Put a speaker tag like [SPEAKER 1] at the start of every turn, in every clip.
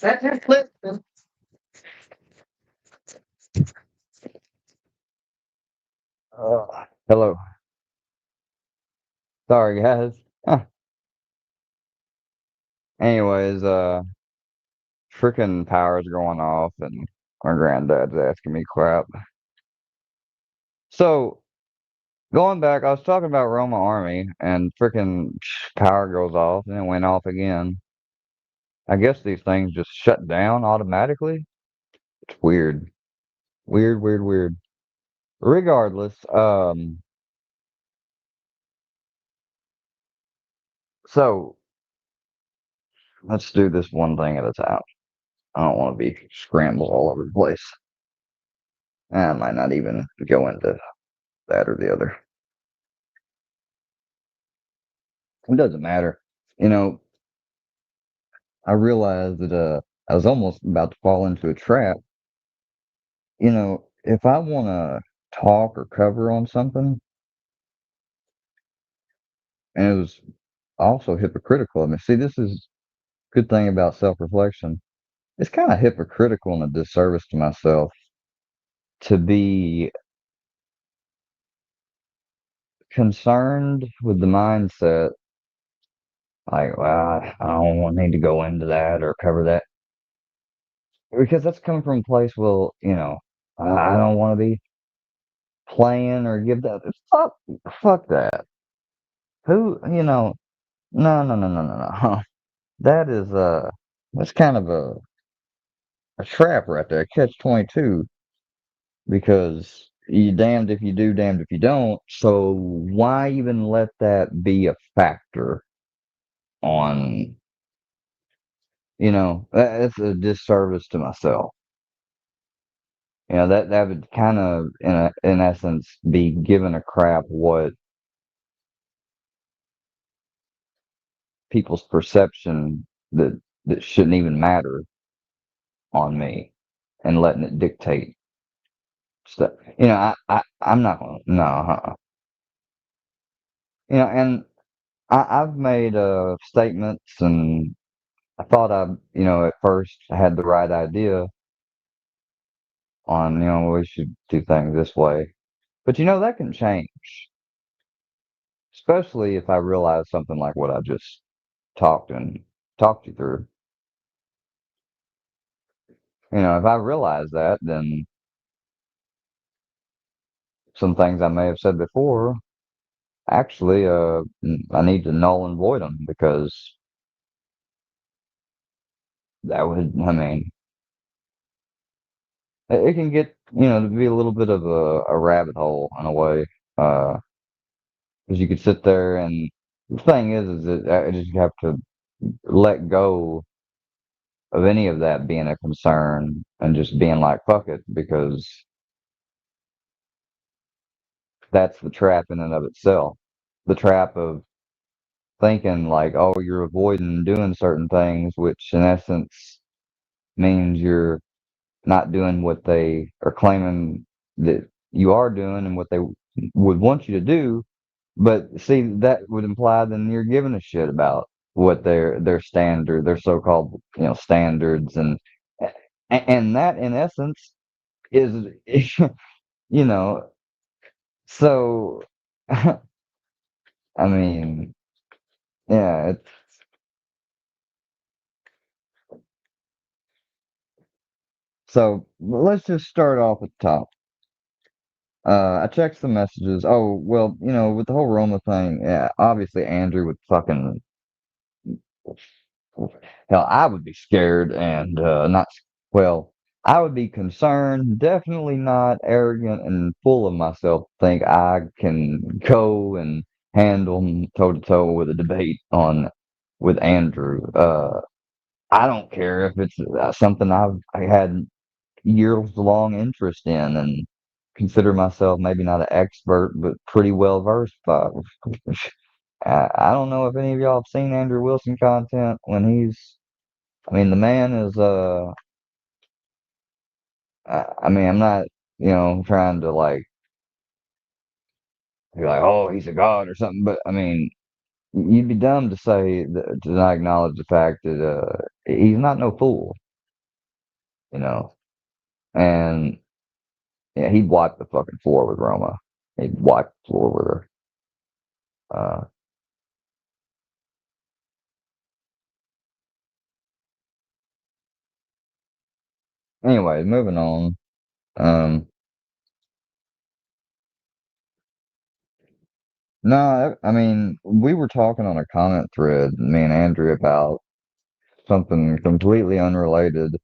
[SPEAKER 1] That just listen.
[SPEAKER 2] Hello. Sorry, guys. Anyways, freaking power's going off, and my granddad's asking me crap. So, going back, I was talking about Roma Army, and freaking power goes off, and it went off again. I guess these things just shut down automatically. It's weird. Weird, weird, weird. Regardless, so let's do this one thing at a time. I don't want to be scrambled all over the place. I might not even go into that or the other. It doesn't matter. You know, I realized that I was almost about to fall into a trap. If I want to talk or cover on something, and it was also hypocritical. I mean, see, this is good thing about self-reflection. It's kind of hypocritical and a disservice to myself to be concerned with the mindset like, well, I don't need to go into that or cover that because that's coming from a place. Well, I don't want to be playing or give that. Fuck that. Who, no, no, no, no, no, no. That is that's kind of a trap right there, catch 22, because you damned if you do, damned if you don't. So why even let that be a factor on, it's a disservice to myself. That would kind of, in essence, be giving a crap what people's perception that shouldn't even matter on me and letting it dictate stuff. I'm not gonna, no, and I've made statements, and I thought at first I had the right idea on, we should do things this way. But that can change, especially if I realize something like what I just talked you through. If I realize that, then some things I may have said before, actually, I need to null and void them because that would, I mean, it can get, to be a little bit of a rabbit hole in a way. Because you could sit there and the thing is that I just have to let go of any of that being a concern and just being like, fuck it, because that's the trap in and of itself. The trap of thinking like, oh, you're avoiding doing certain things, which in essence means you're not doing what they are claiming that you are doing and what they would want you to do. But see, that would imply then you're giving a shit about what their so-called standards, and that in essence is you know so I mean, yeah, so let's just start off at the top. I checked some messages. Oh, well, with the whole Roma thing, yeah, obviously Andrew would fucking hell, I would be scared and not well. I would be concerned, definitely not arrogant and full of myself. Think I can go and handle toe to toe with a debate on with Andrew. I don't care if it's something I had years long interest in and consider myself maybe not an expert, but pretty well versed by. I don't know if any of y'all have seen Andrew Wilson content when I mean, the man is, I mean, I'm not, trying to like, be like, oh, he's a god or something, but I mean, you'd be dumb to say, to not acknowledge the fact that, he's not no fool. you know. And yeah, he'd wipe the fucking floor with Roma. He'd wipe the floor with her. Uh, anyway, moving on. Um, no, I mean, we were talking on a comment thread, me and Andrew, about something completely unrelated,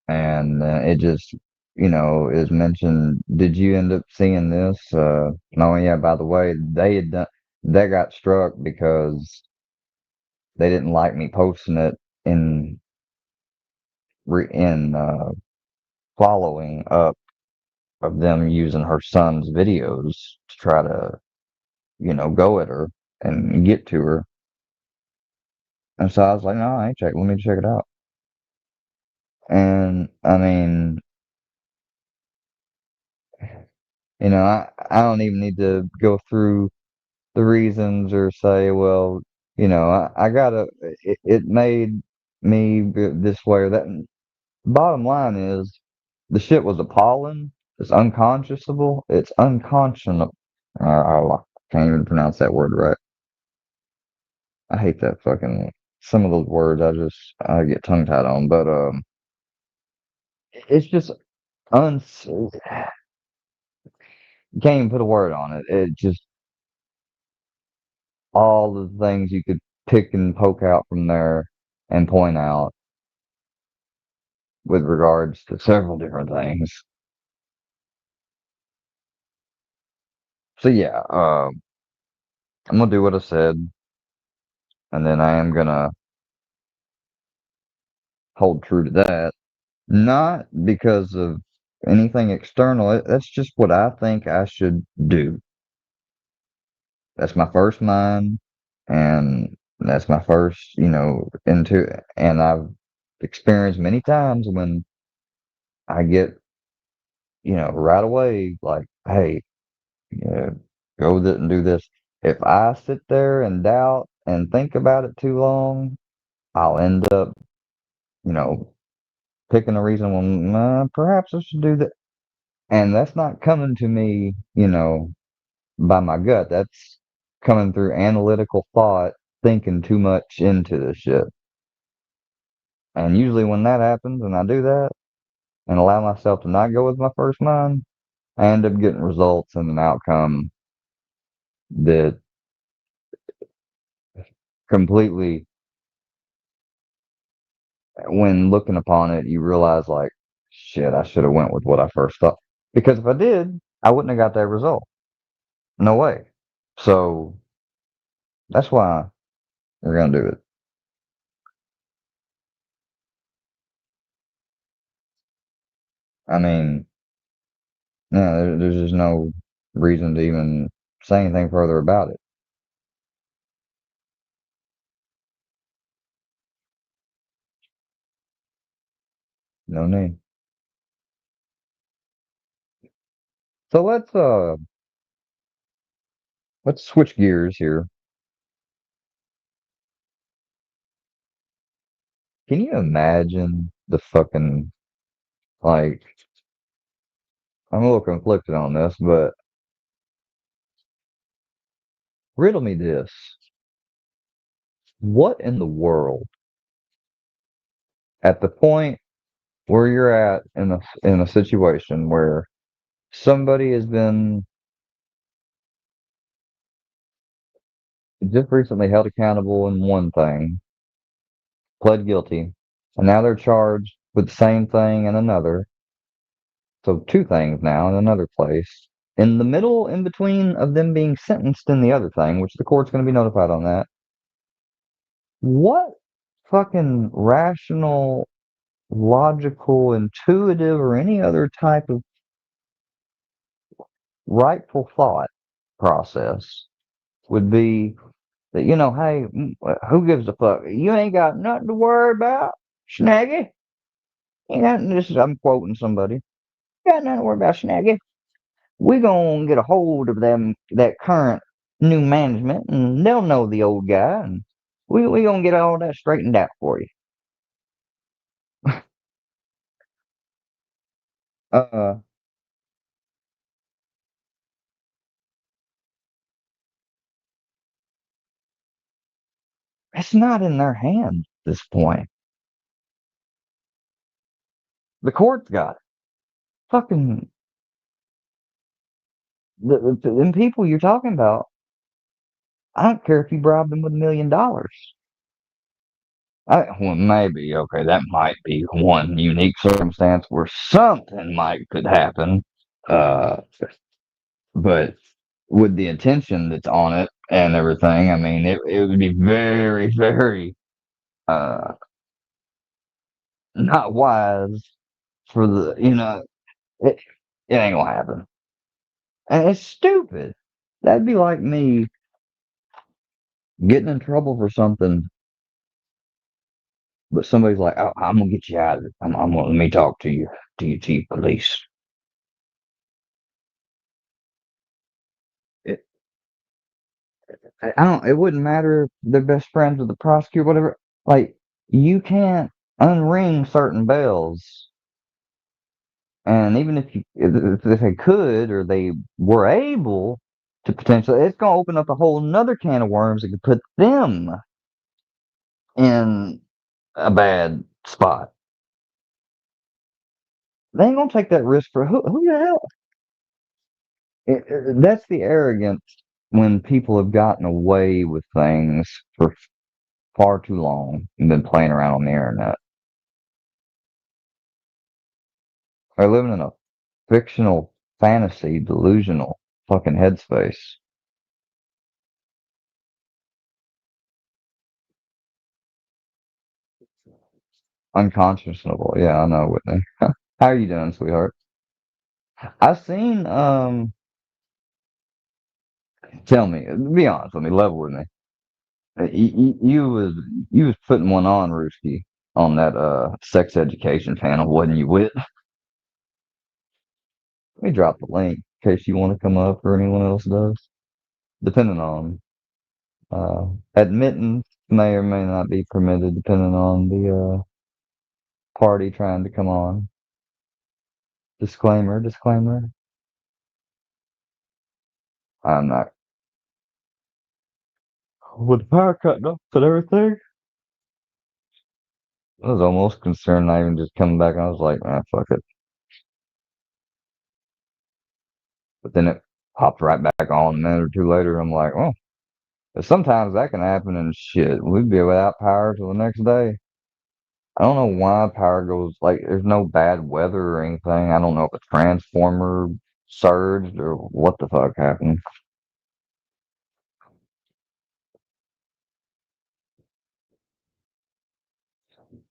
[SPEAKER 2] and it just, is mentioned. Did you end up seeing this? No, yeah. By the way, they got struck because they didn't like me posting it in following up of them using her son's videos to try to, go at her and get to her. And so I was like, no, I ain't check. Let me check it out. And I mean, I don't even need to go through the reasons or say, well, I gotta, it made me this way or that. Bottom line is, the shit was appalling. It's unconscionable. It's unconscionable. I can't even pronounce that word right. I hate that fucking, some of those words I get tongue tied on, but, it's just you can't even put a word on it. It just, all the things you could pick and poke out from there and point out with regards to several different things. So yeah, I'm gonna do what I said, and then I am gonna hold true to that. Not because of anything external. That's just what I think I should do. That's my first mind, and that's my first, and I've experienced many times when I get, right away, like, hey, yeah, go and do this. If I sit there and doubt and think about it too long, I'll end up, you know, picking a reason. Well, perhaps I should do that. And that's not coming to me, by my gut. That's coming through analytical thought, thinking too much into this shit. And usually when that happens and I do that and allow myself to not go with my first mind, I end up getting results and an outcome that completely, when looking upon it, you realize like, shit, I should have went with what I first thought. Because if I did, I wouldn't have got that result. No way. So that's why we're gonna do it. I mean, yeah, there's just no reason to even say anything further about it. No need. So let's switch gears here. Can you imagine the fucking, like, I'm a little conflicted on this, but riddle me this. What in the world, at the point where you're at in a situation where somebody has been just recently held accountable in one thing, pled guilty, and now they're charged with the same thing in another. So two things now in another place. In the middle, in between of them being sentenced in the other thing, which the court's going to be notified on that. What fucking rational, logical, intuitive, or any other type of rightful thought process would be that, hey, who gives a fuck? You ain't got nothing to worry about, Snaggy. You got this is I'm quoting somebody. You got nothing to worry about, Snaggy. We gonna get a hold of that current new management, and they'll know the old guy, and we gonna get all that straightened out for you. Uh, it's not in their hands at this point. The court's got it. Fucking them people you're talking about. I don't care if you bribe them with $1 million. Well, maybe okay, that might be one unique circumstance where something might could happen. Uh, but with the attention that's on it and everything, I mean, it would be very, very uh not wise for it, it ain't gonna happen. And it's stupid. That'd be like me getting in trouble for something, but somebody's like, oh, I'm gonna get you out of it. I'm gonna let me talk to your chief police. It, I don't. It wouldn't matter if they're best friends with the prosecutor, whatever. Like you can't unring certain bells, and even if they could or they were able to potentially, it's gonna open up a whole another can of worms that could put them in a bad spot. They ain't gonna take that risk for who the hell? That's the arrogance when people have gotten away with things for far too long and been playing around on the internet. They're living in a fictional fantasy, delusional fucking headspace. Unconscionable. Yeah, I know, Whitney. How are you doing, sweetheart? I've seen, tell me, be honest with me, level with me. You was putting one on, Rooski, on that sex education panel, wasn't you, Whit? Let me drop the link in case you want to come up or anyone else does. Depending on admittance may or may not be permitted depending on the party trying to come on. Disclaimer, disclaimer. I'm not with the power cutting off and everything. I was almost concerned not even just coming back. I was like, man, fuck it. But then it popped right back on a minute or two later. I'm like, oh, but sometimes that can happen and shit. We'd be without power till the next day. I don't know why power goes like there's no bad weather or anything. I don't know if a transformer surged or what the fuck happened.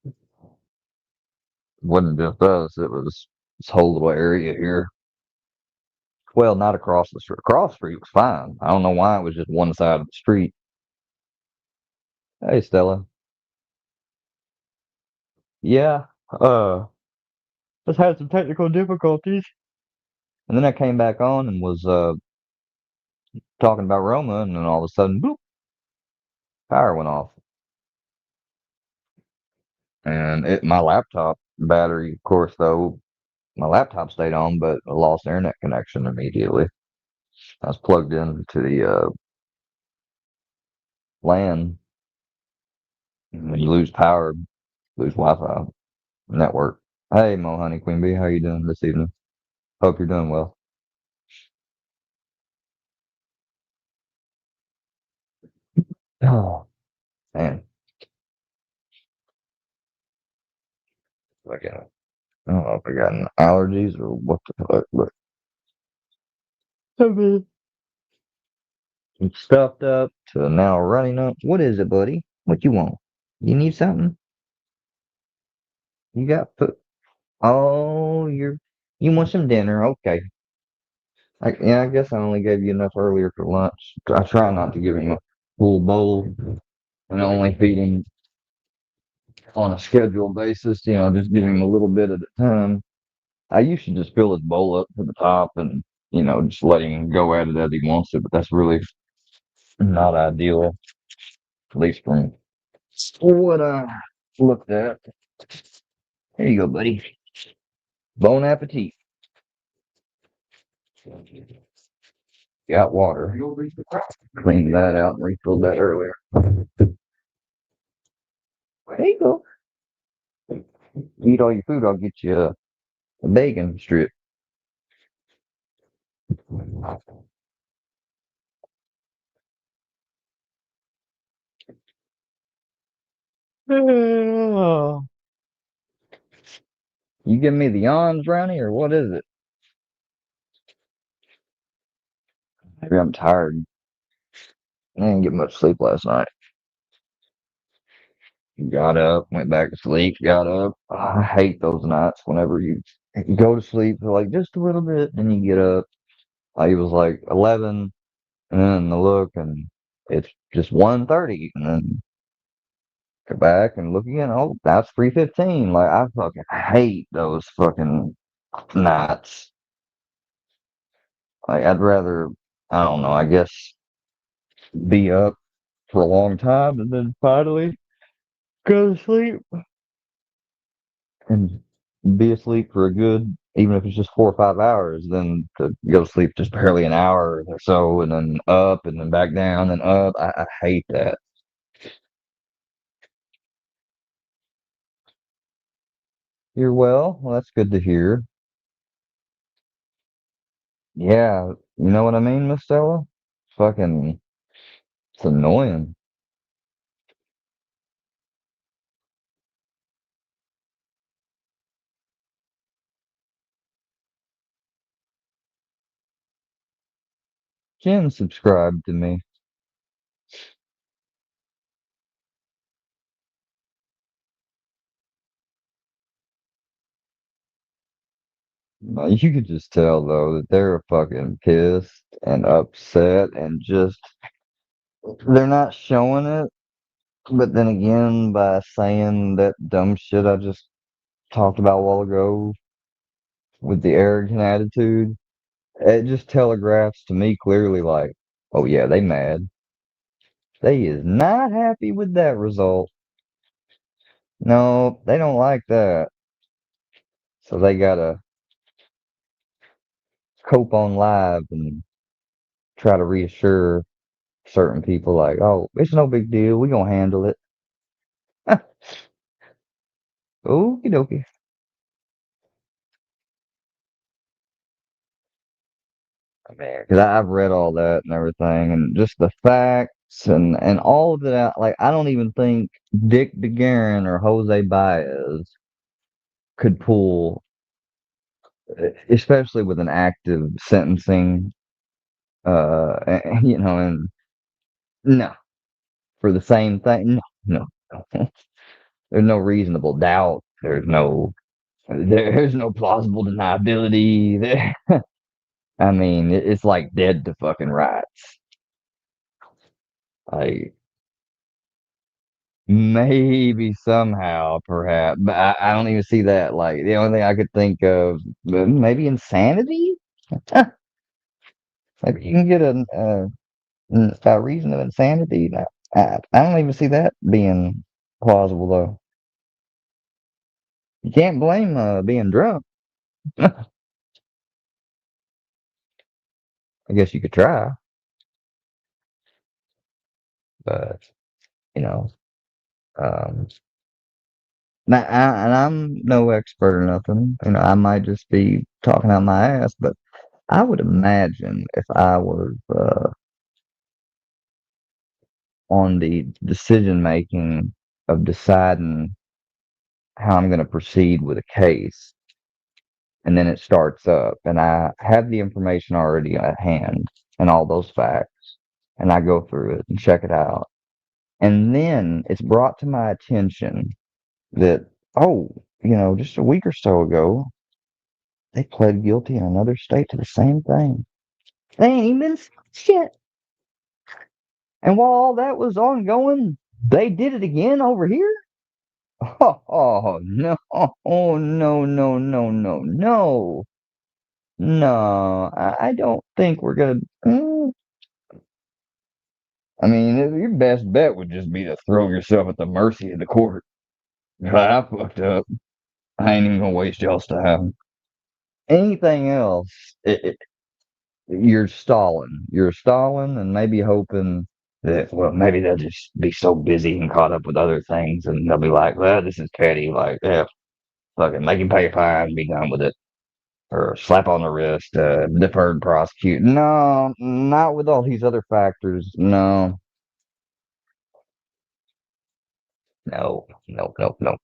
[SPEAKER 2] It wasn't just us, it was this whole little area here. Well, not across the street. Across the street was fine. I don't know why it was just one side of the street. Hey Stella. Yeah, just had some technical difficulties. And then I came back on and was talking about Roma and then all of a sudden boop, power went off. And my laptop battery, of course, though, my laptop stayed on, but I lost internet connection immediately. I was plugged into the LAN. And when you lose power, lose Wi-Fi network. Hey, Mo Honey Queen Bee, how you doing this evening? Hope you're doing well. Oh man, I don't know if I got any allergies or what the fuck, but I've been stuffed up to now running up. What is it, buddy? What you want? You need something? You got food? Oh, you want some dinner? Okay. Yeah, I guess I only gave you enough earlier for lunch. I try not to give him a full bowl and only feed him on a scheduled basis. Just give him a little bit at a time. I used to just fill his bowl up to the top and just let him go at it as he wants to. But that's really not ideal, at least from what I looked at. Here you go, buddy. Bon appetit. Got water. Cleaned that out and refilled that earlier. There you go. Eat all your food, I'll get you a bacon strip. You give me the yawns, Brownie, or what is it? Maybe I'm tired. I didn't get much sleep last night. Got up, went back to sleep, got up. I hate those nights whenever you go to sleep for like just a little bit, and you get up. It was like 11, and then I look, and it's just 1:30, and then go back and look again. Oh, that's 3:15. Like, I fucking hate those fucking nights. Like, I'd rather, I don't know, I guess be up for a long time and then finally go to sleep and be asleep for a good, even if it's just 4 or 5 hours, then to go to sleep just barely an hour or so and then up and then back down and up. I hate that. You're well. Well, that's good to hear. Yeah, you know what I mean, Miss Stella? Fucking, it's annoying. Jen subscribed to me. You could just tell though that they're fucking pissed and upset and just they're not showing it. But then again, by saying that dumb shit I just talked about a while ago with the arrogant attitude, it just telegraphs to me clearly like, oh yeah, they mad. They is not happy with that result. No, they don't like that. So they gotta cope on live and try to reassure certain people like, oh, it's no big deal. We gonna handle it. Okie dokie. Man, because I've read all that and everything, and just the facts and all of that. Like, I don't even think Dick DeGuerin or Jose Baez could pull, especially with an active sentencing. And no, for the same thing. No, no. There's no reasonable doubt. There's no plausible deniability. I mean, it's like dead to fucking rights. Like, maybe somehow, perhaps, but I don't even see that. Like, the only thing I could think of, maybe insanity. Maybe you can get a reason of insanity. No, I don't even see that being plausible, though. You can't blame being drunk. I guess you could try, but you know, um, and I'm no expert or nothing. I might just be talking out my ass, but I would imagine if I was on the decision making of deciding how I'm going to proceed with a case, and then it starts up, and I have the information already at hand and all those facts, and I go through it and check it out, and then it's brought to my attention that, oh, just a week or so ago, they pled guilty in another state to the same thing. They ain't even shit. And while all that was ongoing, they did it again over here. Oh, no. Oh, no, no, no, no, no. No, I don't think we're gonna. I mean, your best bet would just be to throw yourself at the mercy of the court. I fucked up. I ain't even gonna waste y'all's time. Anything else, you're stalling. You're stalling and maybe hoping that, well, maybe they'll just be so busy and caught up with other things and they'll be like, well, this is petty. Like, yeah, fucking make him pay a fine and be done with it. Or slap on the wrist, deferred prosecute. No, not with all these other factors. No, no, no, no, no.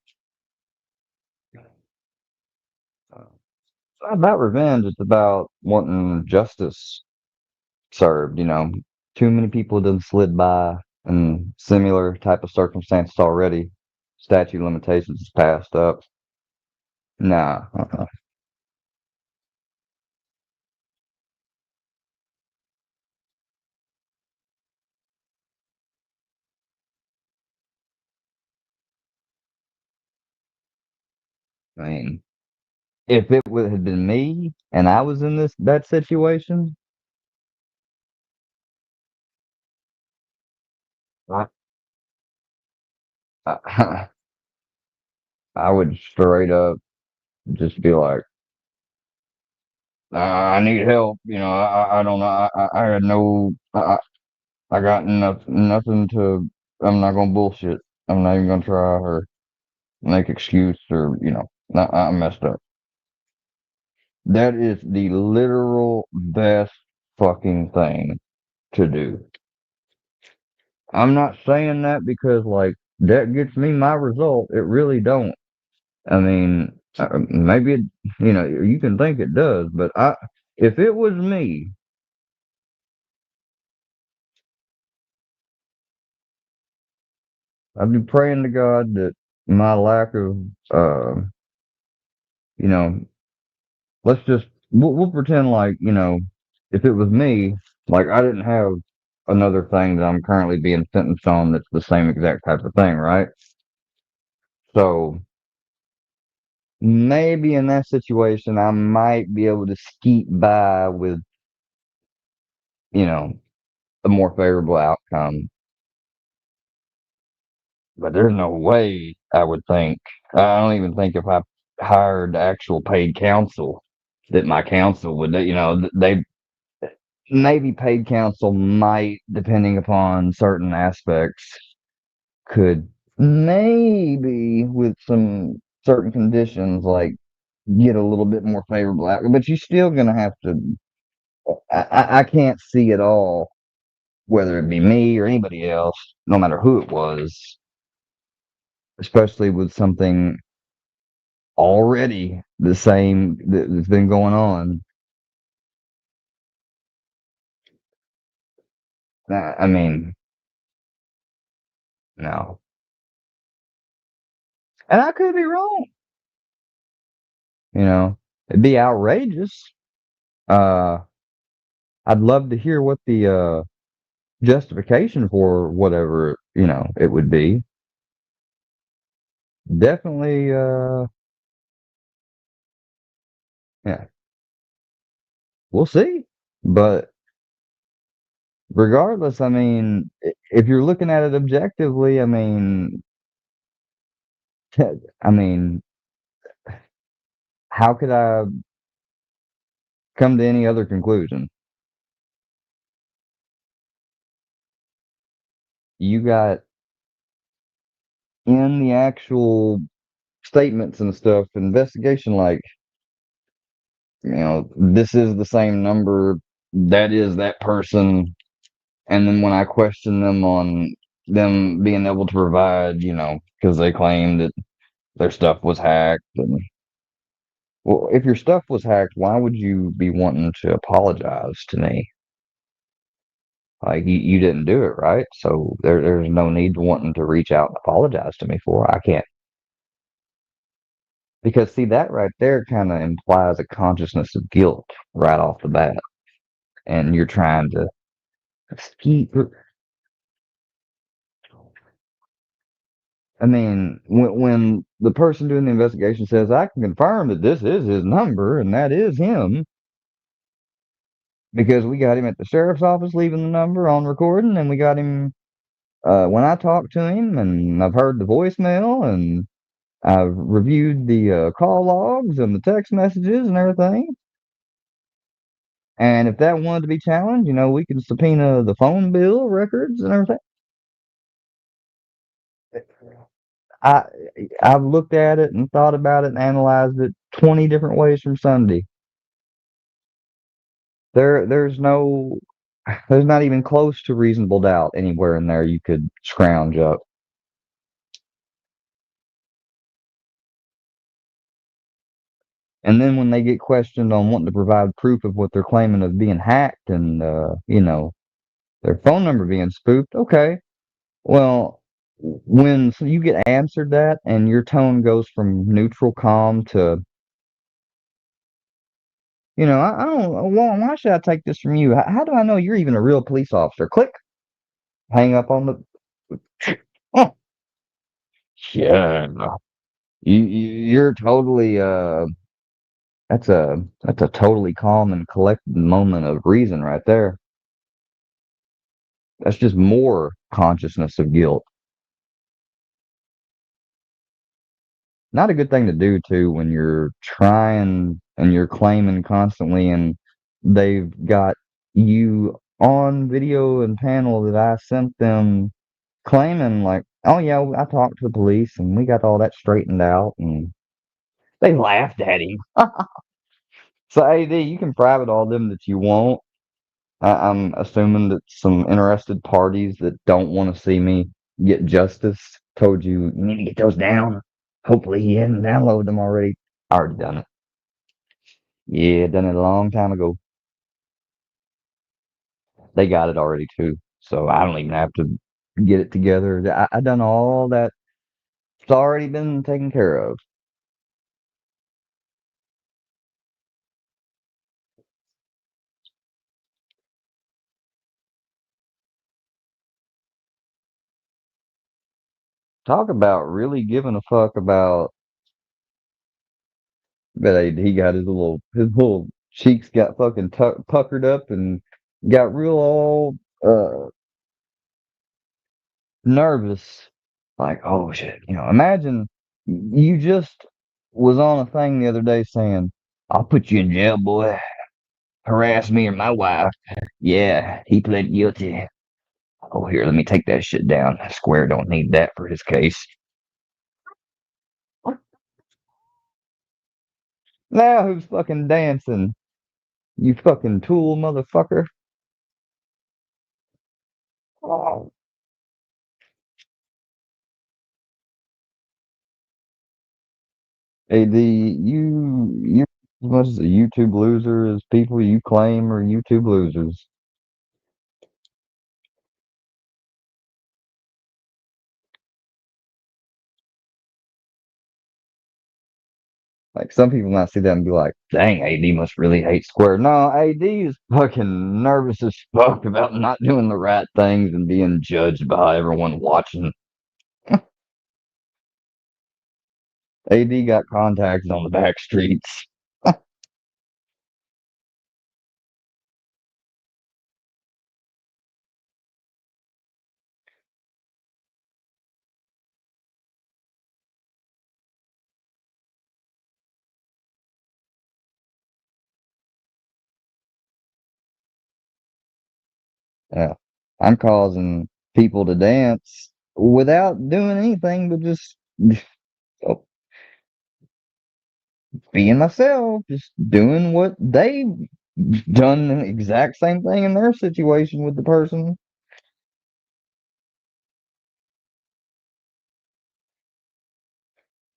[SPEAKER 2] It's not about revenge. It's about wanting justice served. Too many people done slid by in similar type of circumstances already. Statute limitations is passed up. Nah, I mean, if it would have been me and I was in that situation, I, I, I would straight up just be like, I need help. I don't know. I had no. I got nothing to. I'm not gonna bullshit. I'm not even gonna try or make excuse or I messed up. That is the literal best fucking thing to do. I'm not saying that because like that gets me my result. It really don't. I mean, maybe you can think it does, but if it was me, I'd be praying to God that my lack of, uh, you know, we'll pretend like if it was me, like I didn't have another thing that I'm currently being sentenced on that's the same exact type of thing, right? So maybe in that situation, I might be able to skeet by with you know a more favorable outcome. But there's no way I would think. I don't even think if I hired actual paid counsel that my counsel would. They maybe paid counsel might, depending upon certain aspects, could maybe with some certain conditions like get a little bit more favorable outcome. But you're still gonna have to. I can't see it all, whether it be me or anybody else, no matter who it was, especially with something already the same that's been going on. I mean, no. And I could be wrong. It'd be outrageous. Uh, I'd love to hear what the justification for whatever, it would be. Definitely, yeah, we'll see. But regardless, I mean, if you're looking at it objectively, I mean, I mean, how could I come to any other conclusion? You got in the actual statements and stuff, investigation, like, this is the same number, that is that person. And then when I question them on them being able to provide, because they claim that their stuff was hacked. And, well, if your stuff was hacked, why would you be wanting to apologize to me? Like, you didn't do it, right? So there's no need to wanting to reach out and apologize to me for. I can't. Because, see, that right there kind of implies a consciousness of guilt right off the bat. And you're trying to keep. I mean, when the person doing the investigation says, I can confirm that this is his number and that is him, because we got him at the sheriff's office leaving the number on recording, and we got him when I talked to him, and I've heard the voicemail, and I've reviewed the call logs and the text messages and everything. And if that wanted to be challenged, we can subpoena the phone bill records and everything. I I've looked at it and thought about it and analyzed it 20 different ways from Sunday. There's no there's not even close to reasonable doubt anywhere in there you could scrounge up. And then when they get questioned on wanting to provide proof of what they're claiming of being hacked and their phone number being spoofed, okay. Well, when so you get answered that and your tone goes from neutral calm to, I don't, why should I take this from you? How do I know you're even a real police officer? Click, hang up on the. Oh, yeah, no. You're totally that's a totally calm and collected moment of reason right there. That's just more consciousness of guilt. Not a good thing to do too when you're trying and you're claiming constantly and they've got you on video and panel that I sent them claiming like, oh yeah, I talked to the police and we got all that straightened out and they laughed at him. So AD, you can private all them that you want. I'm assuming that some interested parties that don't want to see me get justice told you you need to get those down. Hopefully he hasn't downloaded them already. I already done it. Yeah, done it a long time ago. They got it already too. So I don't even have to get it together. I done all that. It's already been taken care of. Talk about really giving a fuck about. But he got his little cheeks got fucking puckered up and got real all nervous. Like, oh shit, imagine you just was on a thing the other day saying, "I'll put you in jail, boy. Harass me or my wife." Yeah, he pled guilty. Oh, here, let me take that shit down. Square don't need that for his case. Now who's fucking dancing? You fucking tool motherfucker. Oh, AD, you're as much as a YouTube loser as people you claim are YouTube losers. Like some people might see that and be like, "Dang, AD must really hate Square." No, AD is fucking nervous as fuck about not doing the right things and being judged by everyone watching. AD got contacts on the back streets. Yeah, I'm causing people to dance without doing anything but just oh, being myself, just doing what they done the exact same thing in their situation with the person.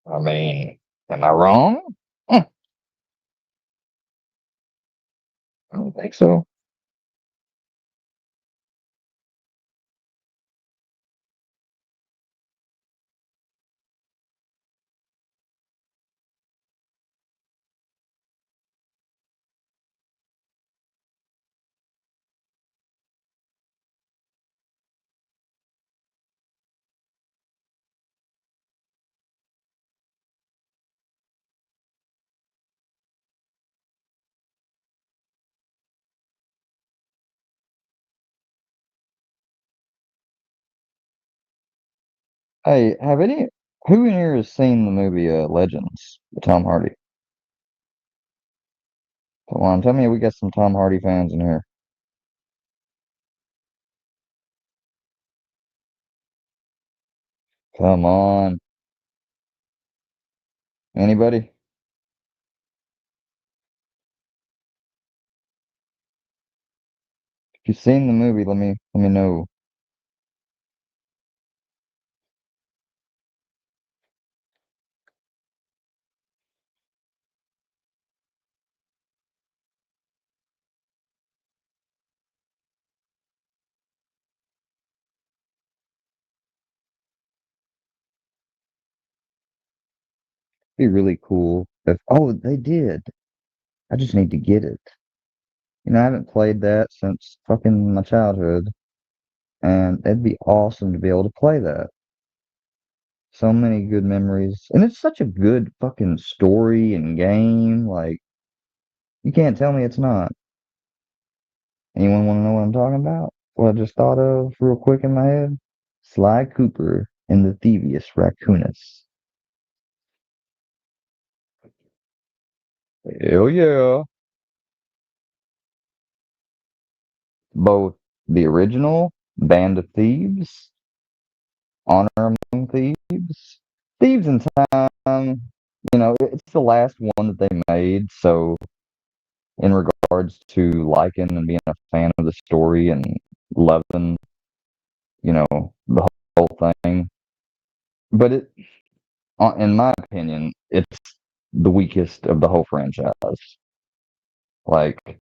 [SPEAKER 2] I mean, am I wrong? I don't think so. Hey, who in here has seen the movie Legends with Tom Hardy? Come on, tell me we got some Tom Hardy fans in here. Come on. Anybody? If you've seen the movie, let me know. It'd be really cool if they did. I just need to get it. I haven't played that since fucking my childhood, and it'd be awesome to be able to play that. So many good memories. And it's such a good fucking story and game. Like, you can't tell me it's not. Anyone want to know what I'm talking about? What I just thought of real quick in my head? Sly Cooper and the Thievius Raccoonus. Hell yeah. Both the original Band of Thieves, Honor Among Thieves, Thieves in Time, it's the last one that they made. So, in regards to liking and being a fan of the story and loving, the whole thing, but in my opinion, it's the weakest of the whole franchise. Like,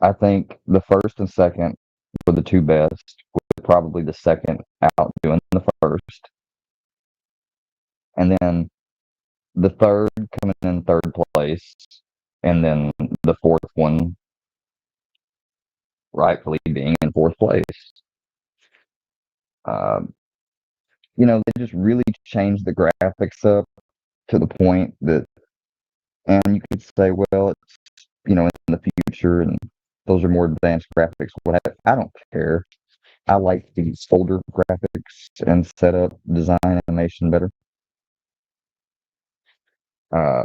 [SPEAKER 2] I think the first and second were the two best, with probably the second outdoing the first, and then the third coming in third place, and then the fourth one rightfully being in fourth place. Um, they just really changed the graphics up to the point that, and you could say, well, it's, in the future, and those are more advanced graphics. I don't care. I like these older graphics and setup, design, animation better. Uh,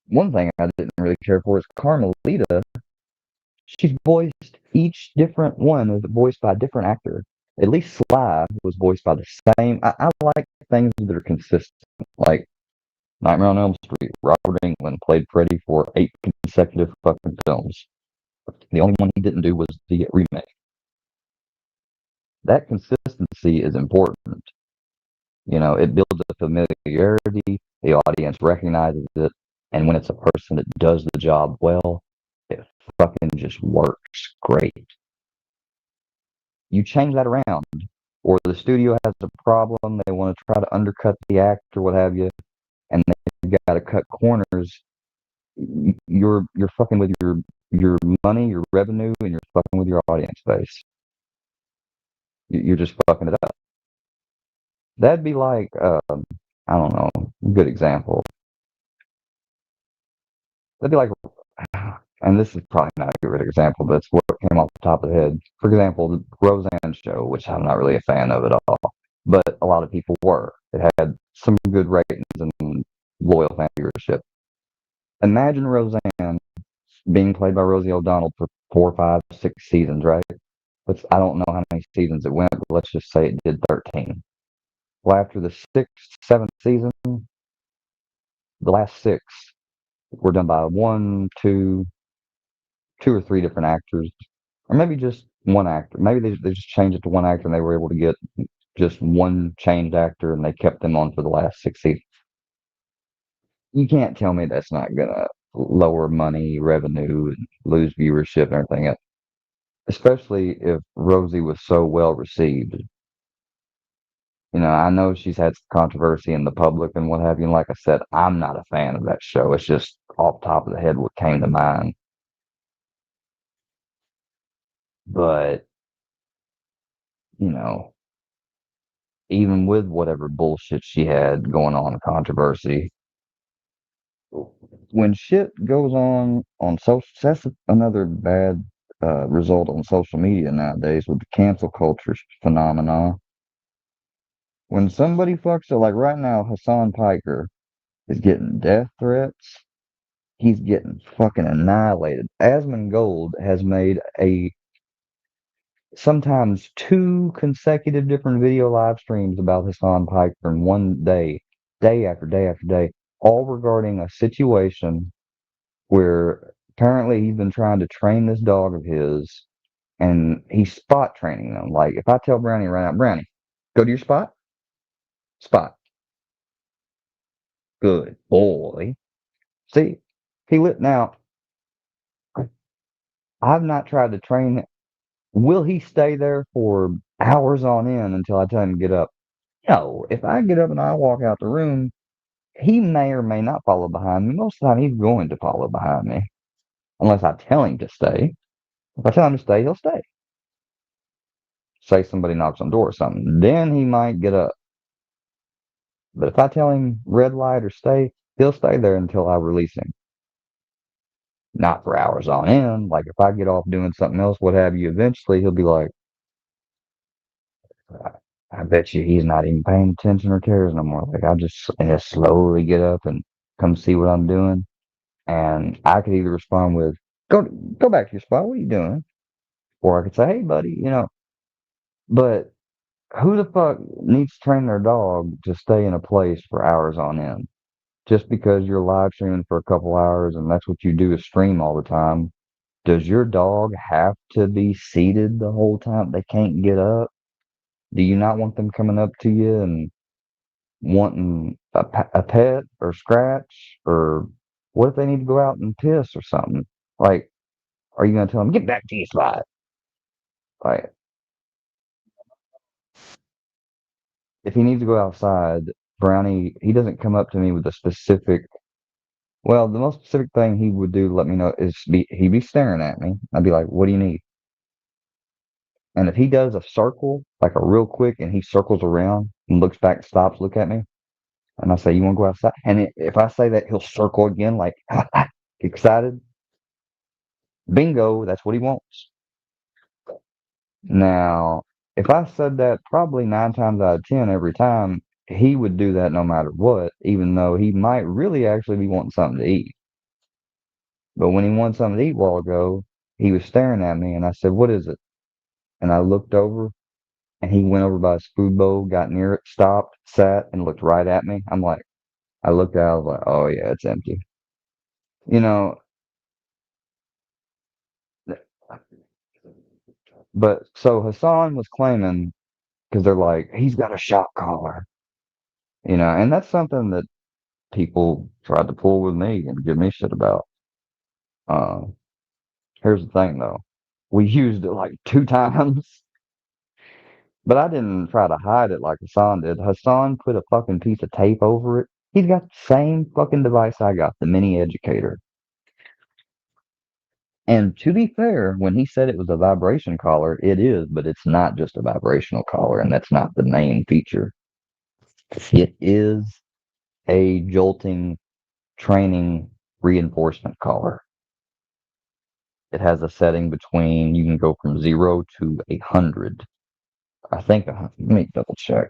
[SPEAKER 2] One thing I didn't really care for is Carmelita. She's voiced each different one is voiced by a different actor. At least Sly was voiced by the same. I like things that are consistent. Like Nightmare on Elm Street. Robert Englund played Freddy for 8 consecutive fucking films. The only one he didn't do was the remake. That consistency is important. It builds a familiarity. The audience recognizes it. And when it's a person that does the job well, it fucking just works great. You change that around, or the studio has a problem, they want to try to undercut the act or what have you, and they've got to cut corners. You're fucking with your money, your revenue, and you're fucking with your audience base. You're just fucking it up. That'd be like, I don't know, good example. That'd be like, and this is probably not a good example, but it's what came off the top of the head. For example, the Roseanne show, which I'm not really a fan of at all, but a lot of people were. It had some good ratings and loyal fan viewership. Imagine Roseanne being played by Rosie O'Donnell for 4, 5, 6 seasons, right? I don't know how many seasons it went, but let's just say it did 13. Well, after the sixth, seventh season, the last six were done by two or three different actors, or maybe just one actor. Maybe they just changed it to one actor and they were able to get just one changed actor and they kept them on for the last 6 seasons. You can't tell me that's not gonna lower money, revenue, and lose viewership and everything else. Especially if Rosie was so well received. I know she's had some controversy in the public and what have you. And like I said, I'm not a fan of that show. It's just off the top of the head what came to mind. But, you know, even with whatever bullshit she had going on, controversy, when shit goes on social, that's another bad result on social media nowadays with the cancel culture phenomenon. When somebody fucks up, like right now, Hassan Piker is getting death threats. He's getting fucking annihilated. Asmongold has made a sometimes two consecutive different video live streams about Hassan Piker in one day, day after day after day, all regarding a situation where apparently he's been trying to train this dog of his and he's spot training them. Like if I tell Brownie right now, Brownie, go to your spot, spot. Good boy. See, he lit now. I've not tried to train. Will he stay there for hours on end until I tell him to get up? No. If I get up and I walk out the room, he may or may not follow behind me. Most of the time, he's going to follow behind me unless I tell him to stay. If I tell him to stay, he'll stay. Say somebody knocks on the door or something, then he might get up. But if I tell him red light or stay, he'll stay there until I release him. Not for hours on end. Like if I get off doing something else, what have you, eventually he'll be like, I bet you he's not even paying attention or cares no more. Like and he'll slowly get up and come see what I'm doing. And I could either respond with, go back to your spot, what are you doing? Or I could say, hey buddy, but who the fuck needs to train their dog to stay in a place for hours on end? Just because you're live streaming for a couple hours and that's what you do is stream all the time, does your dog have to be seated the whole time? They can't get up? Do you not want them coming up to you and wanting a pet or scratch? Or what if they need to go out and piss or something? Like, are you going to tell them, get back to your spot? Like, if he needs to go outside, Brownie, he doesn't come up to me with a specific. Well, the most specific thing he would do to let me know is he'd be staring at me. I'd be like, what do you need? And if he does a circle, like a real quick, and he circles around and looks back, stops, look at me, and I say, you want to go outside? And if I say that, he'll circle again, like excited. Bingo, that's what he wants. Now, if I said that probably 9 times out of 10 every time, he would do that no matter what, even though he might really actually be wanting something to eat. But when he wanted something to eat a while ago, he was staring at me and I said, what is it? And I looked over and he went over by his food bowl, got near it, stopped, sat, and looked right at me. I looked at it, I was like, oh yeah, it's empty. You know, but so Hassan was claiming, because they're like, he's got a shock collar, and that's something that people tried to pull with me and give me shit about. Uh, here's the thing though. We used it like 2 times, but I didn't try to hide it like Hassan did. Hassan put a fucking piece of tape over it. He's got the same fucking device I got, the mini educator. And to be fair, when he said it was a vibration collar, it is, but it's not just a vibrational collar, and that's not the main feature. It is a jolting training reinforcement collar. It has a setting between, you can go from 0 to 100. I think, let me double check.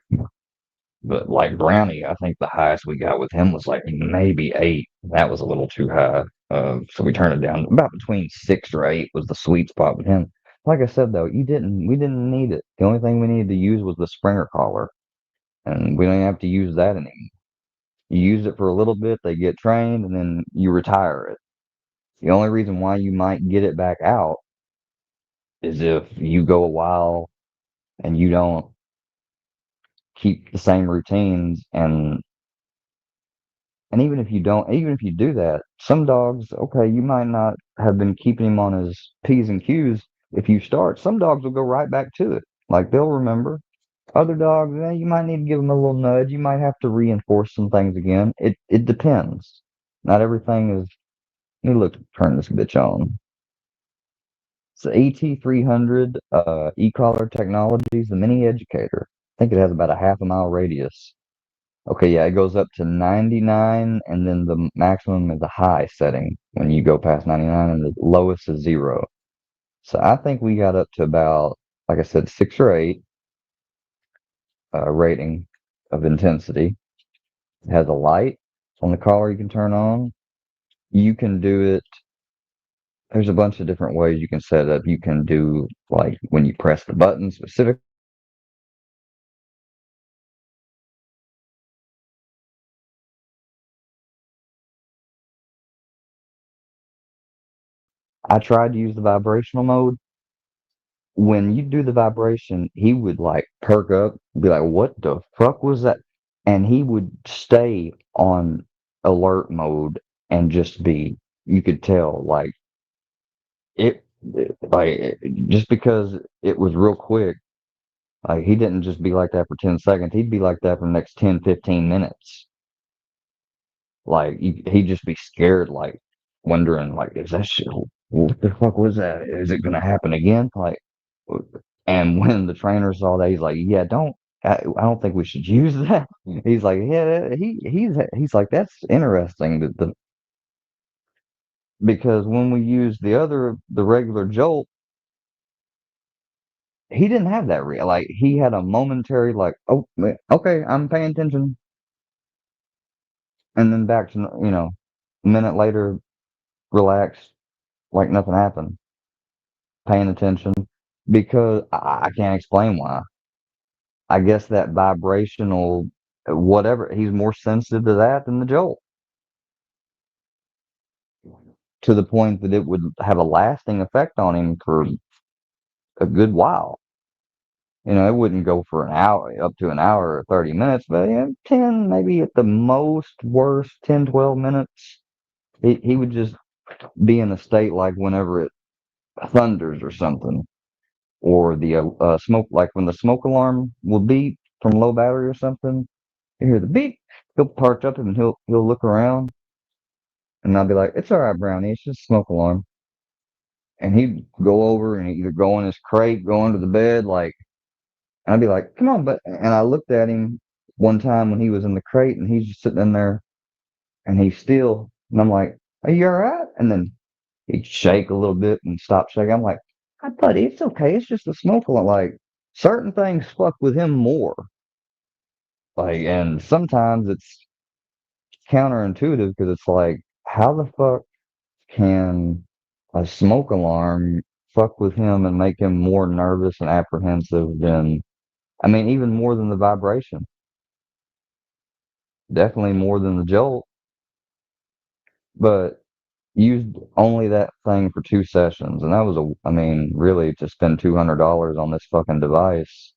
[SPEAKER 2] But like Brownie, I think the highest we got with him was like maybe 8. That was a little too high. So we turned it down. About between 6 or 8 was the sweet spot with him. Like I said though, we didn't need it. The only thing we needed to use was the Springer collar, and we don't even have to use that anymore. You use it for a little bit, they get trained, and then you retire it. The only reason why you might get it back out is if you go a while and you don't keep the same routines, and even if you do that, some dogs, okay, you might not have been keeping him on his P's and Q's. If you start, some dogs will go right back to it. Like they'll remember. Other dogs, you might need to give them a little nudge. You might have to reinforce some things again. It depends. Not everything is. Let me look, turn this bitch on. It's the AT300 e-collar technologies, the mini educator. I think it has about a half a mile radius. Okay, yeah, it goes up to 99, and then the maximum is a high setting when you go past 99, and the lowest is 0. So I think we got up to about, like I said, 6 or 8 rating of intensity. It has a light on the collar you can turn on. You can do it. There's a bunch of different ways you can set it up. You can do like when you press the button specific. I tried to use the vibrational mode. When you do the vibration, he would like perk up, be like, "What the fuck was that?" And he would stay on alert mode and just be. You could tell like like just because it was real quick. Like he didn't just be like that for 10 seconds. He'd be like that for the next 10, 15 minutes. Like he'd just be scared, like wondering, like, is that shit? What the fuck was that? Is it gonna happen again? Like, and when the trainer saw that, he's like, yeah, don't. I don't think we should use that. He's like, yeah, he's like, that's interesting. Because when we used the regular jolt, he didn't have that real. Like he had a momentary, like, oh, okay, I'm paying attention, and then back to a minute later, relaxed, like nothing happened, paying attention because I can't explain why. I guess that vibrational, whatever, he's more sensitive to that than the jolt to the point that it would have a lasting effect on him for a good while. It wouldn't go for an hour, up to an hour or 30 minutes, but 10, maybe at the most worst, 10, 12 minutes. He would just be in a state like whenever it thunders or something, or the smoke, like when the smoke alarm will beep from low battery or something. You hear the beep, he'll perch up and he'll look around, and I'll be like, "It's all right, Brownie, it's just a smoke alarm." And he'd go over and either go in his crate, go under the bed, like, and I'd be like, "Come on," but and I looked at him one time when he was in the crate, and he's just sitting in there, and he's still, and I'm like, "Are you all right?" And then he'd shake a little bit and stop shaking. I'm like, "I thought it's okay. It's just a smoke alarm." Like certain things fuck with him more. Like, and sometimes it's counterintuitive because it's like, how the fuck can a smoke alarm fuck with him and make him more nervous and apprehensive than, I mean, even more than the vibration, definitely more than the jolt, but used only that thing for 2 sessions. And that was I mean, really to spend $200 on this fucking device.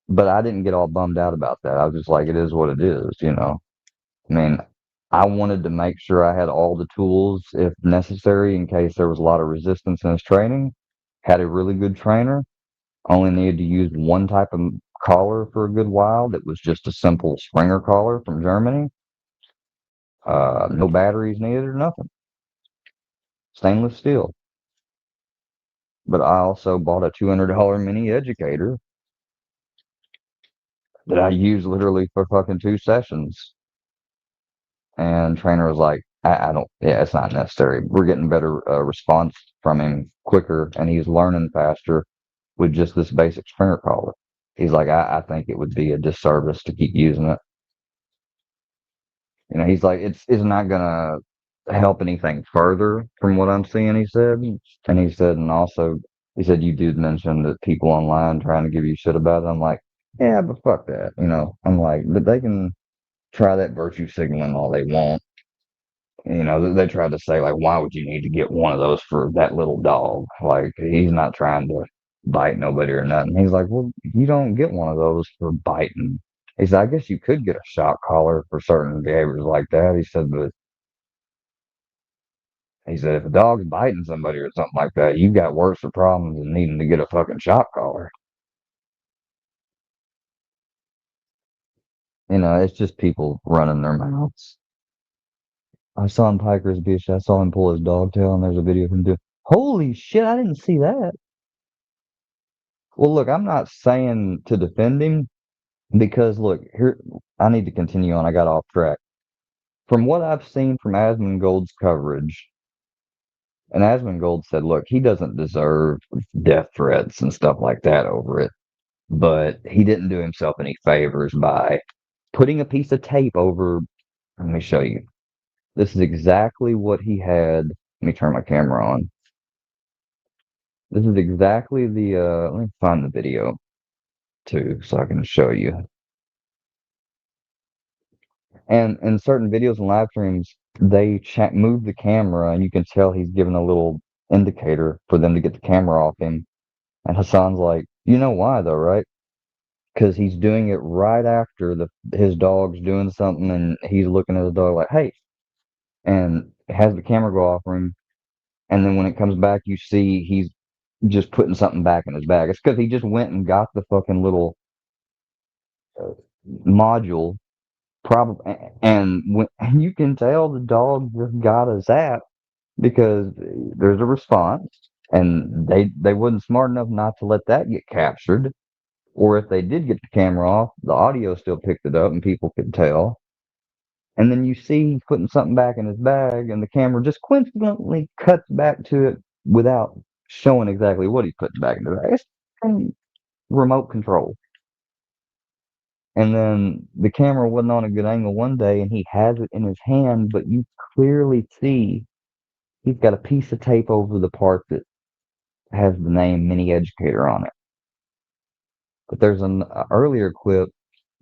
[SPEAKER 2] But I didn't get all bummed out about that. I was just like, it is what it is. I mean, I wanted to make sure I had all the tools if necessary in case there was a lot of resistance in his training. Had a really good trainer. Only needed to use one type of collar for a good while that was just a simple Springer collar from Germany. No batteries needed or nothing. Stainless steel. But I also bought a $200 mini educator that I used literally for fucking 2 sessions. And trainer was like, I don't, yeah, it's not necessary. We're getting better response from him quicker, and he's learning faster with just this basic Springer collar. He's like, I think it would be a disservice to keep using it. He's like, it's not gonna help anything further from what I'm seeing, he said. And he said, and also, he said, you did mention that people online trying to give you shit about it. I'm like, yeah, but fuck that. I'm like, but they can try that virtue signaling all they want. They tried to say, like, why would you need to get one of those for that little dog? Like, he's not trying to bite nobody or nothing. He's like, well, you don't get one of those for biting. He said, I guess you could get a shock collar for certain behaviors like that. He said, but he said, if a dog's biting somebody or something like that, you've got worse problems than needing to get a fucking shock collar. It's just people running their mouths. I saw in Piker's Beach, I saw him pull his dog tail, and there's a video of him doing, holy shit, I didn't see that. Well, look, I'm not saying to defend him because, look, here, I need to continue on. I got off track. From what I've seen from Asmongold's coverage, and Asmongold said, look, he doesn't deserve death threats and stuff like that over it, but he didn't do himself any favors by putting a piece of tape over. Let me show you. This is exactly what he had. Let me turn my camera on. This is exactly the, let me find the video too, so I can show you. And in certain videos and live streams, they move the camera, and you can tell he's giving a little indicator for them to get the camera off him. And Hassan's like, you know why though, right? Because he's doing it right after his dog's doing something, and he's looking at his dog like, hey, and has the camera go off for him. And then when it comes back, you see he's just putting something back in his bag. It's because he just went and got the fucking little module. Probably, and when and you can tell the dog just got a zap because there's a response, and they wasn't smart enough not to let that get captured. Or if they did get the camera off, the audio still picked it up, and people could tell. And then you see he's putting something back in his bag, and the camera just coincidentally cuts back to it without showing exactly what he put back in the bag. It's from remote control. And then the camera wasn't on a good angle one day, and he has it in his hand, but you clearly see he's got a piece of tape over the part that has the name Mini Educator on it. But there's an earlier clip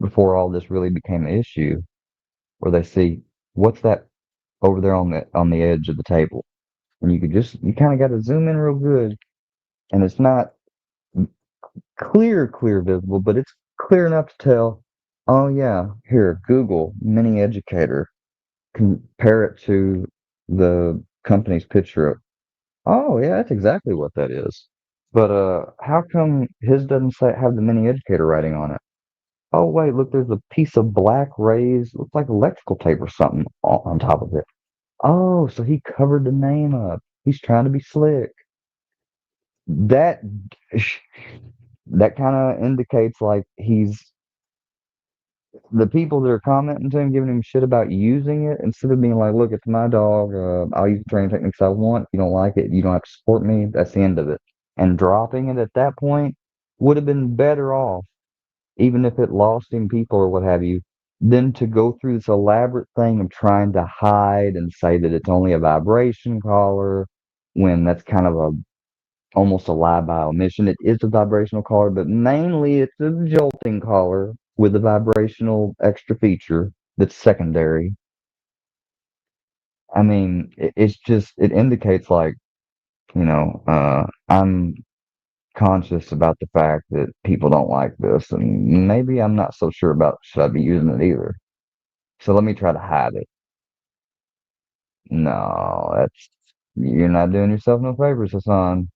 [SPEAKER 2] before all this really became an issue where they see what's that over there on the edge of the table, and you kind of got to zoom in real good, and it's not clear visible, but it's clear enough to tell. Oh yeah, here Google Mini Educator, compare it to the company's picture of. Oh yeah, that's exactly what that is. But how come his doesn't have the Mini Educator writing on it? Oh wait, look, there's a piece of black raised, looks like electrical tape or something on top of it. Oh, so he covered the name up. He's trying to be slick. That that kind of indicates like he's the people that are commenting to him, giving him shit about using it, instead of being like, "Look, it's my dog. I'll use the training techniques I want. If you don't like it, you don't have to support me. That's the end of it." And dropping it at that point would have been better off, even if it lost him people or what have you, than to go through this elaborate thing of trying to hide and say that it's only a vibration collar, when that's kind of a almost a lie by omission. It is a vibrational collar, but mainly it's a jolting collar with a vibrational extra feature that's secondary. I mean, it's just, it indicates like, I'm conscious about the fact that people don't like this, and maybe I'm not so sure about should I be using it either. So let me try to hide it. No, you're not doing yourself no favors, Hassan.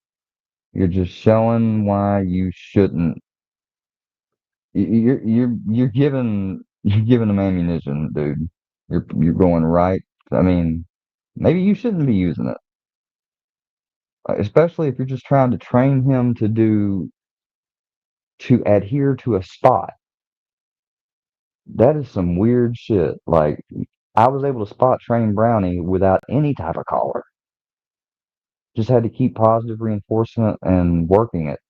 [SPEAKER 2] You're just showing why you shouldn't. You're giving them ammunition, dude. You're going right. I mean, maybe you shouldn't be using it, especially if you're just trying to train him to adhere to a spot. That is some weird shit. Like, I was able to spot train Brownie without any type of collar. Just had to keep positive reinforcement and working it.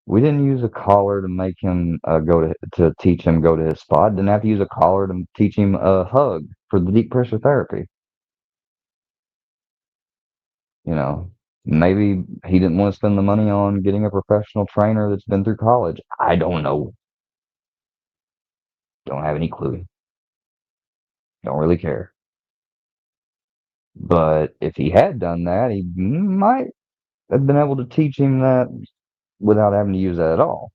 [SPEAKER 2] We didn't use a collar to make him to teach him go to his spot. Didn't have to use a collar to teach him a hug for the deep pressure therapy. You know, maybe he didn't want to spend the money on getting a professional trainer that's been through college. I don't know. Don't have any clue. Don't really care. But if he had done that, he might have been able to teach him that without having to use that at all.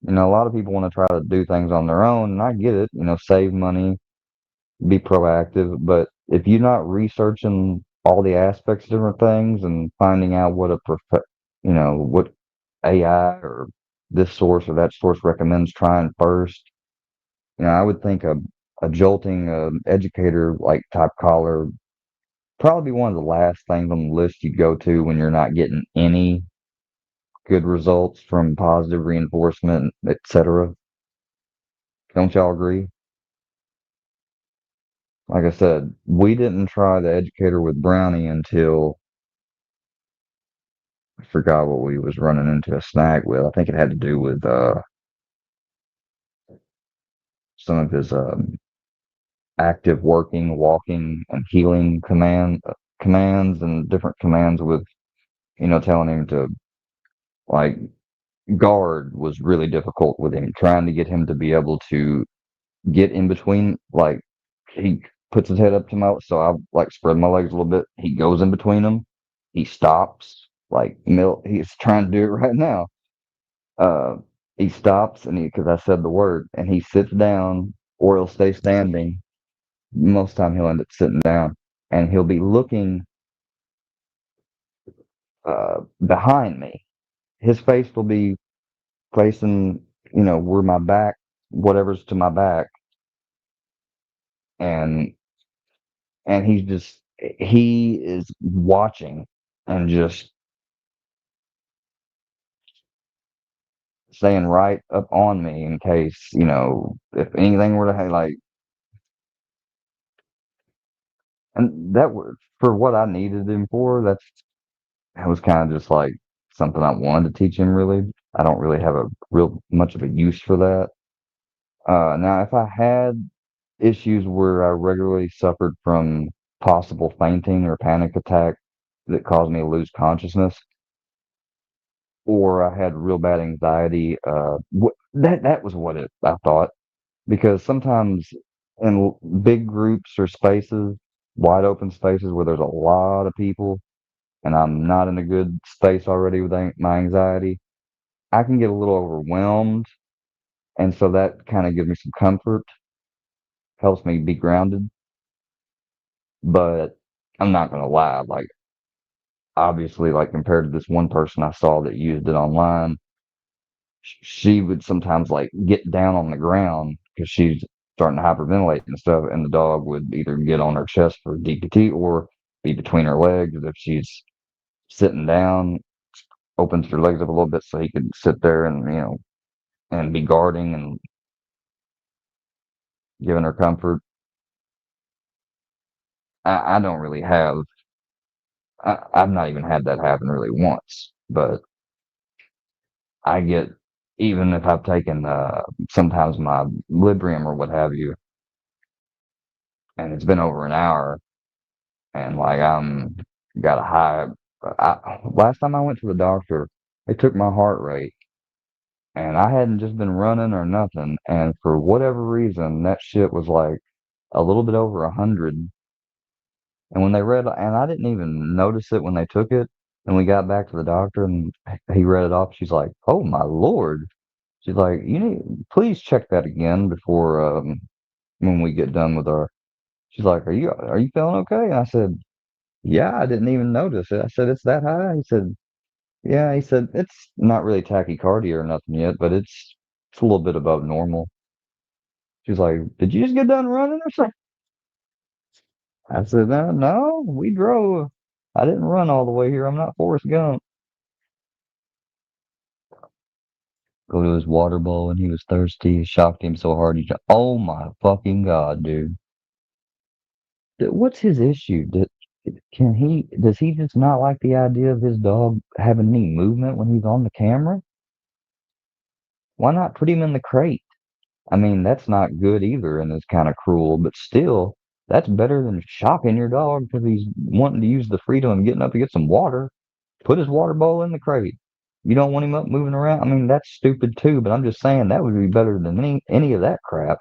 [SPEAKER 2] A lot of people want to try to do things on their own, and I get it. Save money, be proactive. But if you're not researching all the aspects of different things and finding out what AI or this source or that source recommends trying first, I would think a jolting educator like type collar probably be one of the last things on the list you go to when you're not getting any good results from positive reinforcement, etc. Don't y'all agree? Like I said, we didn't try the educator with Brownie until I forgot what we was running into a snag with. I think it had to do with some of his active working, walking, and healing commands and different commands with, telling him to like guard was really difficult with him, trying to get him to be able to get in between. Like he puts his head up to my, so I like spread my legs a little bit. He goes in between them. He stops. He's trying to do it right now. Uh, he stops because I said the word, and he sits down or he'll stay standing. Most of the time he'll end up sitting down, and he'll be looking behind me. His face will be facing, where my back, whatever's to my back, and he is watching and just staying right up on me in case, if anything were to and that was for what I needed him for. That was kind of just like something I wanted to teach him. Really, I don't really have a real much of a use for that. Now, if I had issues where I regularly suffered from possible fainting or panic attack that caused me to lose consciousness, or I had real bad anxiety. That was what I thought, because sometimes in big groups or spaces, wide open spaces where there's a lot of people, and I'm not in a good space already with my anxiety, I can get a little overwhelmed, and so that kind of gives me some comfort, helps me be grounded. But I'm not gonna lie, like obviously, like compared to this one person I saw that used it online, she would sometimes like get down on the ground because she's starting to hyperventilate and stuff, and the dog would either get on her chest for DPT or be between her legs. If she's sitting down, opens her legs up a little bit so he could sit there and and be guarding and giving her comfort. I don't really have. I've not even had that happen really once, but I get, even if I've taken sometimes my Librium or what have you, and it's been over an hour, and like I'm got a high. Last time I went to the doctor, they took my heart rate, and I hadn't just been running or nothing, and for whatever reason, that shit was like a little bit over 100. And when they read, and I didn't even notice it when they took it, and we got back to the doctor, and he read it off. She's like, "Oh my lord." She's like, "You need, please check that again before when we get done with our." She's like, "Are you feeling okay?" And I said, "Yeah, I didn't even notice it." I said, "It's that high?" He said, "Yeah." He said, "It's not really tachycardia or nothing yet, but it's a little bit above normal." She's like, "Did you just get done running or something?" I said, "No, no, we drove. I didn't run all the way here. I'm not Forrest Gump." Go to his water bowl and he was thirsty. It shocked him so hard. Oh my fucking God, dude. What's his issue? Does he just not like the idea of his dog having any movement when he's on the camera? Why not put him in the crate? I mean, that's not good either and it's kind of cruel, but still, that's better than shocking your dog because he's wanting to use the freedom of getting up to get some water. Put his water bowl in the crate. You don't want him up moving around? I mean, that's stupid too, but I'm just saying that would be better than any of that crap.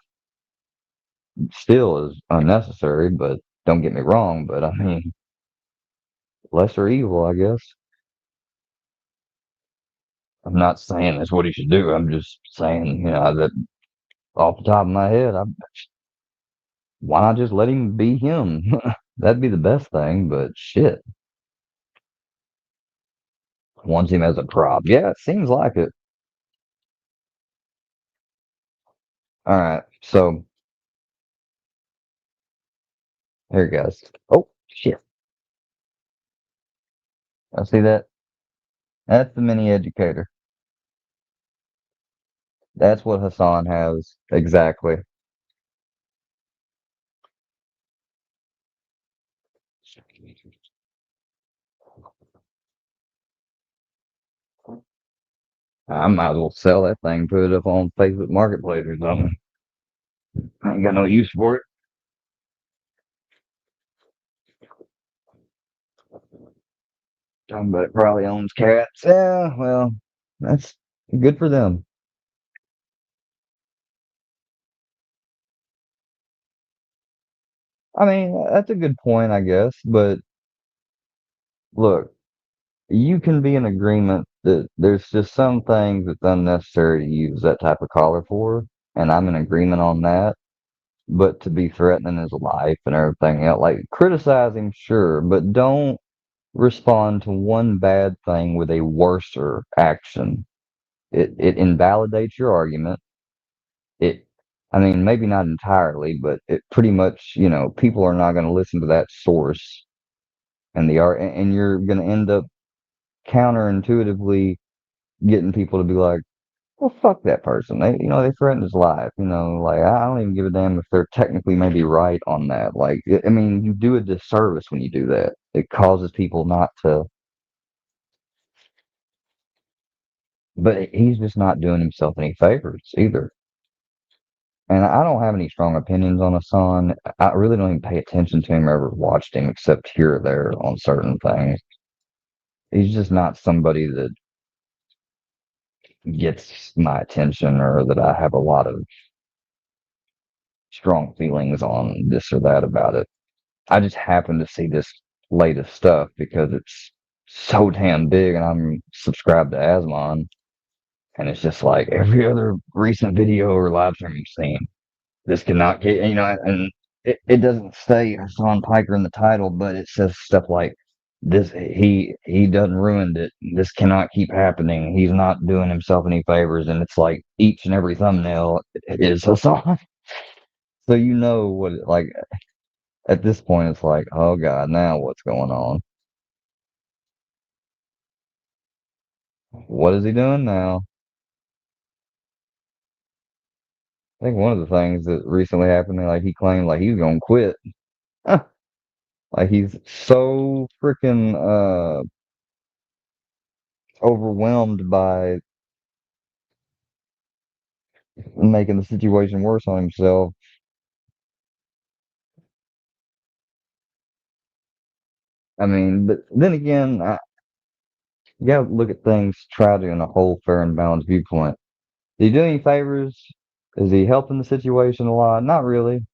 [SPEAKER 2] Still is unnecessary, but don't get me wrong, but I mean, lesser evil, I guess. I'm not saying that's what he should do. I'm just saying, that off the top of my head, why not just let him be him? That'd be the best thing, but shit, wants him as a prop. Yeah, it seems like it. All right, so here it goes. Oh, shit. I see that. That's the mini educator. That's what Hassan has. Exactly. I might as well sell that thing, put it up on Facebook Marketplace or something. I ain't got no use for it. Somebody probably owns cats. Yeah, well, that's good for them. I mean, that's a good point, I guess. But look, you can be in agreement that there's just some things that's unnecessary to use that type of collar for, and I'm in agreement on that. But to be threatening his life and everything else, like criticize him, sure, but don't respond to one bad thing with a worser action. It invalidates your argument. It, I mean, maybe not entirely, but it pretty much, people are not going to listen to that source, and and you're going to end up counterintuitively getting people to be like, well, fuck that person. They threatened his life. Like I don't even give a damn if they're technically maybe right on that. Like, I mean, you do a disservice when you do that. It causes people not to. But he's just not doing himself any favors either. And I don't have any strong opinions on Hassan. I really don't even pay attention to him or ever watched him except here or there on certain things. He's just not somebody that gets my attention or that I have a lot of strong feelings on this or that about it. I just happen to see this latest stuff because it's so damn big and I'm subscribed to Asmon. And it's just like every other recent video or live stream you've seen. This cannot get, and it doesn't say Hassan Piker in the title, but it says stuff like this. He doesn't ruined it. This cannot keep happening. He's not doing himself any favors, and it's like each and every thumbnail is Hassan. So what like at this point it's like, oh god, now what's going on? What is he doing now? I think one of the things that recently happened, like he claimed like he's gonna quit. Like he's so freaking overwhelmed by making the situation worse on himself. I mean, but then again, you gotta look at things, try to in a whole fair and balanced viewpoint. Did he do any favors? Is he helping the situation a lot? Not really.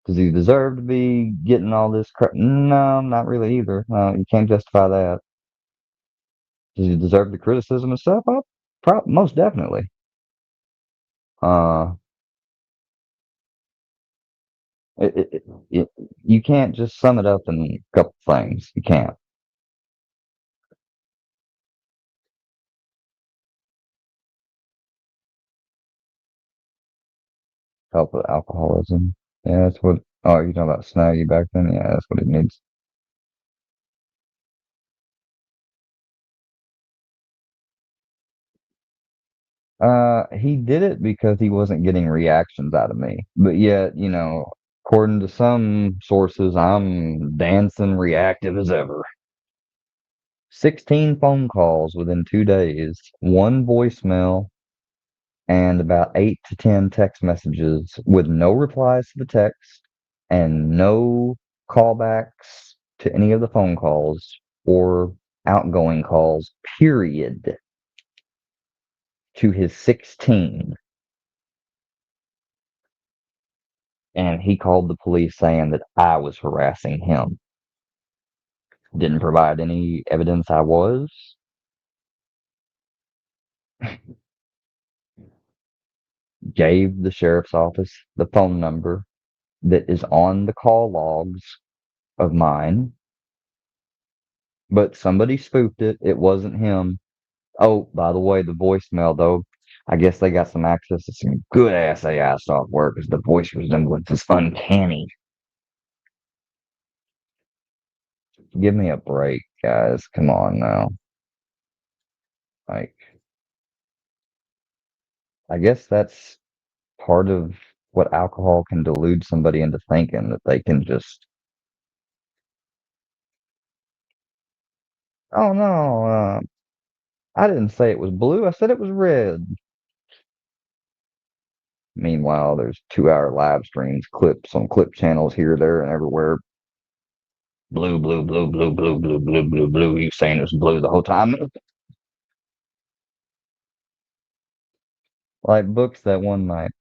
[SPEAKER 2] Does he deserve to be getting all this crap? No, not really either. No, you can't justify that. Does he deserve the criticism and stuff? Most definitely. Uh, it, it, it, you can't just sum it up in a couple things. You can't help with alcoholism. Yeah, that's what. Oh, you're talking about Snaggy back then? Yeah, that's what it needs. He did it because he wasn't getting reactions out of me. But yet, according to some sources, I'm dancing reactive as ever. 16 phone calls within 2 days, one voicemail, and about 8 to 10 text messages with no replies to the text and no callbacks to any of the phone calls or outgoing calls, period, to his 16. And he called the police saying that I was harassing him. Didn't provide any evidence I was. Gave the sheriff's office the phone number that is on the call logs of mine, but somebody spoofed it. It wasn't him. Oh, by the way, the voicemail, though, I guess they got some access to some good ass AI software because the voice resemblance is uncanny. Give me a break, guys. Come on now. Like, I guess that's part of what alcohol can delude somebody into thinking that they can just, oh no, I didn't say it was blue. I said it was red. Meanwhile, there's 2 hour live streams, clips on clip channels here, there, and everywhere. Blue, blue, blue, blue, blue, blue, blue, blue, blue. You saying it was blue the whole time? Like books that one night.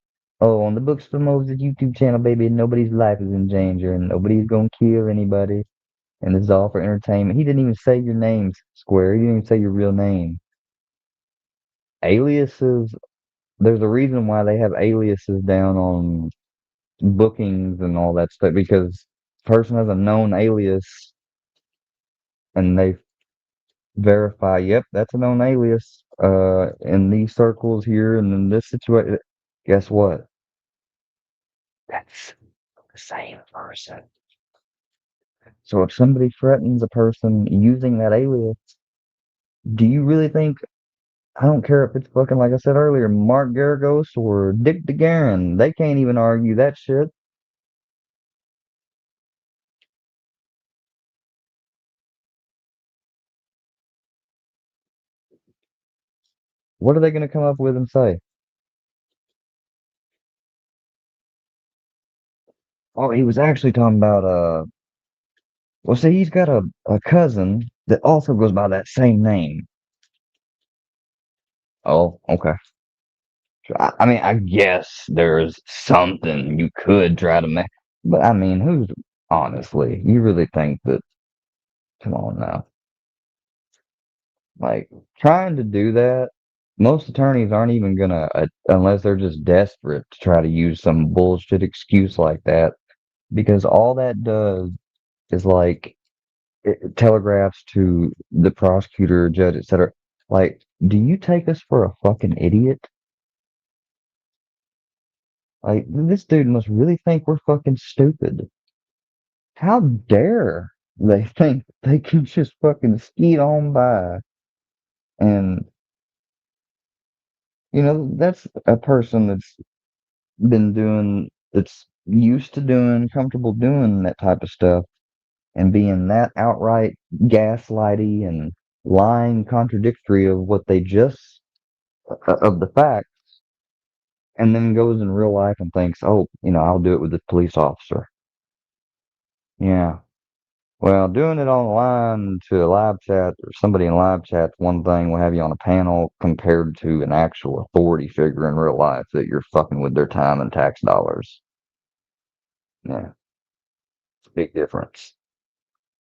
[SPEAKER 2] Oh, on the Books for Moses YouTube channel, baby, nobody's life is in danger and nobody's gonna kill anybody. And this is all for entertainment. He didn't even say your name, Square. He didn't even say your real name. Aliases, there's a reason why they have aliases down on bookings and all that stuff because person has a known alias and they verify, yep, that's a known alias in these circles here and in this situation. Guess what? That's the same person. So if somebody threatens a person using that alias, do you really think, I don't care if it's fucking, like I said earlier, Mark Garagos or Dick DeGuerin, they can't even argue that shit. What are they going to come up with and say? Oh, he was actually talking about, well, see, he's got a cousin that also goes by that same name. Oh, okay. I mean, I guess there's something you could try to make, but I mean, honestly, you really think that, come on now, like, trying to do that, most attorneys aren't even gonna, unless they're just desperate to try to use some bullshit excuse like that, because all that does is like, it telegraphs to the prosecutor, judge, etc. Like, do you take us for a fucking idiot? Like, this dude must really think we're fucking stupid. How dare they think they can just fucking skeet on by? And, that's a person that's used to doing, comfortable doing that type of stuff and being that outright gaslighty and lying contradictory of what they just, of the fact, and then goes in real life and thinks, oh, I'll do it with this police officer. Yeah. Well, doing it online to a live chat or somebody in live chat's one thing. We'll have you on a panel compared to an actual authority figure in real life that you're fucking with their time and tax dollars. Yeah, it's a big difference.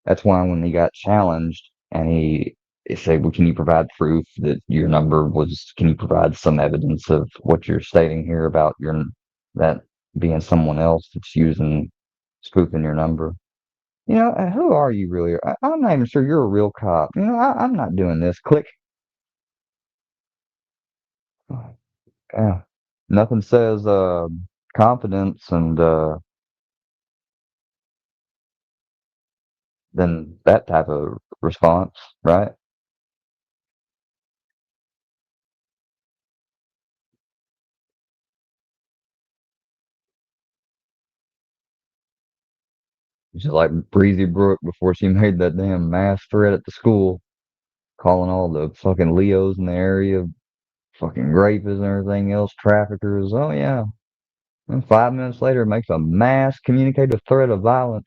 [SPEAKER 2] That's why when he got challenged and he said, well, can you provide proof that your number was, can you provide some evidence of what you're stating here about that being someone else that's spoofing your number? Who are you really? I'm not even sure you're a real cop. I'm not doing this. Click. Yeah. Nothing says confidence and than that type of response, right? Just like Breezy Brooke before she made that damn mass threat at the school, calling all the fucking Leos in the area fucking rapists and everything else, traffickers. Oh yeah. And 5 minutes later, makes a mass communicated threat of violence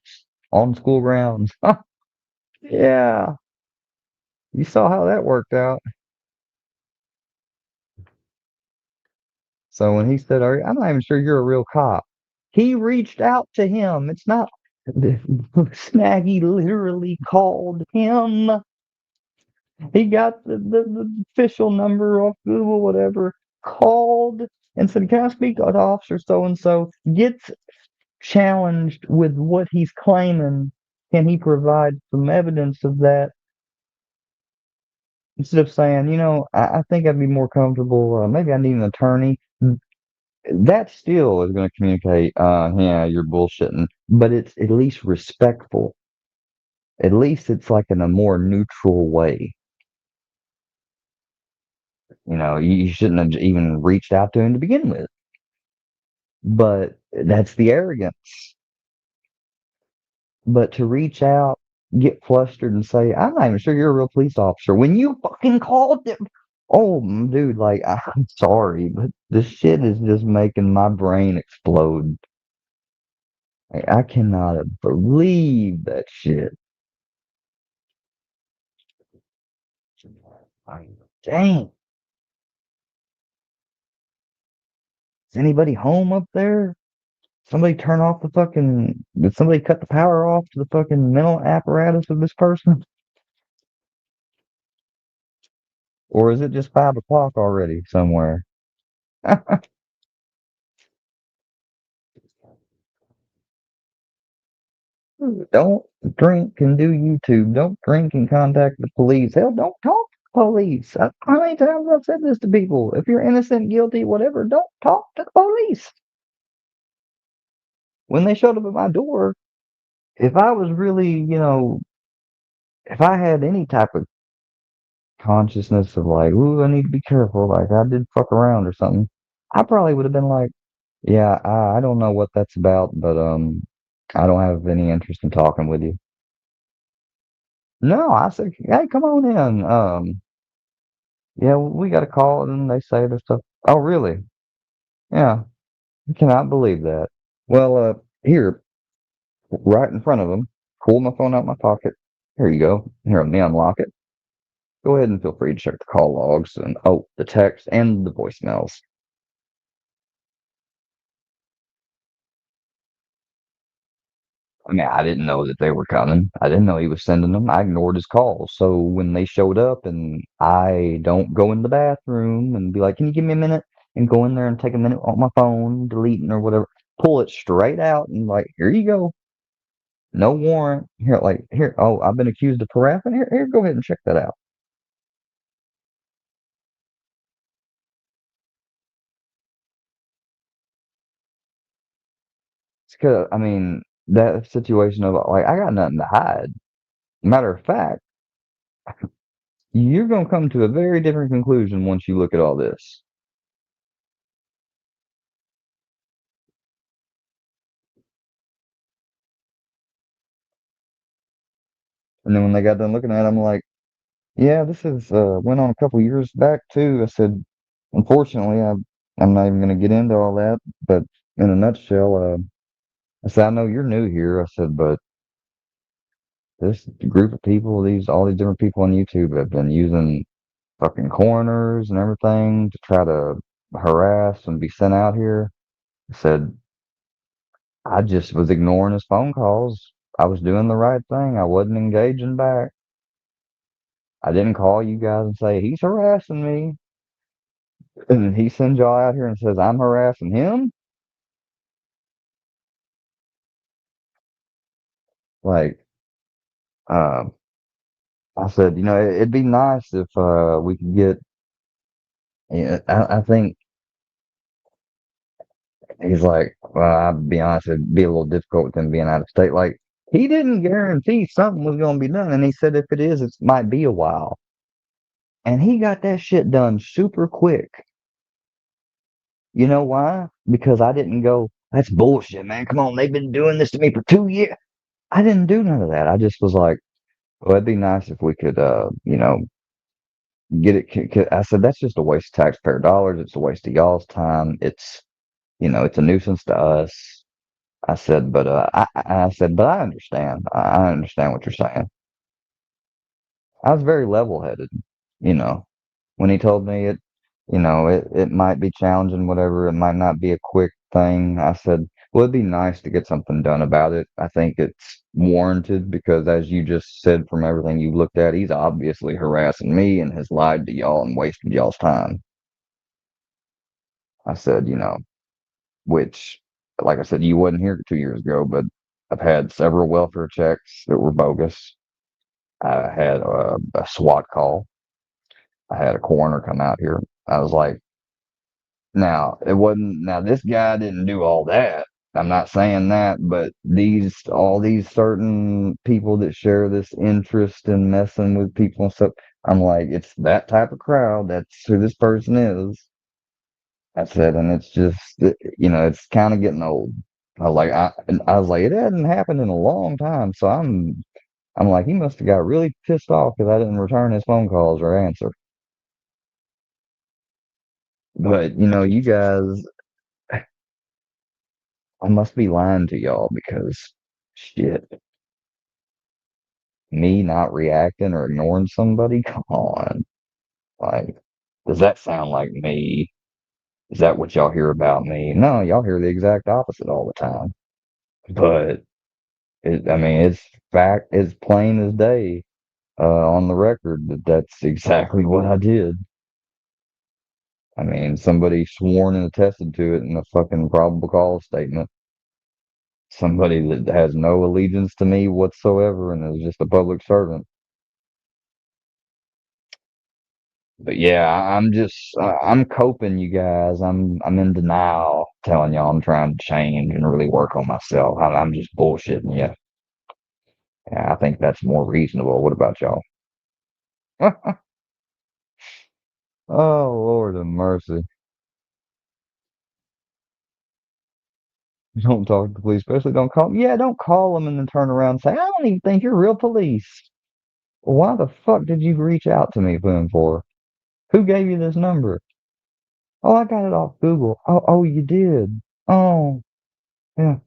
[SPEAKER 2] on school grounds. Yeah. You saw how that worked out. So when he said, I'm not even sure you're a real cop, he reached out to him. It's not, Snaggy literally called him. He got the official number off Google, whatever, called and said, can I speak to Officer so and so? Gets challenged with what he's claiming. Can he provide some evidence of that? Instead of saying, I think I'd be more comfortable, maybe I need an attorney. That still is going to communicate, yeah, you're bullshitting, but it's at least respectful. At least it's like in a more neutral way. You shouldn't have even reached out to him to begin with. But that's the arrogance. But to reach out, get flustered, and say, I'm not even sure you're a real police officer when you fucking called them. Oh, dude, like, I'm sorry, but this shit is just making my brain explode. Like, I cannot believe that shit. Like, dang, is anybody home up there? Somebody turn off the fucking. Did somebody cut the power off to the fucking mental apparatus of this person? Or is it just 5 o'clock already somewhere? Don't drink and do YouTube. Don't drink and contact the police. Hell, don't talk to the police. How many times I've said this to people? If you're innocent, guilty, whatever, don't talk to the police. When they showed up at my door, if I was really, if I had any type of consciousness of like, ooh, I need to be careful, like I did fuck around or something, I probably would have been like, yeah, I don't know what that's about, but I don't have any interest in talking with you. No, I said, hey, come on in. Yeah, we got a call, and they say there's stuff. Oh, really? Yeah, I cannot believe that. Well, here, right in front of them, pull my phone out my pocket. Here you go. Here, let me unlock it. Go ahead and feel free to check the call logs and, oh, the text and the voicemails. I mean, I didn't know that they were coming. I didn't know he was sending them. I ignored his calls. So when they showed up and I don't go in the bathroom and be like, can you give me a minute? And go in there and take a minute on my phone, deleting or whatever, pull it straight out and like, here you go. No warrant. Here, like, here, oh, I've been accused of harassment. Here, go ahead and check that out. It's 'cause, I mean, that situation of like, I got nothing to hide. Matter of fact, you're going to come to a very different conclusion once you look at all this. And then when they got done looking at it, I'm like, yeah, this is went on a couple years back too. I said, unfortunately, I'm not even going to get into all that, but in a nutshell, I said, I know you're new here. I said, but this group of people, all these different people on YouTube have been using fucking coroners and everything to try to harass and be sent out here. I said, I just was ignoring his phone calls. I was doing the right thing. I wasn't engaging back. I didn't call you guys and say he's harassing me. And he sends y'all out here and says I'm harassing him. Like, um, I said, it'd be nice if we could get. Yeah, I think he's like, well, I'll be honest, it'd be a little difficult with him being out of state. Like, he didn't guarantee something was going to be done, and he said if it is, it might be a while. And he got that shit done super quick. You know why? Because I didn't go, that's bullshit, man. Come on, they've been doing this to me for 2 years. I didn't do none of that. I just was like, well, it'd be nice if we could, get it. I said, that's just a waste of taxpayer dollars. It's a waste of y'all's time. It's a nuisance to us. I said, but I said, but I understand. I understand what you're saying. I was very level-headed, you know, when he told me it might be challenging, whatever. It might not be a quick thing. I said, well, it'd be nice to get something done about it. I think it's warranted because, as you just said, from everything you looked at, he's obviously harassing me and has lied to y'all and wasted y'all's time. I said, which, like I said, you wasn't here 2 years ago, but I've had several welfare checks that were bogus. I had a SWAT call. I had a coroner come out here. I was like, now, it wasn't, now this guy didn't do all that. I'm not saying that, but all these certain people that share this interest in messing with people and stuff, I'm like, it's that type of crowd. That's who this person is. I said, and it's just, it's kind of getting old. And I was like, it hadn't happened in a long time. So I'm like, he must have got really pissed off because I didn't return his phone calls or answer. But, you guys, I must be lying to y'all because shit. me not reacting or ignoring somebody? Come on. Like, does that sound like me? Is that what y'all hear about me? No, y'all hear the exact opposite all the time. But I mean, it's fact, it's plain as day on the record that that's exactly what I did. I mean, somebody sworn and attested to it in a fucking probable cause statement. Somebody that has no allegiance to me whatsoever and is just a public servant. But yeah, I'm coping, you guys. I'm in denial, telling y'all I'm trying to change and really work on myself. I'm just bullshitting you. Yeah, I think that's more reasonable. What about y'all? Oh, Lord of mercy. Don't talk to the police, especially don't call them. Yeah, don't call them and then turn around and say, I don't even think you're real police. Why the fuck did you reach out to me then for? Who gave you this number? Oh, I got it off Google. Oh, you did. Oh, yeah.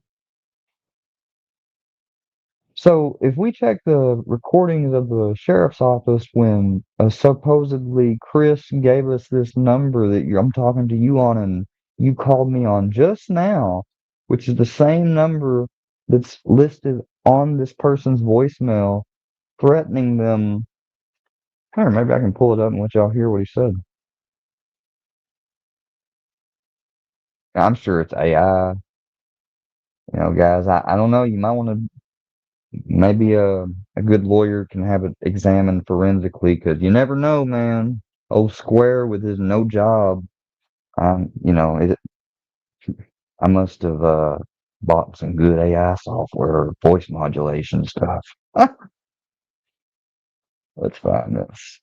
[SPEAKER 2] So if we check the recordings of the sheriff's office when supposedly Chris gave us this number that I'm talking to you on and you called me on just now, which is the same number that's listed on this person's voicemail, threatening them. Here, maybe I can pull it up and let y'all hear what he said. I'm sure it's AI. Guys, I don't know. You might want to maybe a good lawyer can have it examined forensically because you never know, man. Old Square with his no job. It, I must have bought some good AI software, voice modulation stuff. Let's find this.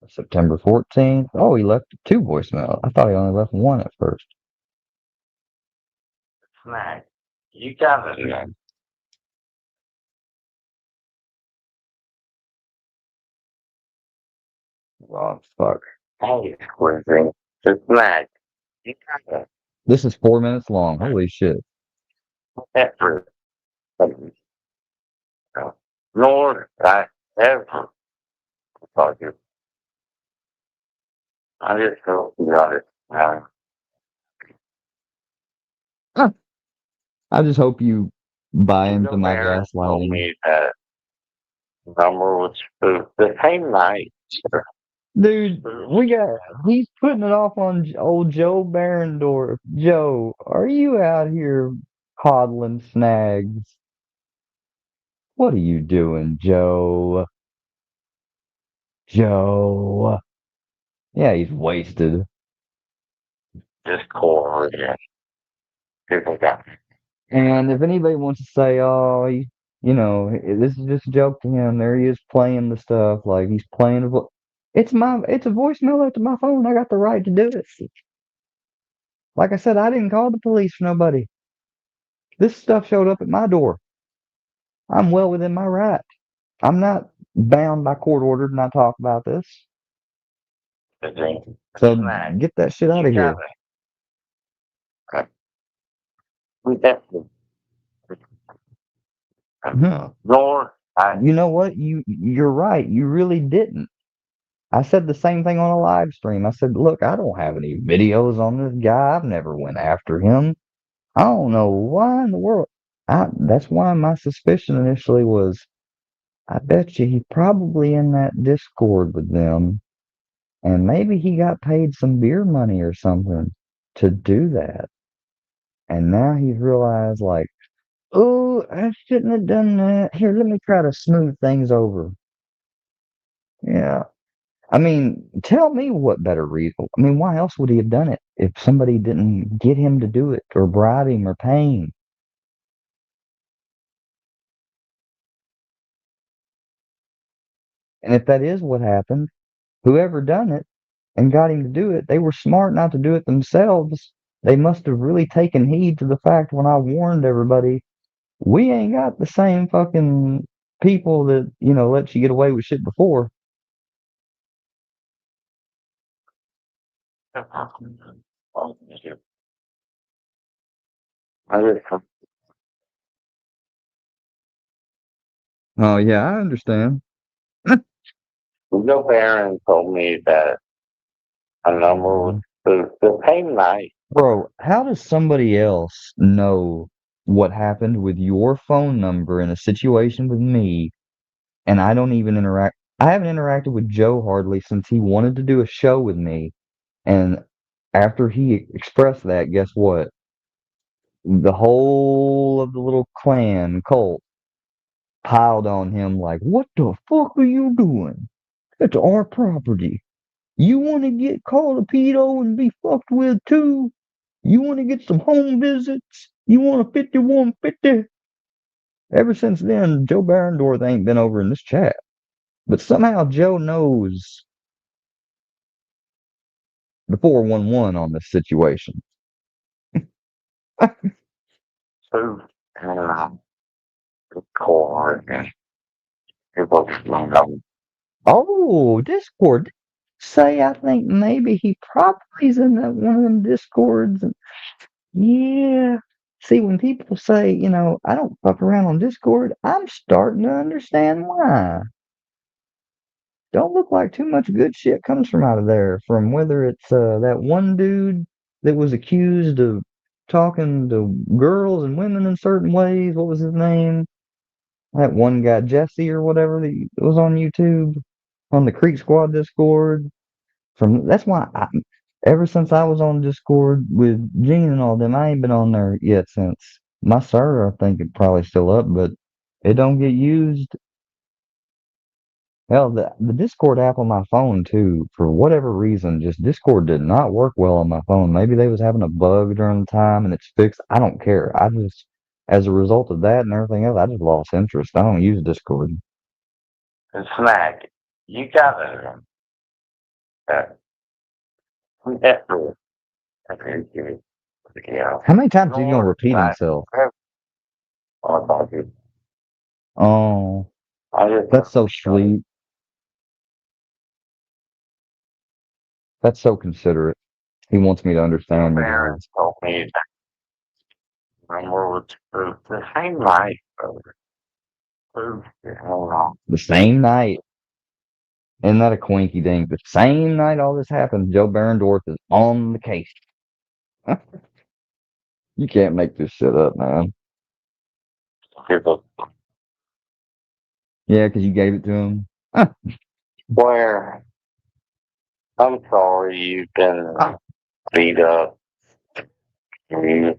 [SPEAKER 2] September 14th. Oh, he left two voicemails. I thought he only left one at first. Man, you got it, man. Oh, fuck. Hey, Square. Just mad. You got it. This is 4 minutes long. Holy shit. Effort. Lord, I ever thought you. I just hope you got it. I just hope you buy into my gaslighting. Me that number was the same night. Dude, he's putting it off on old Joe Barendorf. Joe, are you out here coddling snags? What are you doing, Joe? Joe. Yeah, he's wasted. Just core, yeah. People got. And if anybody wants to say, oh, this is just a joke to him, there he is playing the stuff, like he's playing it's a voicemail up to my phone. I got the right to do it. Like I said, I didn't call the police for nobody. This stuff showed up at my door. I'm well within my right. I'm not bound by court order to not talk about this. So get that shit out of here. Lord, you know what? You're right. You really didn't. I said the same thing on a live stream. I said, look, I don't have any videos on this guy. I've never went after him. I don't know why in the world. That's why my suspicion initially was, I bet you he's probably in that Discord with them, and maybe he got paid some beer money or something to do that. And now he's realized, like, oh, I shouldn't have done that. Here, let me try to smooth things over. Yeah. I mean, tell me what better reason. I mean, why else would he have done it if somebody didn't get him to do it or bribe him or pay him? And if that is what happened, whoever done it and got him to do it, they were smart not to do it themselves. They must have really taken heed to the fact when I warned everybody, we ain't got the same fucking people that, let you get away with shit before. Oh yeah, I understand.
[SPEAKER 1] No parent told me that a number was the same night.
[SPEAKER 2] Bro, how does somebody else know what happened with your phone number in a situation with me, and I don't even interact? I haven't interacted with Joe hardly since he wanted to do a show with me, and after he expressed that, guess what? The whole of the little clan cult piled on him like, "What the fuck are you doing? It's our property. You want to get called a pedo and be fucked with too? You want to get some home visits? You want a 5150?" Ever since then, Joe Barendorf ain't been over in this chat. But somehow Joe knows the 411 on this situation.
[SPEAKER 1] So, record and people just don't know.
[SPEAKER 2] Oh, Discord. Say, I think maybe he probably's in that one of them Discords. And yeah. See, when people say, I don't fuck around on Discord, I'm starting to understand why. Don't look like too much good shit comes from out of there. From whether it's that one dude that was accused of talking to girls and women in certain ways. What was his name? That one guy, Jesse or whatever, that was on YouTube on the Creek Squad Discord. From that's why ever since I was on Discord with Gene and all them, I ain't been on there yet since. My server, I think, it probably still up, but it don't get used. Hell, the Discord app on my phone too, for whatever reason, just Discord did not work well on my phone. Maybe they was having a bug during the time and it's fixed. I don't care. I just, as a result of that and everything else, I just lost interest. I don't use Discord.
[SPEAKER 1] And snack, you gotta never. Yeah.
[SPEAKER 2] How many times is he gonna
[SPEAKER 1] Nor
[SPEAKER 2] repeat
[SPEAKER 1] snack.
[SPEAKER 2] himself?
[SPEAKER 1] I
[SPEAKER 2] Oh,
[SPEAKER 1] just
[SPEAKER 2] that's so sweet. That's so considerate. He wants me to understand me.
[SPEAKER 1] parents told me that number was the same night. Hold on.
[SPEAKER 2] The same night. Isn't that a quinky dink? The same night all this happened, Joe Barendorf is on the case. You can't make this shit up, man.
[SPEAKER 1] People
[SPEAKER 2] Yeah, because you gave it to him.
[SPEAKER 1] swear, I'm sorry you've been beat up. You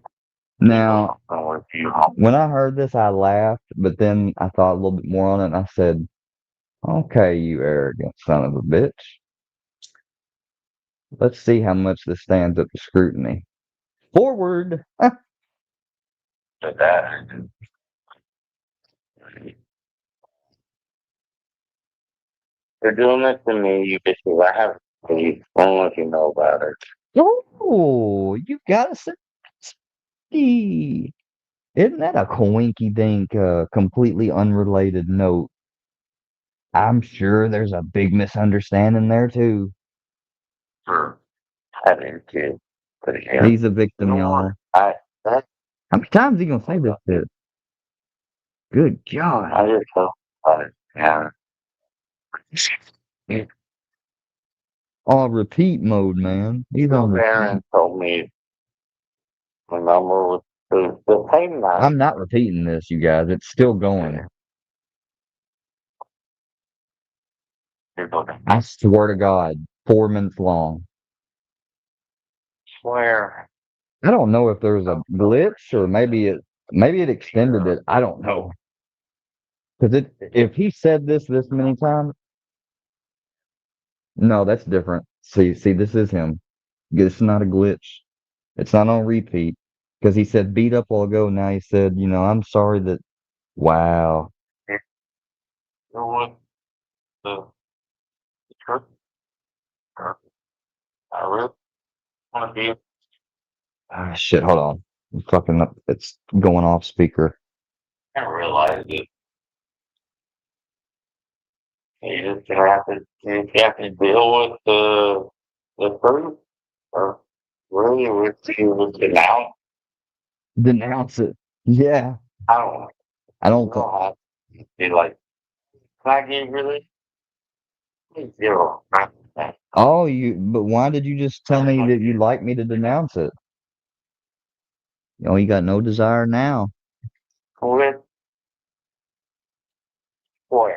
[SPEAKER 2] Now,
[SPEAKER 1] with you.
[SPEAKER 2] when I heard this, I laughed, but then I thought a little bit more on it, and I said, "Okay, you arrogant son of a bitch. Let's see how much this stands up to scrutiny." Forward.
[SPEAKER 1] But that they're doing this to me because I have faith. I don't know if you know about it.
[SPEAKER 2] Oh, you got to see. Isn't that a coinky dink, completely unrelated note? I'm sure there's a big misunderstanding there too.
[SPEAKER 1] For having kids. But yeah,
[SPEAKER 2] He's a victim, y'all.
[SPEAKER 1] that
[SPEAKER 2] How many times are you gonna say this shit? Good God.
[SPEAKER 1] I just felt about it. Yeah.
[SPEAKER 2] On repeat mode, man. He's on repeat.
[SPEAKER 1] Parents told me the number was the same night.
[SPEAKER 2] I'm not repeating this, you guys. It's still going. I swear to God, 4 minutes long.
[SPEAKER 1] Swear.
[SPEAKER 2] I don't know if there's a glitch or maybe it extended it. I don't know. Because if he said this many times, no, that's different. See, this is him. This is not a glitch. It's not on repeat. Because he said beat up a while ago. Now he said, I'm sorry that. Wow.
[SPEAKER 1] You know what? The truth. I really want to be.
[SPEAKER 2] Ah, shit, hold on. I'm fucking up. It's going off speaker.
[SPEAKER 1] I realize it. You just have to deal with the truth, or really with you denounce.
[SPEAKER 2] Denounce it. Yeah.
[SPEAKER 1] I don't.
[SPEAKER 2] I don't.
[SPEAKER 1] You don't have to be like I gave really zero.
[SPEAKER 2] Oh, but why did you just tell me that you'd like me to denounce it? Oh, you got no desire now.
[SPEAKER 1] With boy.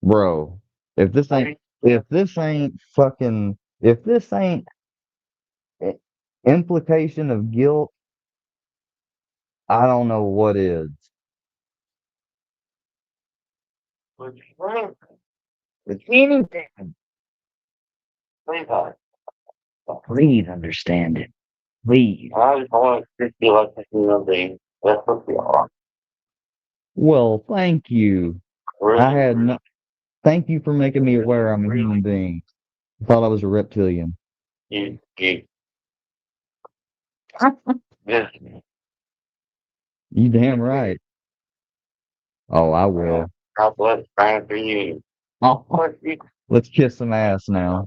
[SPEAKER 2] Bro, if this ain't fucking, if this ain't i- implication of guilt, I don't know what is.
[SPEAKER 1] With anything. Please,
[SPEAKER 2] Please understand it. Please.
[SPEAKER 1] I just want to treat you like a human being. That's what you are.
[SPEAKER 2] Well, thank you. I
[SPEAKER 1] Really,
[SPEAKER 2] had no, thank you for making me aware I'm a human being. I thought I was a reptilian.
[SPEAKER 1] you just,
[SPEAKER 2] You damn right. Oh, I will.
[SPEAKER 1] God bless time for you.
[SPEAKER 2] Oh,
[SPEAKER 1] But you
[SPEAKER 2] let's kiss some ass now.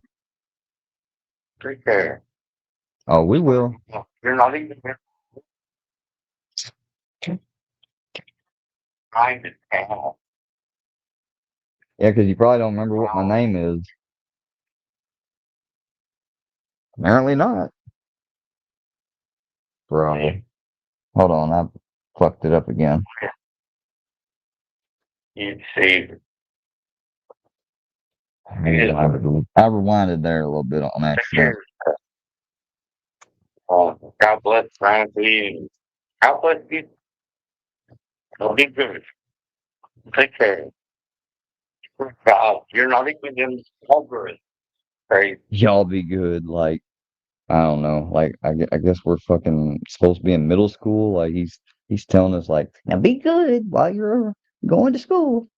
[SPEAKER 1] take care.
[SPEAKER 2] Oh, we will.
[SPEAKER 1] You're not even trying to tell.
[SPEAKER 2] Yeah, because you probably don't remember what my name is. Apparently not. Bro. Hold on, I fucked it up again.
[SPEAKER 1] You see,
[SPEAKER 2] I rewinded there a little bit on
[SPEAKER 1] take
[SPEAKER 2] accident.
[SPEAKER 1] care. God bless time for you. God bless you. Don't be good. Take care. God, you're not even in the algorithm. Crazy.
[SPEAKER 2] Y'all be good. Like, I don't know. Like, I guess we're fucking supposed to be in middle school. Like, he's telling us, like, now be good while you're going to school.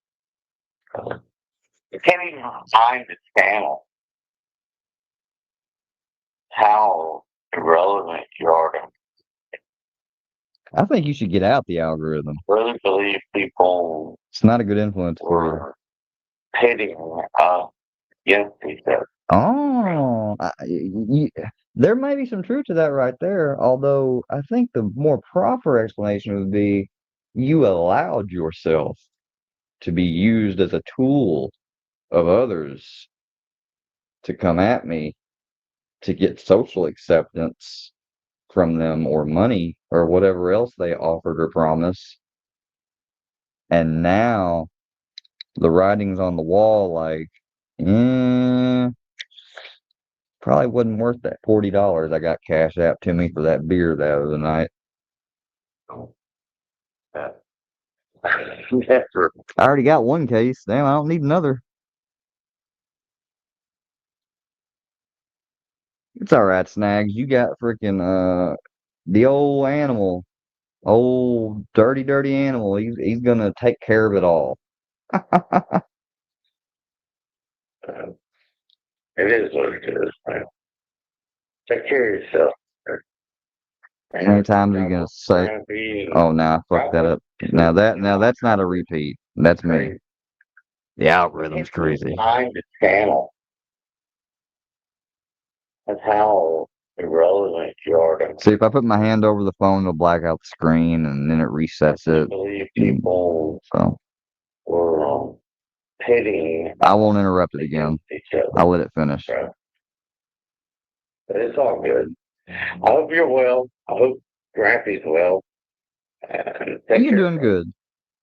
[SPEAKER 1] You can't even find the channel. How irrelevant you are to
[SPEAKER 2] I think you should get out the algorithm.
[SPEAKER 1] really believe people
[SPEAKER 2] It's not a good influence for you.
[SPEAKER 1] were pitting against each other.
[SPEAKER 2] Oh, there may be some truth to that right there. Although I think the more proper explanation would be you allowed yourself to be used as a tool of others to come at me to get social acceptance from them or money or whatever else they offered or promised. And now the writing's on the wall like, eh, probably wasn't worth that $40 I got cash out to me for that beer the other night.
[SPEAKER 1] Uh, Never.
[SPEAKER 2] I already got one case. Damn, I don't need another. It's all right, Snags. You got freaking the old animal, old dirty animal. He's gonna take care of it all.
[SPEAKER 1] Uh, it is what it is, man. Take care of yourself.
[SPEAKER 2] How many times are you gonna say?
[SPEAKER 1] Time for you.
[SPEAKER 2] Oh, now I fucked that up. Now that's not a repeat. That's me. The algorithm's crazy.
[SPEAKER 1] Find the channel. That's how irrelevant you are to
[SPEAKER 2] See, if I put my hand over the phone, it'll black out the screen and then it resets it.
[SPEAKER 1] believe people
[SPEAKER 2] So
[SPEAKER 1] were pitting
[SPEAKER 2] I won't interrupt it again.
[SPEAKER 1] each other.
[SPEAKER 2] I'll let it finish.
[SPEAKER 1] Right? But it's all good. I hope you're well. I hope Grampy's well. And take
[SPEAKER 2] You're
[SPEAKER 1] care.
[SPEAKER 2] doing good.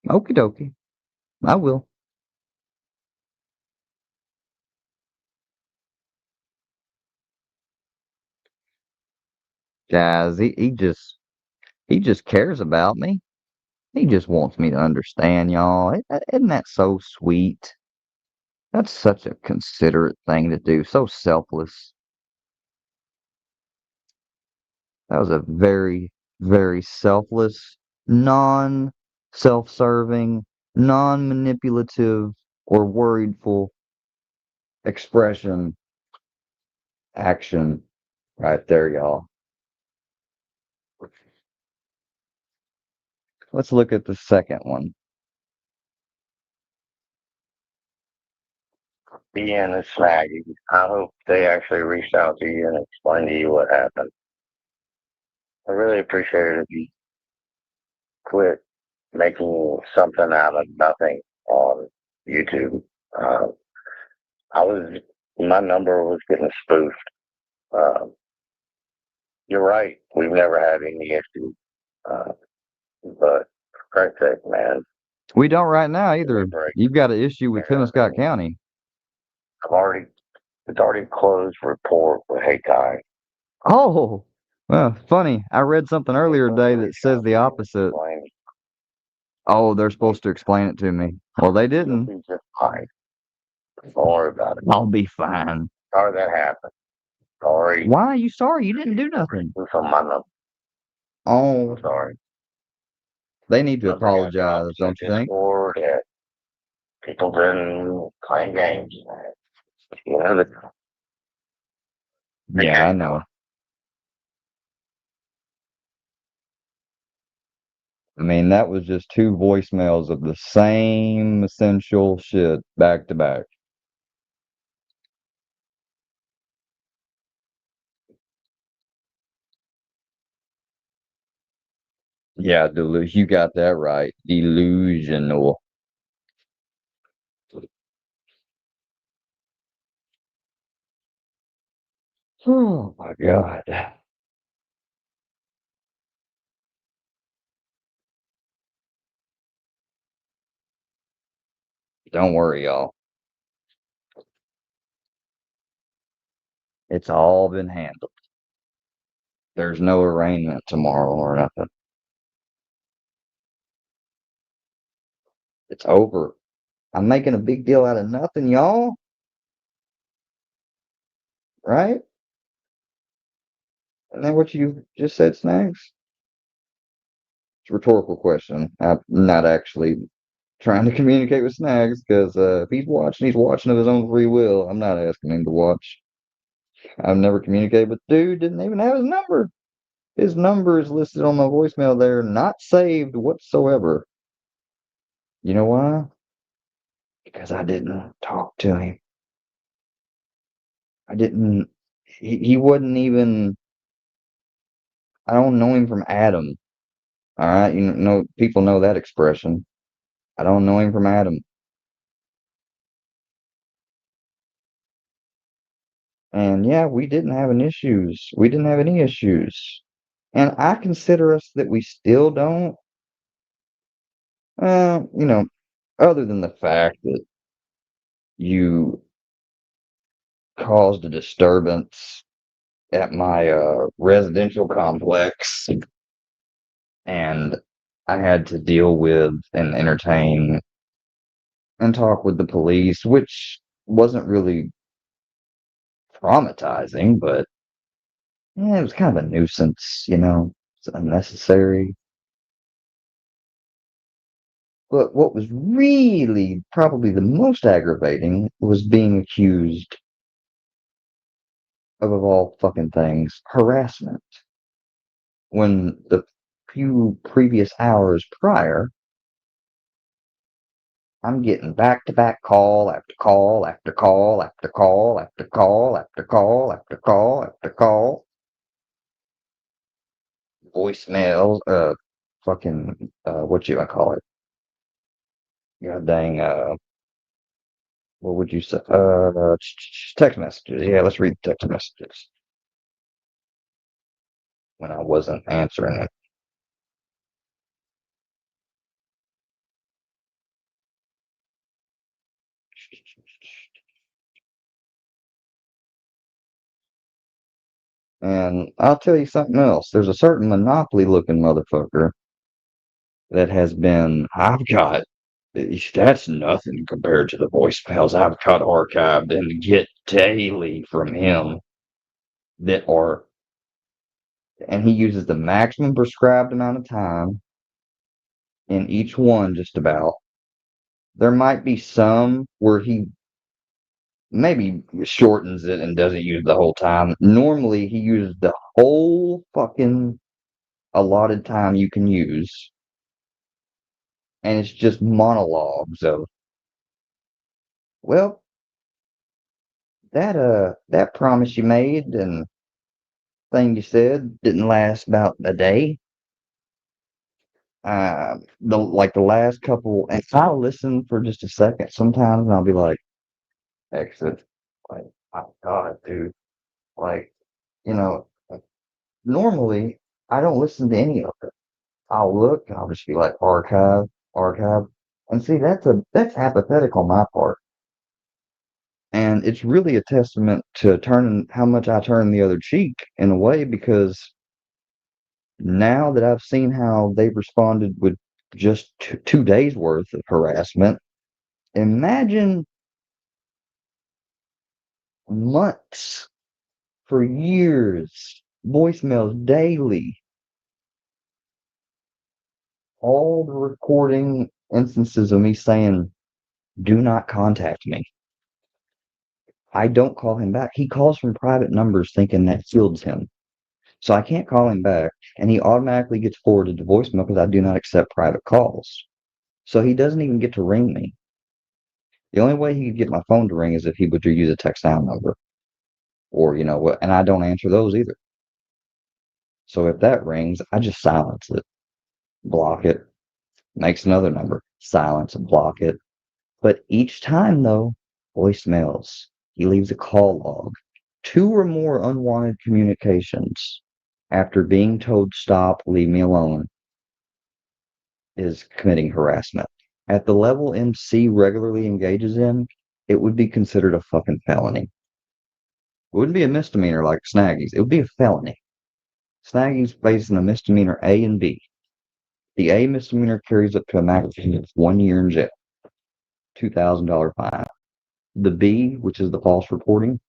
[SPEAKER 2] Okie dokie. I will. Guys, he just cares about me. He just wants me to understand, y'all. Isn't that so sweet? That's such a considerate thing to do. So selfless. That was a very, very selfless, non-self-serving, non-manipulative, or worriedful expression, action right there, y'all. Let's look at the second one.
[SPEAKER 1] Ian and Snaggy. I hope they actually reached out to you and explained to you what happened. I really appreciate it if you quit making something out of nothing on YouTube. Uh, I was my number was getting spoofed. Uh, you're right. We've never had any issues, uh, but for Christ's sake, man,
[SPEAKER 2] We don't right now
[SPEAKER 1] give me a
[SPEAKER 2] either.
[SPEAKER 1] break.
[SPEAKER 2] You've got an issue with Penobscot County.
[SPEAKER 1] I've already it's already closed report with Hey Guy.
[SPEAKER 2] Oh, well, funny. I read something earlier today that says the opposite. Oh, they're supposed to explain it to me. Well, they
[SPEAKER 1] You'll
[SPEAKER 2] didn't.
[SPEAKER 1] be just fine. Don't worry about it.
[SPEAKER 2] I'll be fine.
[SPEAKER 1] Sorry that happened. Sorry.
[SPEAKER 2] Why are you sorry? You didn't do nothing.
[SPEAKER 1] It's on my number.
[SPEAKER 2] Oh,
[SPEAKER 1] I'm sorry.
[SPEAKER 2] they need to
[SPEAKER 1] Something got
[SPEAKER 2] apologize,
[SPEAKER 1] dropped in the
[SPEAKER 2] don't you think?
[SPEAKER 1] Discord. Yeah, people been playing games. You know,
[SPEAKER 2] Yeah, I know. I mean, that was just two voicemails of the same essential shit back to back. Yeah, you got that right. Delusional. Oh my God. Don't worry, y'all. It's all been handled. There's no arraignment tomorrow or nothing. It's over. I'm making a big deal out of nothing, y'all. Right? Isn't that what you just said, Snacks? It's a rhetorical question. I'm not actually trying to communicate with Snags because if he's watching of his own free will. I'm not asking him to watch. I've never communicated with the dude, didn't even have his number. His number is listed on my voicemail there, not saved whatsoever. You know why? Because I didn't talk to him. I didn't, he wasn't even, I don't know him from Adam. All right. You know, people know that expression. I don't know him from Adam. And yeah, we didn't have any issues. We didn't have any issues. And I consider us that we still don't. You know, other than the fact that you caused a disturbance at my residential complex, and I had to deal with and entertain and talk with the police, which wasn't really traumatizing, but yeah, it was kind of a nuisance, you know, it's unnecessary. But what was really probably the most aggravating was being accused of all fucking things, harassment. When the few previous hours prior, I'm getting back to back call after call after call after call after call after call after call after call. Voicemails, fucking, what you I call it? God dang, what would you say? Text messages. Yeah, let's read text messages when I wasn't answering it. And I'll tell you something else. There's a certain Monopoly looking motherfucker that has been, that's nothing compared to the voicemails I've got archived and get daily from him that are, and he uses the maximum prescribed amount of time in each one, just about. There might be some where he maybe shortens it and doesn't use the whole time. Normally, he uses the whole fucking allotted time you can use, and it's just monologues of, well, that promise you made and thing you said didn't last about a day. The last couple, and I'll listen for just a second sometimes, and I'll be like, exit. Like, oh God, dude. Like, you know, normally I don't listen to any of it. I'll look, and I'll just be like, archive, archive, and see that's apathetic on my part, and it's really a testament to turning how much I turn the other cheek in a way because now that I've seen how they've responded with just 2 days worth of harassment, imagine months, for years, voicemails daily, all the recording instances of me saying, do not contact me. I don't call him back. He calls from private numbers thinking that shields him. So I can't call him back, and he automatically gets forwarded to voicemail because I do not accept private calls. So he doesn't even get to ring me. The only way he could get my phone to ring is if he would use a text down number, or you know what, and I don't answer those either. So if that rings, I just silence it, block it, makes another number, silence and block it. But each time, though, voicemails, he leaves a call log, two or more unwanted communications after being told, stop, leave me alone, is committing harassment. At the level MC regularly engages in, it would be considered a fucking felony. It wouldn't be a misdemeanor like Snaggy's, it would be a felony. Snaggy's facing a misdemeanor A and B. The A misdemeanor carries up to a maximum of 1 year in jail, $2,000 fine. The B, which is the false reporting,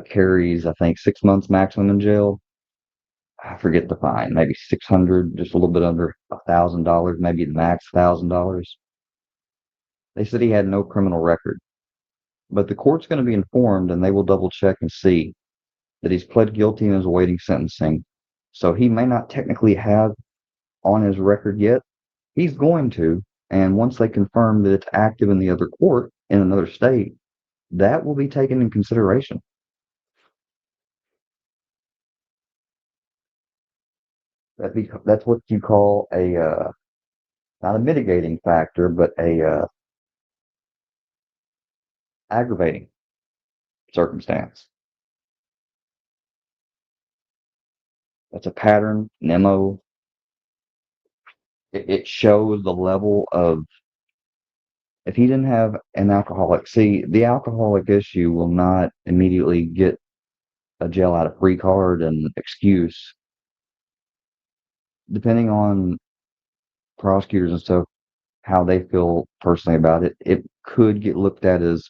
[SPEAKER 2] carries, I think, 6 months maximum in jail. I forget the fine, maybe 600, just a little bit under $1,000, maybe the max $1,000. They said he had no criminal record, but the court's going to be informed, and they will double check and see that he's pled guilty and is awaiting sentencing. So he may not technically have on his record yet. He's going to, and once they confirm that it's active in the other court in another state, that will be taken in consideration. That's what you call a not a mitigating factor, but a aggravating circumstance. That's a pattern, an MO. It shows the level of if he didn't have an alcoholic. See, the alcoholic issue will not immediately get a jail out of free card and excuse, depending on prosecutors and stuff how they feel personally about it. It could get looked at as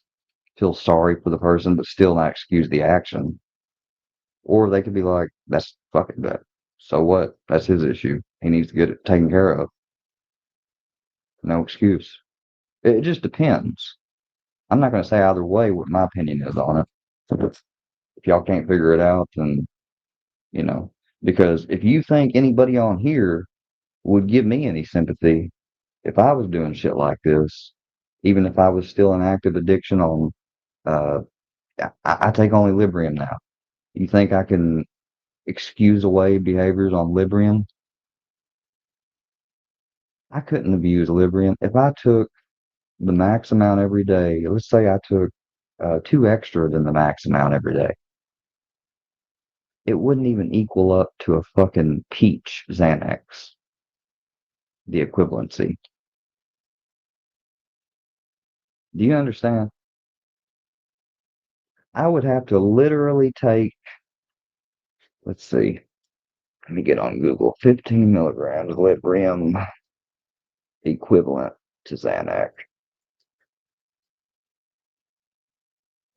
[SPEAKER 2] feel sorry for the person, but still not excuse the action. Or they could be like, that's fucking bad. So what? That's his issue. He needs to get it taken care of. No excuse. It just depends. I'm not going to say either way what my opinion is on it. If y'all can't figure it out, then, you know, because if you think anybody on here would give me any sympathy if I was doing shit like this, even if I was still in active addiction on, uh, I take only Librium now. You think I can excuse away behaviors on Librium? I couldn't abuse Librium. If I took the max amount every day, let's say I took two extra than the max amount every day, it wouldn't even equal up to a fucking peach Xanax, the equivalency. Do you understand? I would have to literally take, let's see, let me get on Google, 15 milligrams Librium equivalent to Xanax.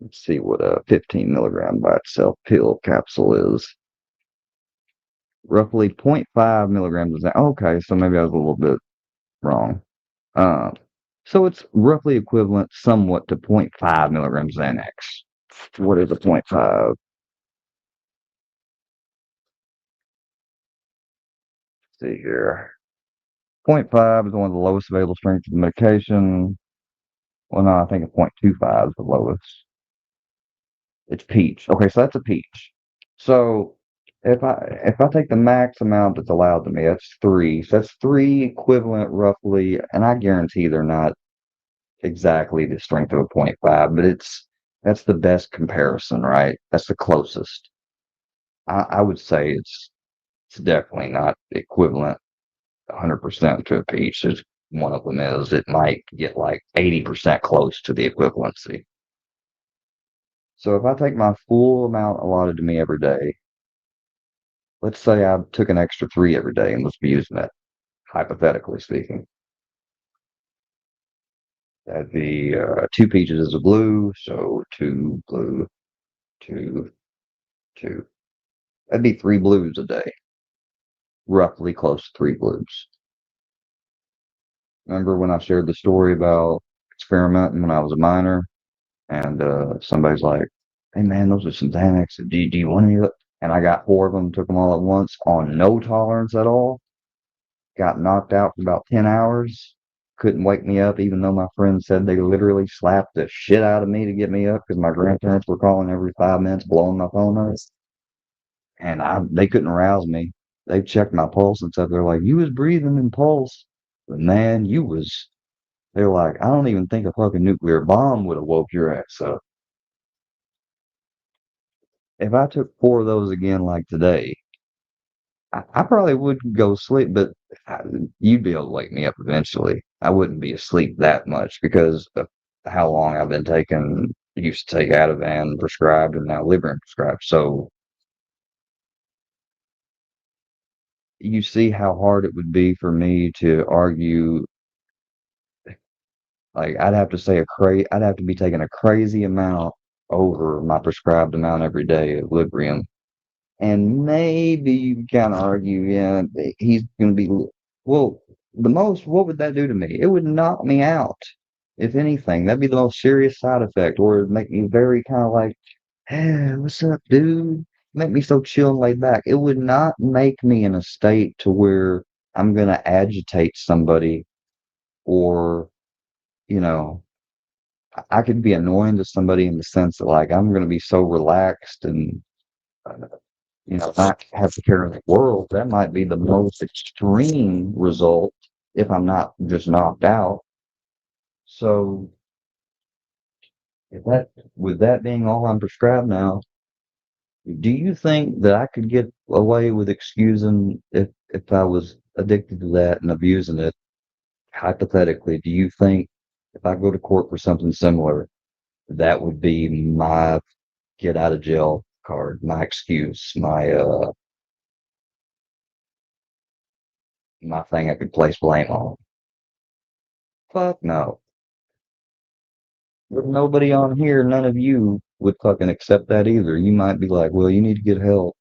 [SPEAKER 2] Let's see what a 15 milligram by itself pill capsule is. Roughly 0.5 milligrams of Xanax. Okay, so maybe I was a little bit wrong. Uh, so it's roughly equivalent somewhat to 0.5 milligrams Xanax. What is a 0.5? Let's see here. 0.5 is one of the lowest available strengths of the medication. Well, no, I think a 0.25 is the lowest. It's peach. Okay, so that's a peach. So if I take the max amount that's allowed to me, that's three. So that's three equivalent roughly, and I guarantee they're not exactly the strength of a point five, but that's the best comparison, right? That's the closest. I would say it's definitely not equivalent 100% to a peach. There's one of them is it might get like 80% close to the equivalency. So if I take my full amount allotted to me every day, let's say I took an extra three every day and was using it, hypothetically speaking. That'd be two peaches is a blue, so two blue, two, two. That'd be three blues a day, roughly close to three blues. Remember when I shared the story about experimenting when I was a minor, and somebody's like, "Hey man, those are some Xanax. Do you want any of it?" And I got four of them, took them all at once on no tolerance at all. Got knocked out for about 10 hours. Couldn't wake me up, even though my friends said they literally slapped the shit out of me to get me up because my grandparents were calling every 5 minutes, blowing my phone up. And they couldn't rouse me. They checked my pulse and stuff. They're like, "You was breathing and pulse. But man, you was," they're like, "I don't even think a fucking nuclear bomb would have woke your ass up." If I took four of those again like today, I probably would go sleep, but I, you'd be able to wake me up eventually. I wouldn't be asleep that much because of how long I've been taking, used to take Ativan prescribed and now Librium prescribed. So you see how hard it would be for me to argue. Like I'd have to be taking a crazy amount over my prescribed amount every day of Librium. And maybe you can kind of argue, yeah, he's going to be, well, what would that do to me? It would knock me out. If anything, that'd be the most serious side effect, or it'd make me very kind of like, hey, what's up, dude? Make me so chill and laid back. It would not make me in a state to where I'm going to agitate somebody or, you know, I could be annoying to somebody in the sense that like I'm going to be so relaxed and not have to care in the world. That might be the most extreme result if I'm not just knocked out. So if that, with that being all I'm prescribed now, do you think that I could get away with excusing if I was addicted to that and abusing it? Hypothetically, do you think if I go to court for something similar, that would be my get out of jail card, my excuse, my thing I could place blame on? Fuck no. With nobody on here, none of you would fucking accept that either. You might be like, well, you need to get help.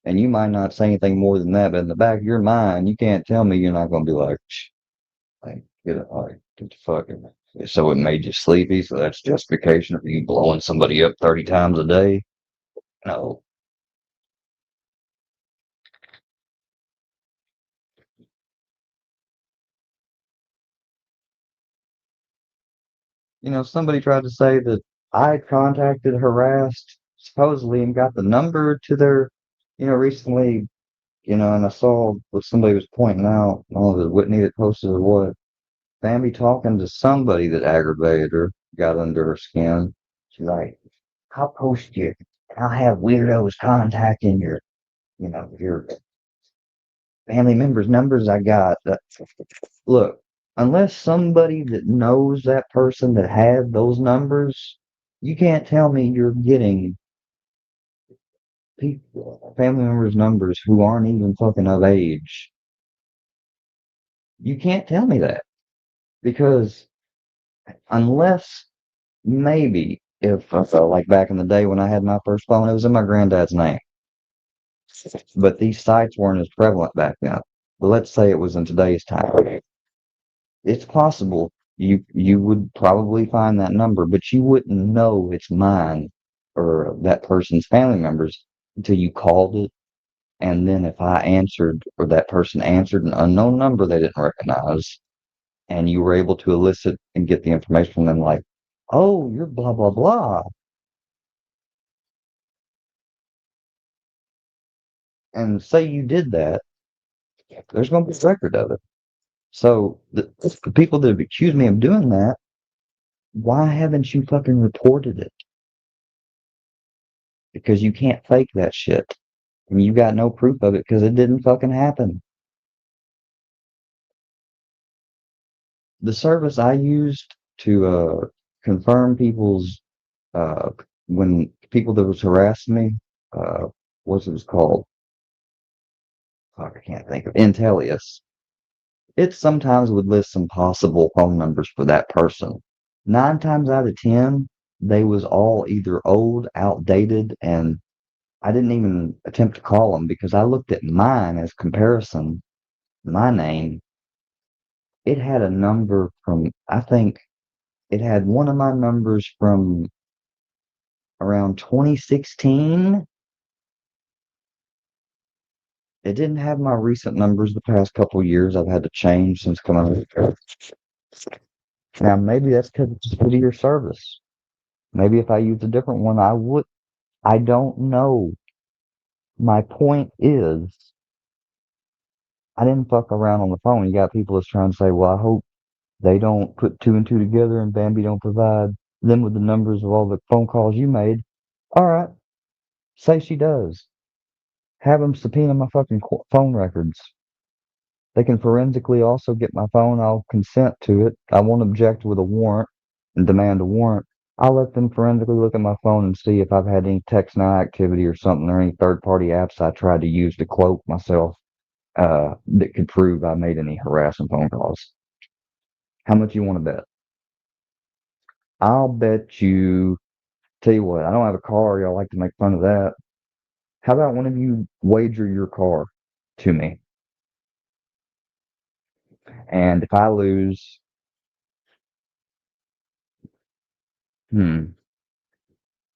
[SPEAKER 2] And you might not say anything more than that, but in the back of your mind, you can't tell me you're not going to be like, shh, like, get it, all right, get the fucking. So it made you sleepy, so that's justification for you blowing somebody up 30 times a day? No. Somebody tried to say that I contacted, harassed, supposedly, and got the number to their, recently, and I saw what somebody was pointing out, I don't know if it was Whitney that posted or what, Bambi talking to somebody that aggravated her, got under her skin. She's like, "I'll post you. I'll have weirdos contacting your family members' numbers I got." Look, unless somebody that knows that person that had those numbers, you can't tell me you're getting people, family members' numbers who aren't even fucking of age. You can't tell me that because unless maybe if like back in the day when I had my first phone, it was in my granddad's name. But these sites weren't as prevalent back then. But let's say it was in today's time. It's possible you would probably find that number, but you wouldn't know it's mine or that person's family members until you called it. And then if I answered or that person answered an unknown number they didn't recognize, and you were able to elicit and get the information from them, like, "Oh, you're blah blah blah." and say you did that, there's going to be a record of it. So the people that have accused me of doing that, why haven't you fucking reported it? Because you can't fake that shit. And you got no proof of it because it didn't fucking happen. The service I used to confirm people's uh, when people that was harassing me, uh, what's it was called? Fuck, I can't think of Intellius. It sometimes would list some possible phone numbers for that person. 9 times out of 10, they was all either old, outdated, and I didn't even attempt to call them because I looked at mine as comparison. My name, it had a number from, I think it had one of my numbers from around 2016. It didn't have my recent numbers the past couple of years. I've had to change since coming out. Now, maybe that's because it's to your service. Maybe if I used a different one, I would. I don't know. My point is, I didn't fuck around on the phone. You got people that's trying to say, well, I hope they don't put two and two together and Bambi don't provide them with the numbers of all the phone calls you made. All right, say she does. Have them subpoena my fucking phone records. They can forensically also get my phone. I'll consent to it. I won't object with a warrant and demand a warrant. I'll let them forensically look at my phone and see if I've had any text now activity or something or any third party apps I tried to use to cloak myself that could prove I made any harassing phone calls. How much you want to bet? I'll bet you. Tell you what, I don't have a car. Y'all like to make fun of that. How about one of you wager your car to me? And if I lose, hmm,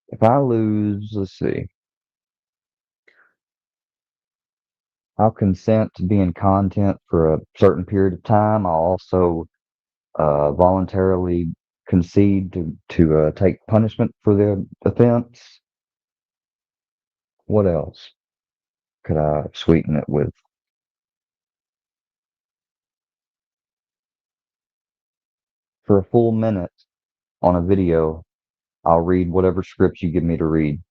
[SPEAKER 2] if I lose, let's see, I'll consent to be in content for a certain period of time. I'll also voluntarily concede to take punishment for the offense. What else could I sweeten it with? For a full minute on a video, I'll read whatever script you give me to read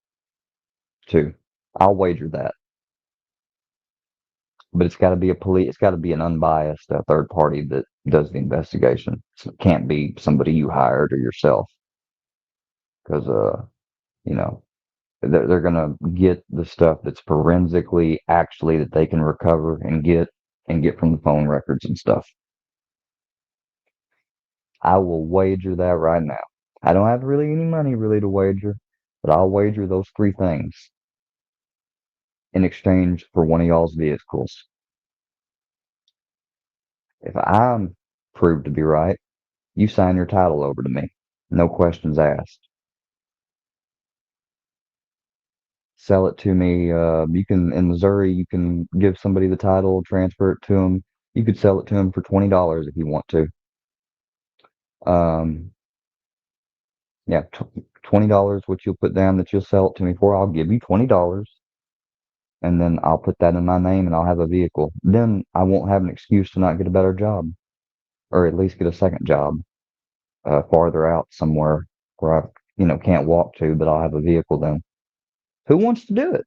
[SPEAKER 2] to. I'll wager that. But it's got to be it's got to be an unbiased third party that does the investigation. So it can't be somebody you hired or yourself because, you know, they're going to get the stuff that's forensically actually that they can recover and get from the phone records and stuff. I will wager that right now. I don't have really any money really to wager, but I'll wager those three things in exchange for one of y'all's vehicles. If I'm proved to be right, you sign your title over to me. No questions asked. Sell it to me. You can in Missouri. You can give somebody the title, transfer it to them. You could sell it to them for $20 if you want to. Um, yeah, $20. What you'll put down that you'll sell it to me for, I'll give you $20, and then I'll put that in my name, and I'll have a vehicle. Then I won't have an excuse to not get a better job, or at least get a second job farther out somewhere where I, can't walk to, but I'll have a vehicle then. Who wants to do it?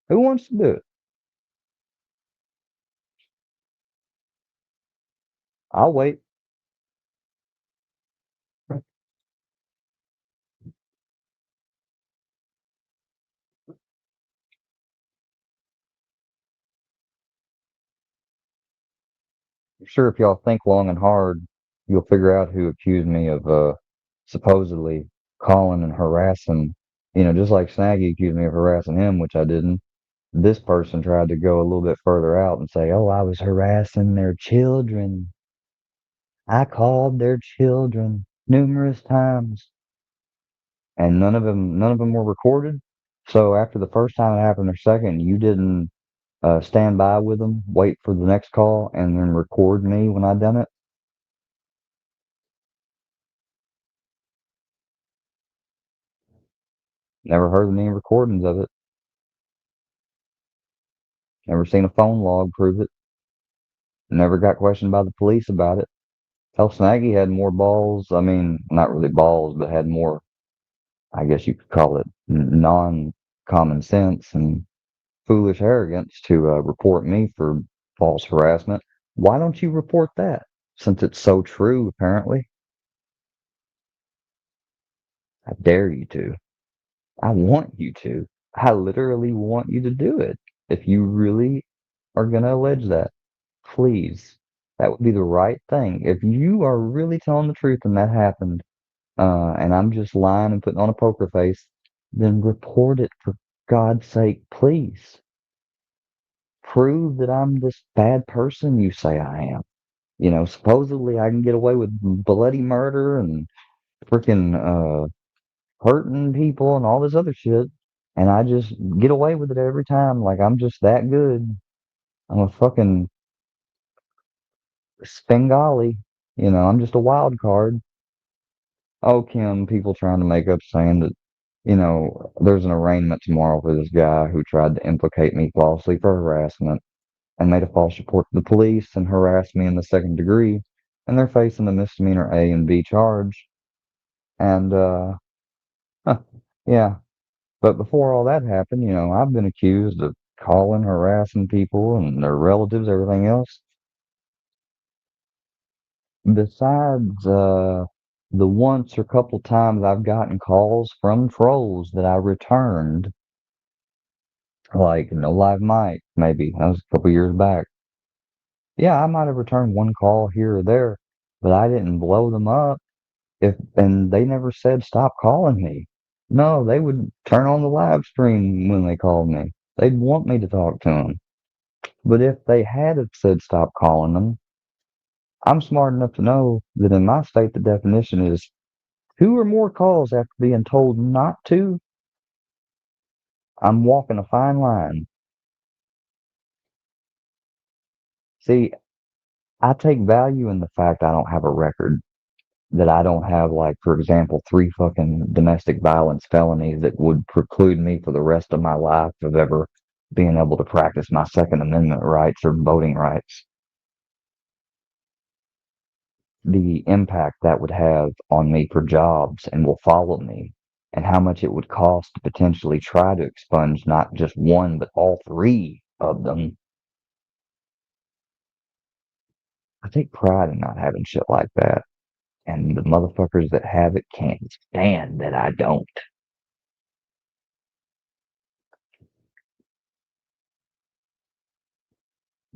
[SPEAKER 2] Who wants to do it? I'll wait. I'm sure if y'all think long and hard, you'll figure out who accused me of supposedly calling and harassing. Just like Snaggy accused me of harassing him, which I didn't. This person tried to go a little bit further out and say, "Oh, I was harassing their children. I called their children numerous times," and none of them were recorded. So after the first time it happened, or second, you didn't stand by with them, wait for the next call, and then record me when I done it. Never heard any recordings of it. Never seen a phone log prove it. Never got questioned by the police about it. Hell, Snaggy had more balls. I mean, not really balls, but had more, I guess you could call it non-common sense and foolish arrogance to report me for false harassment. Why don't you report that? Since it's so true, apparently. I dare you to. I want you to. I literally want you to do it. If you really are going to allege that, please. That would be the right thing. If you are really telling the truth and that happened, and I'm just lying and putting on a poker face, then report it for God's sake, please. Prove that I'm this bad person you say I am. Supposedly I can get away with bloody murder and freaking hurting people and all this other shit, and I just get away with it every time. Like I'm just that good. I'm a fucking Spengali. I'm just a wild card. Oh, Kim, people trying to make up saying that, there's an arraignment tomorrow for this guy who tried to implicate me falsely for harassment and made a false report to the police and harassed me in the second degree. And they're facing a misdemeanor A and B charge. And, huh, yeah. But before all that happened, I've been accused of calling, harassing people and their relatives, everything else. Besides, the once or couple times I've gotten calls from trolls that I returned, like No Live Mike, maybe. That was a couple years back. Yeah, I might have returned one call here or there, but I didn't blow them up. And they never said stop calling me. No, they would turn on the live stream when they called me. They'd want me to talk to them. But if they had have said stop calling them, I'm smart enough to know that in my state the definition is two or more calls after being told not to. I'm walking a fine line. See, I take value in the fact I don't have a record, that I don't have, like, for example, three fucking domestic violence felonies that would preclude me for the rest of my life of ever being able to practice my Second Amendment rights or voting rights. The impact that would have on me for jobs and will follow me, and how much it would cost to potentially try to expunge not just one, but all three of them. I take pride in not having shit like that. And the motherfuckers that have it can't stand that I don't.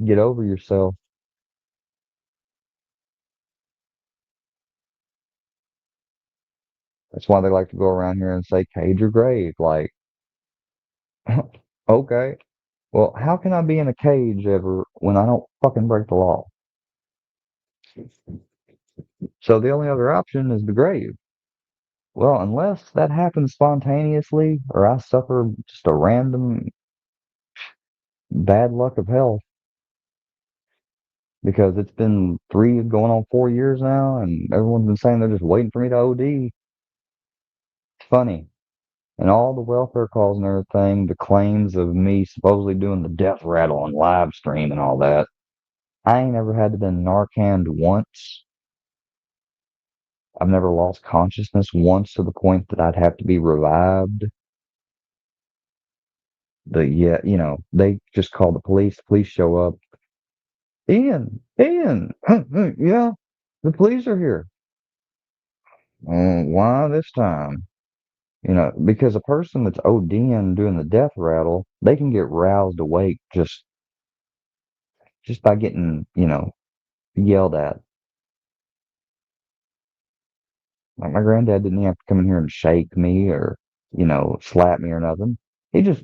[SPEAKER 2] Get over yourself. That's why they like to go around here and say cage or grave. Like, okay, well, how can I be in a cage ever when I don't fucking break the law? So the only other option is the grave. Well, unless that happens spontaneously or I suffer just a random bad luck of health, because it's been 3 going on 4 years now, and everyone's been saying they're just waiting for me to OD. It's funny. And all the welfare calls and everything, the claims of me supposedly doing the death rattle on live stream and all that. I ain't ever had to been Narcaned once. I've never lost consciousness once to the point that I'd have to be revived. But yeah, they just call the police. The police show up. Ian, yeah, the police are here. Why this time? Because a person that's ODing doing the death rattle, they can get roused awake just by getting, yelled at. Like my granddad didn't have to come in here and shake me or, slap me or nothing. He just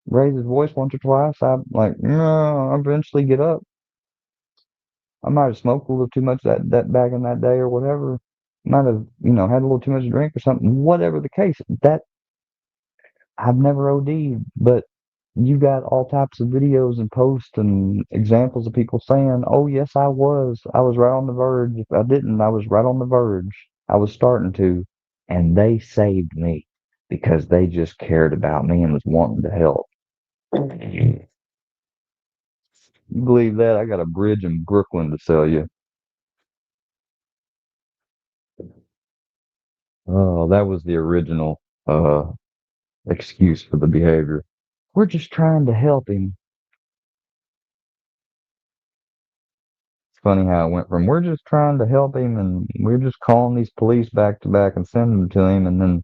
[SPEAKER 2] raised his voice once or twice. I'm like, no, I eventually get up. I might have smoked a little too much that back in that day or whatever. Might have, had a little too much to drink or something. Whatever the case, that I've never OD'd, but you got all types of videos and posts and examples of people saying, "Oh yes, I was. I was right on the verge. If I didn't, I was right on the verge. I was starting to, and they saved me." because they just cared about me and was wanting to help. You believe that? I got a bridge in Brooklyn to sell you. Oh, that was the original excuse for the behavior. We're just trying to help him. It's funny how it went from we're just trying to help him and we're just calling these police back to back and sending them to him and then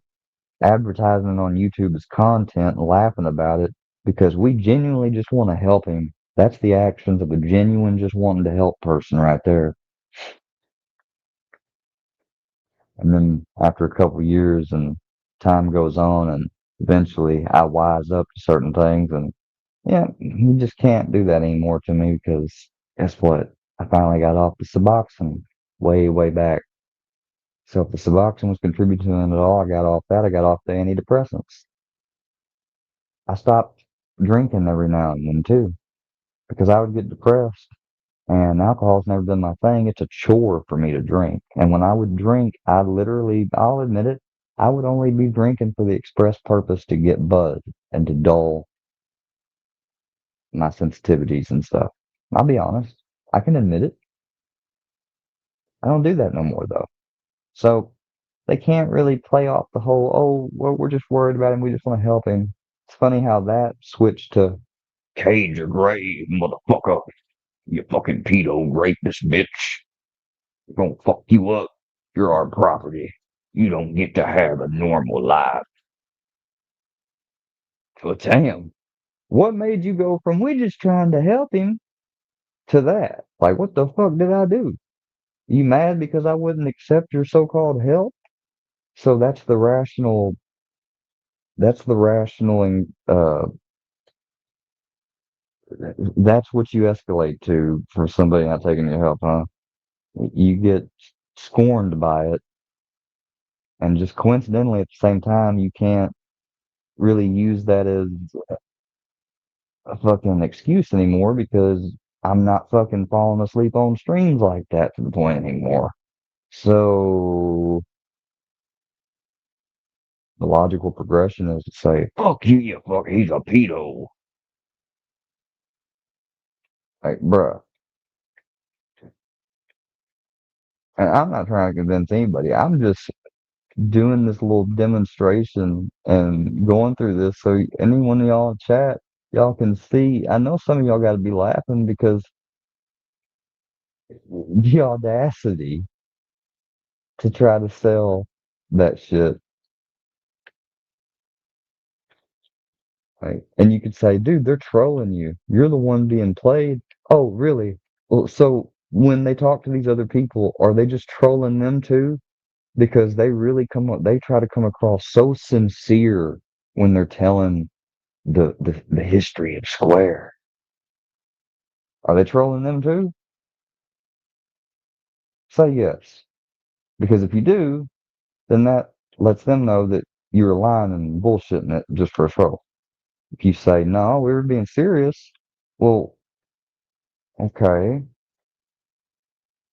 [SPEAKER 2] advertising it on YouTube as content and laughing about it because we genuinely just want to help him. That's the actions of a genuine just wanting to help person right there. And then after a couple of years and time goes on and eventually I wise up to certain things and yeah, you just can't do that anymore to me because guess what? I finally got off the Suboxone way, way back. So if the Suboxone was contributing to it at all, I got off that. I got off the antidepressants. I stopped drinking every now and then too because I would get depressed. And alcohol's never been my thing. It's a chore for me to drink. And when I would drink, I literally, I'll admit it, I would only be drinking for the express purpose to get buzzed and to dull my sensitivities and stuff. I'll be honest. I can admit it. I don't do that no more though. So they can't really play off the whole, oh, well, we're just worried about him. We just want to help him. It's funny how that switched to cage your grave, motherfucker. You fucking pedo rapist bitch. We're gonna fuck you up. You're our property. You don't get to have a normal life. But damn, what made you go from we just trying to help him to that? Like, what the fuck did I do? You mad because I wouldn't accept your so-called help? So that's the rational, that's what you escalate to for somebody not taking your help, huh? You get scorned by it, and just coincidentally at the same time, you can't really use that as a fucking excuse anymore because I'm not fucking falling asleep on streams like that to the point anymore. So the logical progression is to say, fuck you, you fuck, he's a pedo. Like, bruh. And I'm not trying to convince anybody. I'm just doing this little demonstration and going through this so anyone of y'all chat, y'all can see. I know some of y'all got to be laughing because the audacity to try to sell that shit. Right? And you could say, dude, they're trolling you. You're the one being played. Oh, really? Well, so when they talk to these other people, are they just trolling them too? Because they really they try to come across so sincere when they're telling the history of Square. Are they trolling them too? Say yes. Because if you do, then that lets them know that you're lying and bullshitting it just for a troll. If you say, no, we were being serious, well, okay,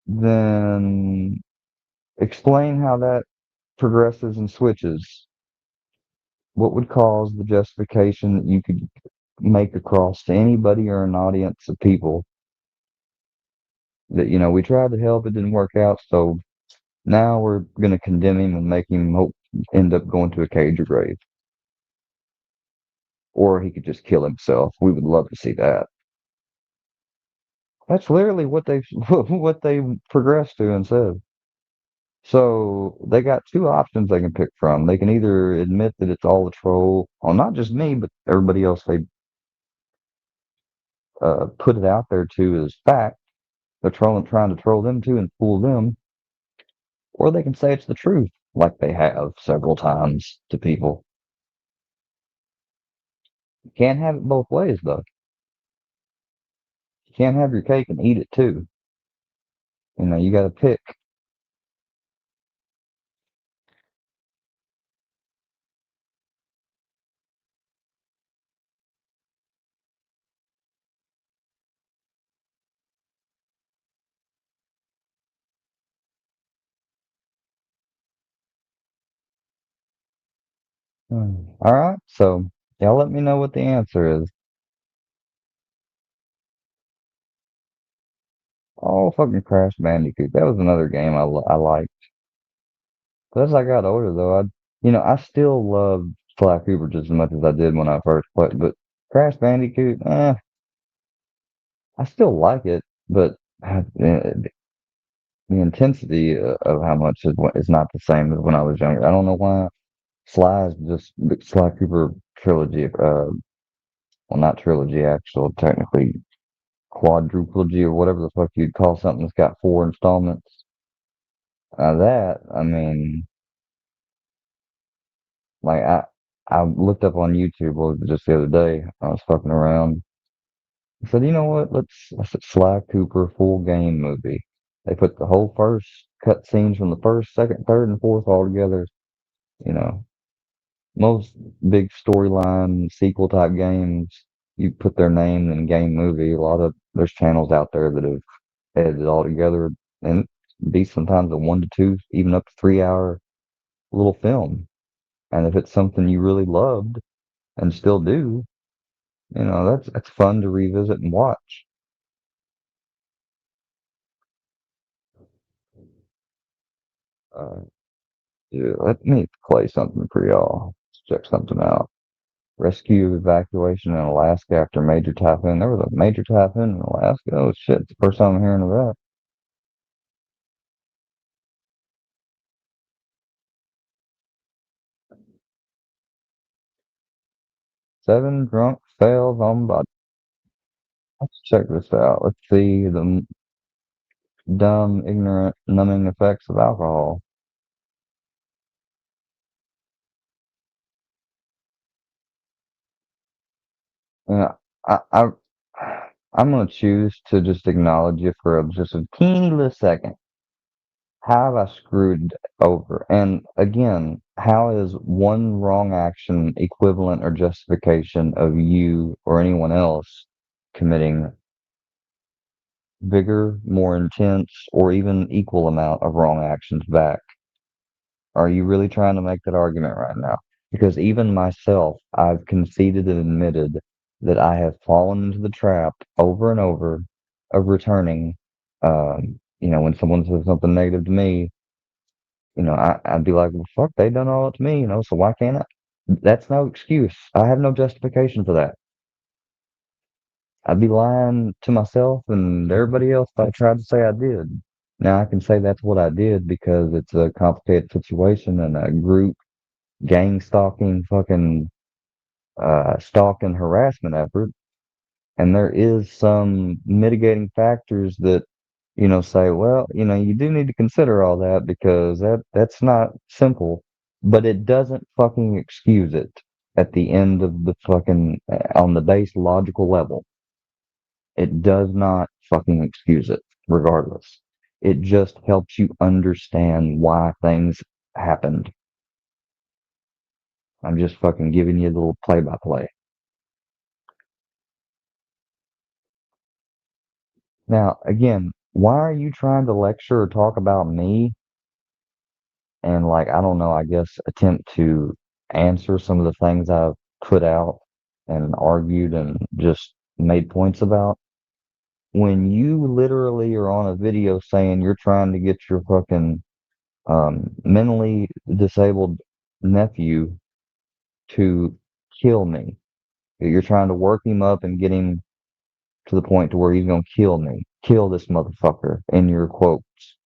[SPEAKER 2] then explain how that progresses and switches. What would cause the justification that you could make across to anybody or an audience of people that, we tried to help, it didn't work out, so now we're going to condemn him and make him end up going to a cage or grave. Or he could just kill himself. We would love to see that. That's literally what they what they progressed to and said. So they got two options they can pick from. They can either admit that it's all a troll, well, not just me, but everybody else they put it out there to as fact. They're trying to troll them too and fool them, or they can say it's the truth, like they have several times to people. You can't have it both ways, though. You can't have your cake and eat it too. You got to pick. All right, so y'all let me know what the answer is. Oh, fucking Crash Bandicoot. That was another game I liked. But as I got older, though, I still love Sly Cooper just as much as I did when I first played. But Crash Bandicoot, I still like it, but the intensity of how much is not the same as when I was younger. I don't know why. Sly is just the Sly Cooper trilogy. Well, not trilogy, actual, technically quadruplogy or whatever the fuck you'd call something that's got four installments. I mean, like I looked up on YouTube just the other day. I was fucking around. I said, you know what? I said Sly Cooper full game movie. They put the whole first cut scenes from the first, second, third, and fourth all together. You know, most big storyline sequel type games, you put their name in game movie. There's channels out there that have edited it all together and be sometimes a 1 to 2, even up to 3 hour little film. And if it's something you really loved and still do, that's fun to revisit and watch. Uh, yeah, let me play something for y'all. Let's check something out. Rescue evacuation in Alaska after major typhoon. There was a major typhoon in Alaska. Oh shit! It's the first time I'm hearing of that. 7 drunk fails on body. Let's check this out. Let's see the dumb, ignorant, numbing effects of alcohol. Yeah, I I'm gonna choose to just acknowledge you for just a teeny little second. How have I screwed over? And again, how is one wrong action equivalent or justification of you or anyone else committing bigger, more intense, or even equal amount of wrong actions back? Are you really trying to make that argument right now? Because even myself, I've conceded and admitted that I have fallen into the trap over and over of returning. When someone says something negative to me, I'd be like, well, fuck, they done all that to me, so why can't I? That's no excuse. I have no justification for that. I'd be lying to myself and everybody else if I tried to say I did. Now I can say that's what I did because it's a complicated situation and a group gang stalking, fucking stalk and harassment effort. And there is some mitigating factors that, say, well, you do need to consider all that because that's not simple, but it doesn't fucking excuse it at the end of the fucking, on the base logical level. It does not fucking excuse it, regardless. It just helps you understand why things happened. I'm just fucking giving you a little play by play. Now, again, why are you trying to lecture or talk about me and, like, I don't know, I guess attempt to answer some of the things I've put out and argued and just made points about when you literally are on a video saying you're trying to get your fucking mentally disabled nephew to kill me. You're trying to work him up and get him to the point to where he's gonna kill me. Kill this motherfucker in your quotes.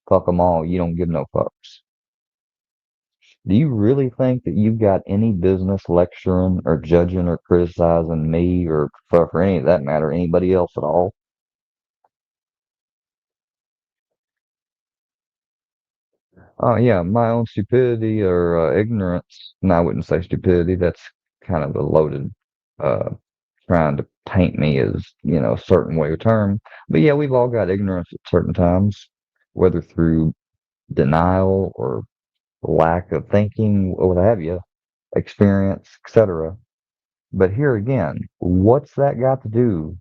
[SPEAKER 2] Fuck them all. You don't give no fucks. Do you really think that you've got any business lecturing or judging or criticizing me or for any of that matter, anybody else at all? Oh yeah, my own stupidity or ignorance. No, I wouldn't say stupidity. That's kind of a loaded, uh, trying to paint me as, a certain way of term. But yeah, we've all got ignorance at certain times, whether through denial or lack of thinking, or what have you, experience, etc. But here again, what's that got to do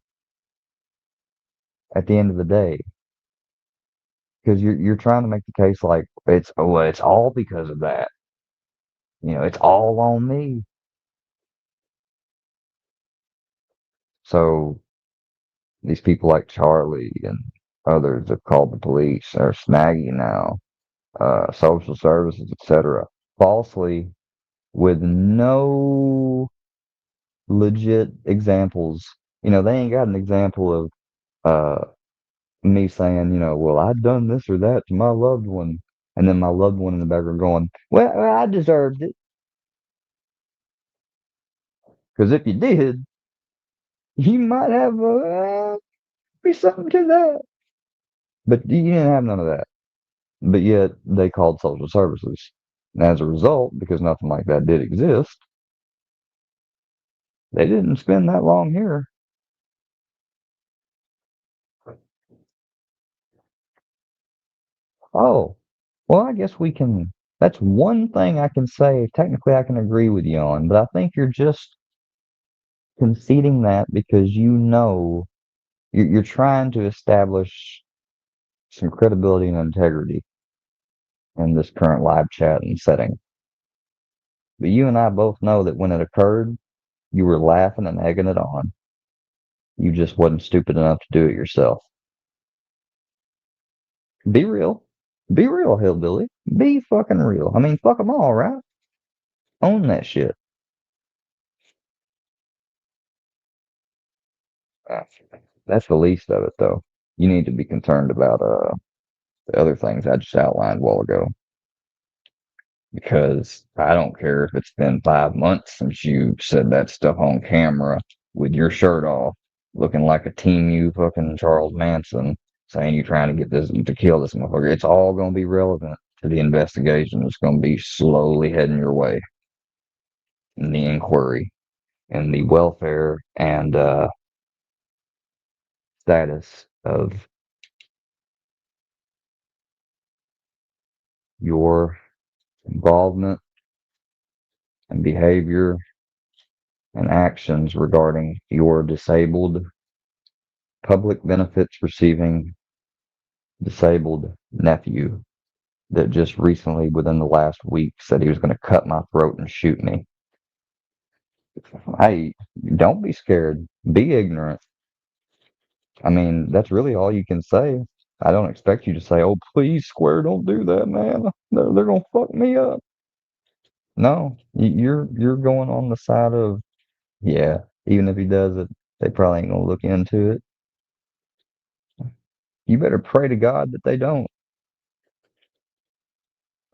[SPEAKER 2] at the end of the day? Because you're trying to make the case like it's all because of that. It's all on me. So these people like Charlie and others have called the police or Snaggy now, social services, etc., falsely with no legit examples. They ain't got an example of uh, me saying, well, I've done this or that to my loved one, and then my loved one in the background going, well, I deserved it. Because if you did, you might have be something to that. But you didn't have none of that. But yet they called social services. And as a result, because nothing like that did exist, they didn't spend that long here. Oh, well, I guess we can. That's one thing I can say. Technically, I can agree with you on, but I think you're just conceding that because you're trying to establish some credibility and integrity in this current live chat and setting. But you and I both know that when it occurred, you were laughing and egging it on. You just wasn't stupid enough to do it yourself. Be real. Be real, hillbilly. Be fucking real. I mean, fuck them all, right? Own that shit. Uh, That's the least of it, though. You need to be concerned about the other things I just outlined a while ago. Because I don't care if it's been 5 months since you said that stuff on camera with your shirt off, looking like a team you fucking Charles Manson, saying you're trying to get this to kill this motherfucker. It's all gonna be relevant to the investigation. It's gonna be slowly heading your way in the inquiry and the welfare and status of your involvement and behavior and actions regarding your disabled, public benefits receiving disabled nephew that just recently, within the last week, said he was going to cut my throat and shoot me. Hey, don't be scared. Be ignorant. I mean, that's really all you can say. I don't expect you to say, "Oh, please, Square, don't do that, man. They're gonna fuck me up." No, you're going on the side of, yeah. Even if he does it, they probably ain't gonna look into it. You better pray to God that they don't.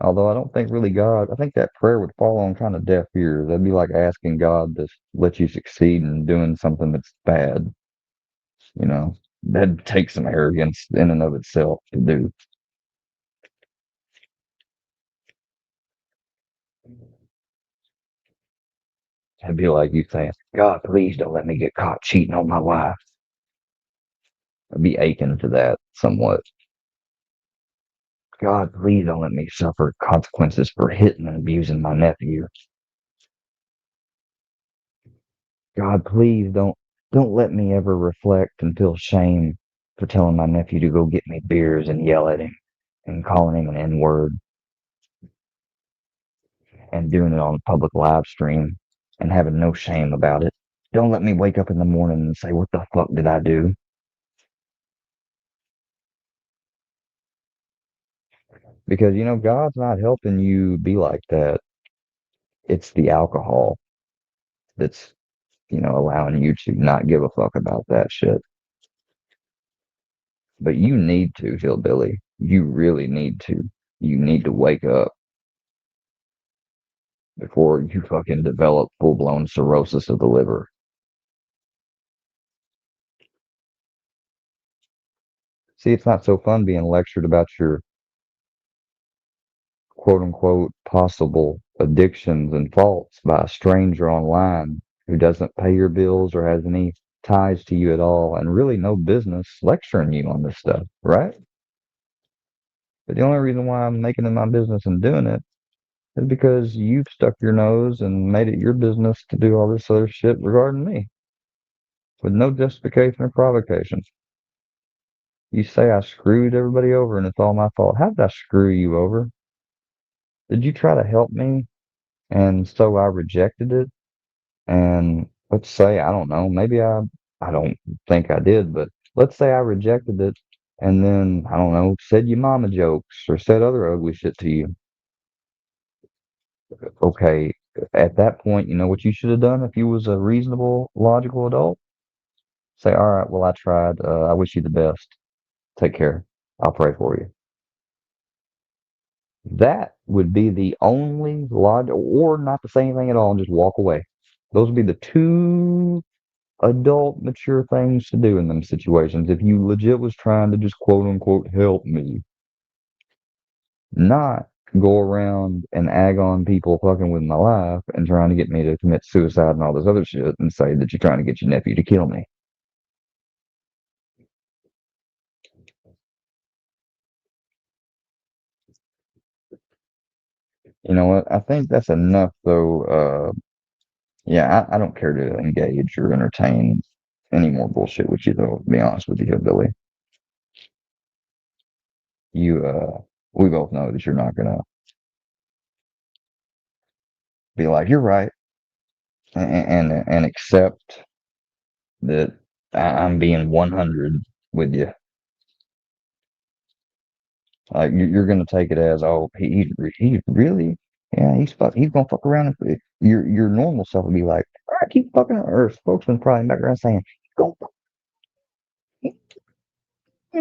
[SPEAKER 2] Although I don't think really God, I think that prayer would fall on kind of deaf ears. That'd be like asking God to let you succeed in doing something that's bad. You know, that'd take some arrogance in and of itself to do. It'd be like you saying, God, please don't let me get caught cheating on my wife. I'd be aching to that somewhat. God, please don't let me suffer consequences for hitting and abusing my nephew. God, please don't let me ever reflect and feel shame for telling my nephew to go get me beers and yell at him and calling him an N-word and doing it on a public live stream and having no shame about it. Don't let me wake up in the morning and say, what the fuck did I do? Because, God's not helping you be like that. It's the alcohol that's, allowing you to not give a fuck about that shit. But you need to, hillbilly. You really need to. You need to wake up before you fucking develop full blown cirrhosis of the liver. See, it's not so fun being lectured about your quote unquote possible addictions and faults by a stranger online who doesn't pay your bills or has any ties to you at all and really no business lecturing you on this stuff, right? But the only reason why I'm making it my business and doing it is because you've stuck your nose and made it your business to do all this other shit regarding me with no justification or provocation. You say I screwed everybody over and it's all my fault. How did I screw you over? Did you try to help me And so I rejected it. And let's say, I don't know, maybe I don't think I did, but let's say I rejected it and then, I don't know, said your mama jokes or said other ugly shit to you. Okay, at that point, you know what you should have done if you was a reasonable, logical adult? Say, all right, well, I tried. I wish you the best. Take care. I'll pray for you. That would be the only or not to say anything at all and just walk away. Those would be the two adult, mature things to do in them situations. If you legit was trying to just quote unquote help me, not go around and ag on people fucking with my life and trying to get me to commit suicide and all this other shit and say that you're trying to get your nephew to kill me. You know what? I think that's enough though. Yeah, I don't care to engage or entertain any more bullshit with you though, to be honest with you, Billy. You we both know that you're not gonna be like, you're right and accept that I'm being 100 with you. Like you're gonna take it as, oh, he really, yeah, he's gonna fuck around. Your normal self would be like, all right, keep fucking, or spokesman probably in the background saying, go fuck,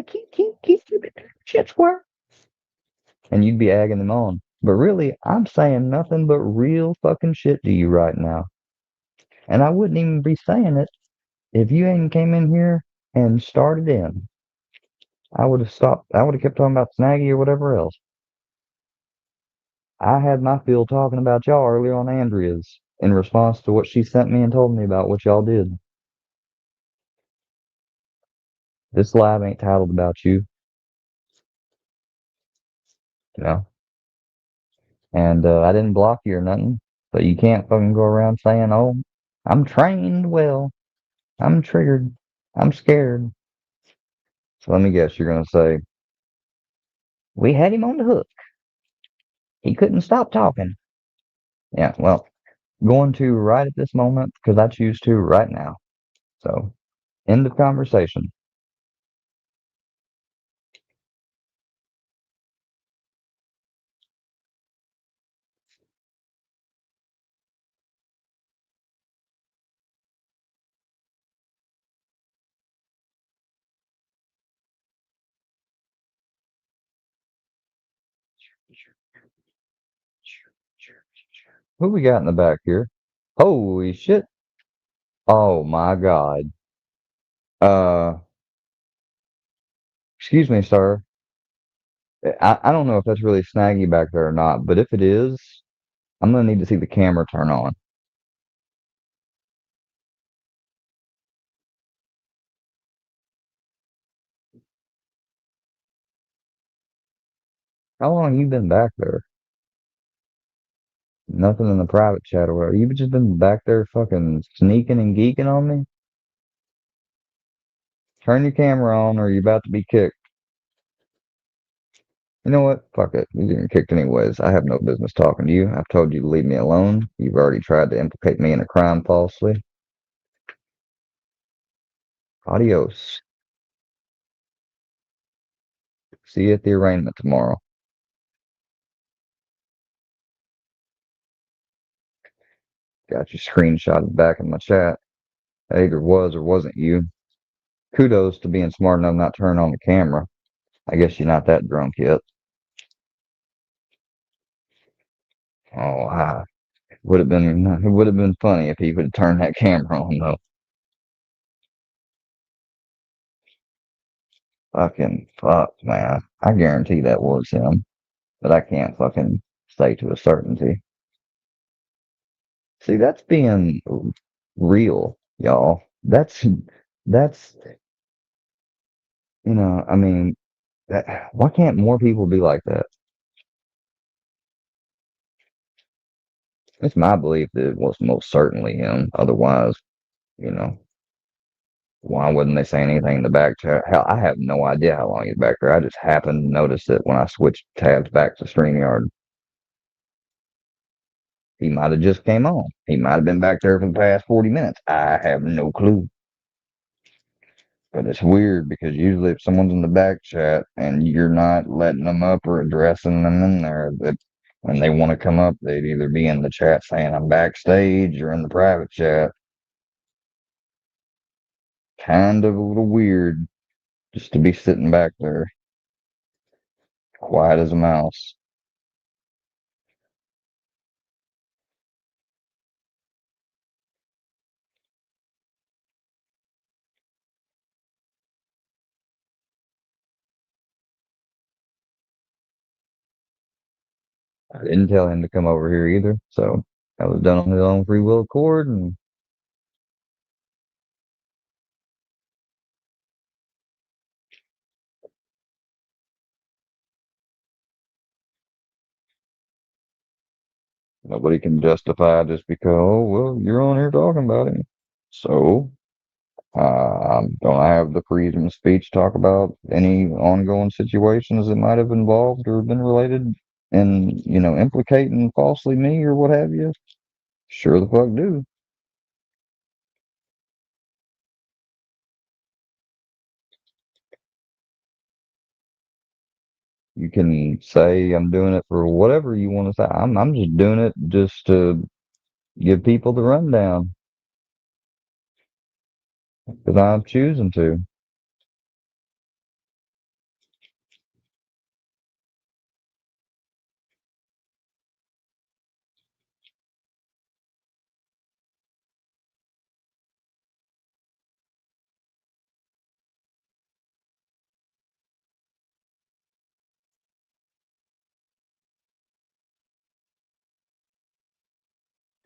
[SPEAKER 2] keep shit square, and you'd be egging them on. But really, I'm saying nothing but real fucking shit to you right now, and I wouldn't even be saying it if you ain't came in here and started in. I would have stopped. I would have kept talking about Snaggy or whatever else. I had my fill talking about y'all earlier on Andrea's in response to what she sent me and told me about what y'all did. This live ain't titled about you, you know. And I didn't block you or nothing, but you can't fucking go around saying, "Oh, I'm trained well, I'm triggered, I'm scared." So let me guess, you're gonna say we had him on the hook. He couldn't stop talking. Yeah, well, going to right at this moment because I choose to right now. So end of conversation. Who we got in the back here? Holy shit. Oh my God. Uh, excuse me, sir. I don't know if that's really snaggy back there or not, but if it is, I'm gonna need to see the camera turn on. How long you been back there? Nothing in the private chat or whatever. You've just been back there fucking sneaking and geeking on me? Turn your camera on or you're about to be kicked. You know what? Fuck it. You're getting kicked anyways. I have no business talking to you. I've told you to leave me alone. You've already tried to implicate me in a crime falsely. Adios. See you at the arraignment tomorrow. Got you screenshotted back in my chat. It either was or wasn't you. Kudos to being smart enough not to turn on the camera. I guess you're not that drunk yet. Oh, it would have been funny if he would have turned that camera on though. Fucking fuck, man. I guarantee that was him, but I can't fucking say to a certainty. See, that's being real, y'all. That's I mean, why can't more people be like that? It's my belief that it was most certainly him. Otherwise, you know, why wouldn't they say anything in the back chat? Hell, I have no idea how long he's back there. I just happened to notice it when I switched tabs back to StreamYard. He might have just came on. He might have been back there for the past 40 minutes. I have no clue. But it's weird because usually if someone's in the back chat and you're not letting them up or addressing them in there, that when they want to come up, they'd either be in the chat saying I'm backstage or in the private chat. Kind of a little weird just to be sitting back there, quiet as a mouse. I didn't tell him to come over here either, so that was done on his own free will accord, and nobody can justify just because, oh, well, you're on here talking about him. So, I'm going to have the freedom of speech talk about any ongoing situations that might have involved or been related and, implicating falsely me or what have you. Sure the fuck do. You can say I'm doing it for whatever you want to say. I'm just doing it just to give people the rundown because I'm choosing to.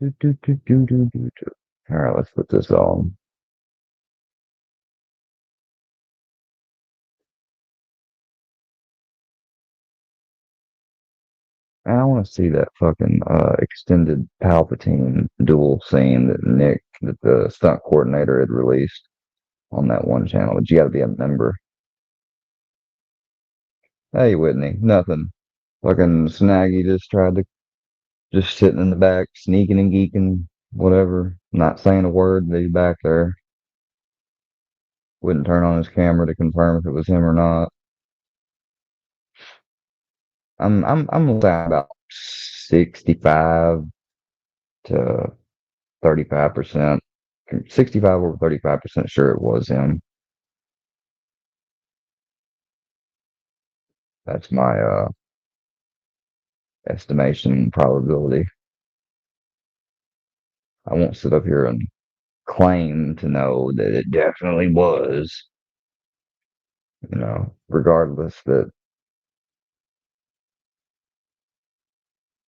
[SPEAKER 2] Do, do, do, do, do, do, do. All right, let's put this on. I want to see that fucking extended Palpatine duel scene that the stunt coordinator had released on that one channel. But you got to be a member. Hey, Whitney, nothing. Fucking Snaggy just tried to just sitting in the back, sneaking and geeking, whatever, not saying a word. That he's back there. Wouldn't turn on his camera to confirm if it was him or not. I'm about 65 to 35%. 65 or 35% sure it was him. That's my estimation probability. I won't sit up here and claim to know that it definitely was, regardless that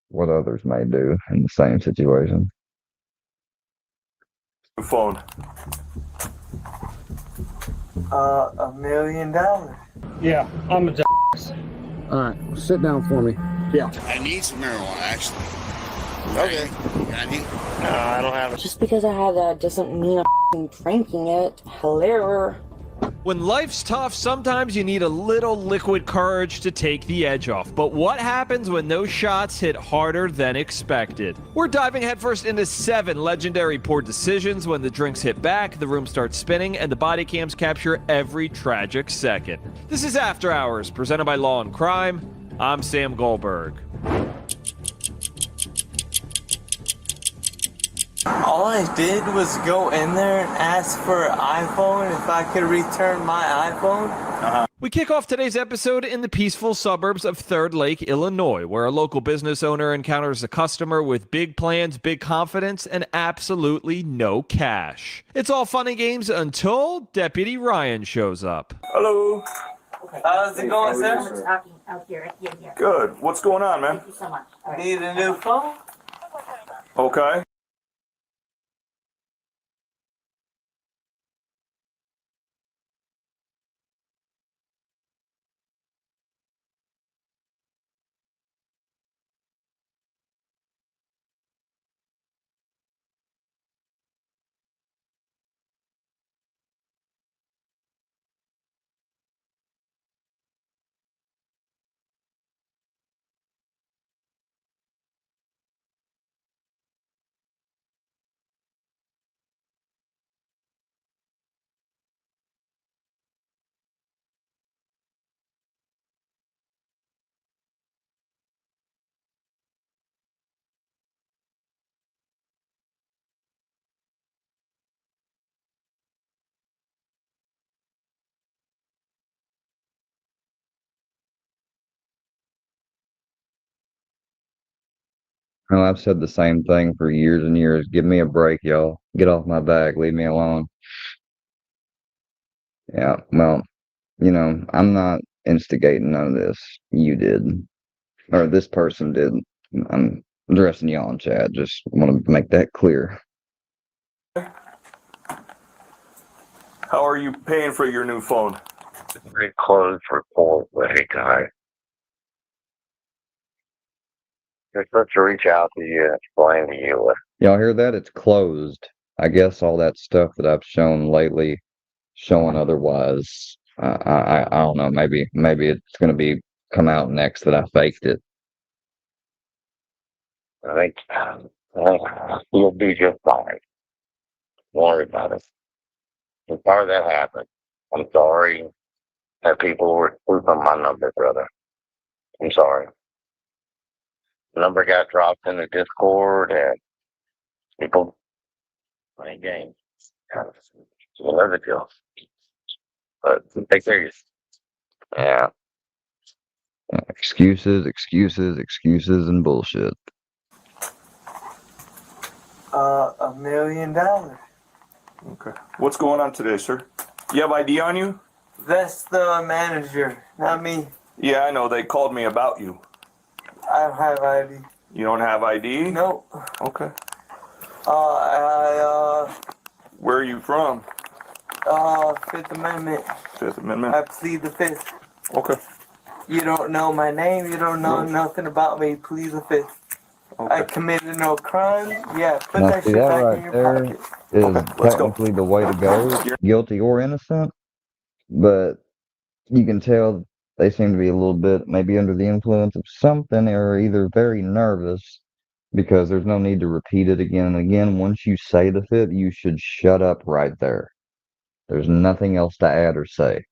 [SPEAKER 2] what others may do in the same situation.
[SPEAKER 3] Phone.
[SPEAKER 4] $1 million.
[SPEAKER 5] Yeah, I'm a
[SPEAKER 6] All right, sit down for me.
[SPEAKER 5] Yeah.
[SPEAKER 7] I need some marijuana, actually.
[SPEAKER 4] Okay.
[SPEAKER 7] You got any?
[SPEAKER 5] No, I don't have it.
[SPEAKER 8] Just because I have that doesn't mean I'm drinking it. Hello.
[SPEAKER 9] When life's tough, sometimes you need a little liquid courage to take the edge off. But what happens when those shots hit harder than expected? We're diving headfirst into 7 legendary poor decisions. When the drinks hit back, the room starts spinning, and the body cams capture every tragic second. This is After Hours, presented by Law and Crime. I'm Sam Goldberg.
[SPEAKER 4] All I did was go in there and ask for an iPhone if I could return my iPhone.
[SPEAKER 9] We kick off today's episode in the peaceful suburbs of Third Lake, Illinois, where a local business owner encounters a customer with big plans, big confidence, and absolutely no cash. It's all fun and games until Deputy Ryan shows up.
[SPEAKER 3] Hello.
[SPEAKER 4] How's it going, sir?
[SPEAKER 10] Talking out here. Yeah.
[SPEAKER 3] Good. What's going on, man?
[SPEAKER 10] Thank you so much. All right.
[SPEAKER 4] Need a new phone?
[SPEAKER 3] Okay.
[SPEAKER 2] Oh, I've said the same thing for years and years. Give me a break, y'all. Get off my back. Leave me alone. Yeah, well, I'm not instigating none of this. You did. Or this person did. I'm addressing y'all in chat. Just want to make that clear.
[SPEAKER 3] How are you paying for your new phone?
[SPEAKER 1] Very closed report, but hey, guy. They're supposed to reach out to you and explain to you what.
[SPEAKER 2] Y'all hear that? It's closed. I guess all that stuff that I've shown lately, showing otherwise. I don't know. Maybe it's gonna be come out next that I faked it.
[SPEAKER 1] I think you'll be just fine. Don't worry about it. I'm sorry that happened. I'm sorry that people were spoofing my number, brother. I'm sorry. The number got dropped in the Discord and people playing games. You'll never deal. But take care of yourself. Yeah.
[SPEAKER 2] Excuses, excuses, excuses, and bullshit.
[SPEAKER 4] $1 million.
[SPEAKER 3] Okay. What's going on today, sir? You have ID on you?
[SPEAKER 4] That's the manager, not me.
[SPEAKER 3] Yeah, I know. They called me about you.
[SPEAKER 4] I don't have ID.
[SPEAKER 3] You don't have ID?
[SPEAKER 4] Nope.
[SPEAKER 3] Okay.
[SPEAKER 4] Where
[SPEAKER 3] are you from?
[SPEAKER 4] Fifth Amendment.
[SPEAKER 3] Fifth Amendment?
[SPEAKER 4] I plead the fifth.
[SPEAKER 3] Okay.
[SPEAKER 4] You don't know my name, you don't know
[SPEAKER 3] No.
[SPEAKER 4] nothing about me, plead the fifth.
[SPEAKER 3] Okay.
[SPEAKER 4] I committed no crime. Yeah, put
[SPEAKER 2] Now,
[SPEAKER 4] that
[SPEAKER 2] see,
[SPEAKER 4] shit
[SPEAKER 2] that
[SPEAKER 4] back
[SPEAKER 2] right
[SPEAKER 4] in your
[SPEAKER 2] there
[SPEAKER 4] pocket.
[SPEAKER 2] is
[SPEAKER 3] Okay, let's go.
[SPEAKER 2] technically the way to go, guilty or innocent, but you can tell they seem to be a little bit maybe under the influence of something or either very nervous because there's no need to repeat it again and again. Once you say the fifth, you should shut up right there. There's nothing else to add or say.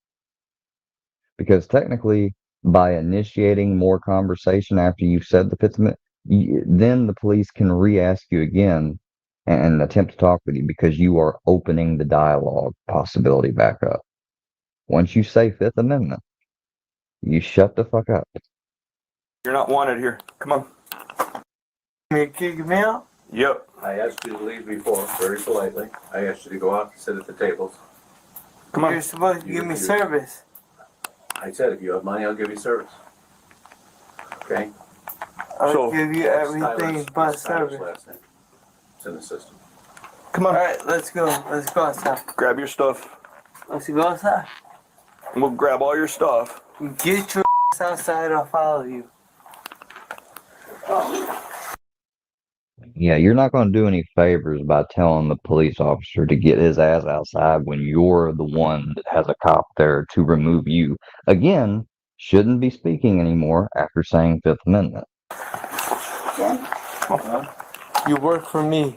[SPEAKER 2] Because technically, by initiating more conversation after you've said the fifth amendment, then the police can re-ask you again and attempt to talk with you because you are opening the dialogue possibility back up. Once you say Fifth Amendment, you shut the fuck up.
[SPEAKER 3] You're not wanted here. Come on.
[SPEAKER 4] You kick me out?
[SPEAKER 3] Yep.
[SPEAKER 11] I asked you to leave before, very politely. I asked you to go out and sit at the tables.
[SPEAKER 3] Come on.
[SPEAKER 4] You're supposed to give me service.
[SPEAKER 11] I said, if you have money, I'll give you service. Okay?
[SPEAKER 4] I'll give you everything but service.
[SPEAKER 11] Last name. It's in the system.
[SPEAKER 3] Come on.
[SPEAKER 4] Alright, let's go. Let's go outside.
[SPEAKER 3] Grab your stuff.
[SPEAKER 4] Let's go outside.
[SPEAKER 3] We'll grab all your stuff.
[SPEAKER 4] Get your ass outside, I'll follow you.
[SPEAKER 2] Yeah, you're not going to do any favors by telling the police officer to get his ass outside when you're the one that has a cop there to remove you. Again, shouldn't be speaking anymore after saying Fifth Amendment.
[SPEAKER 4] You work for me.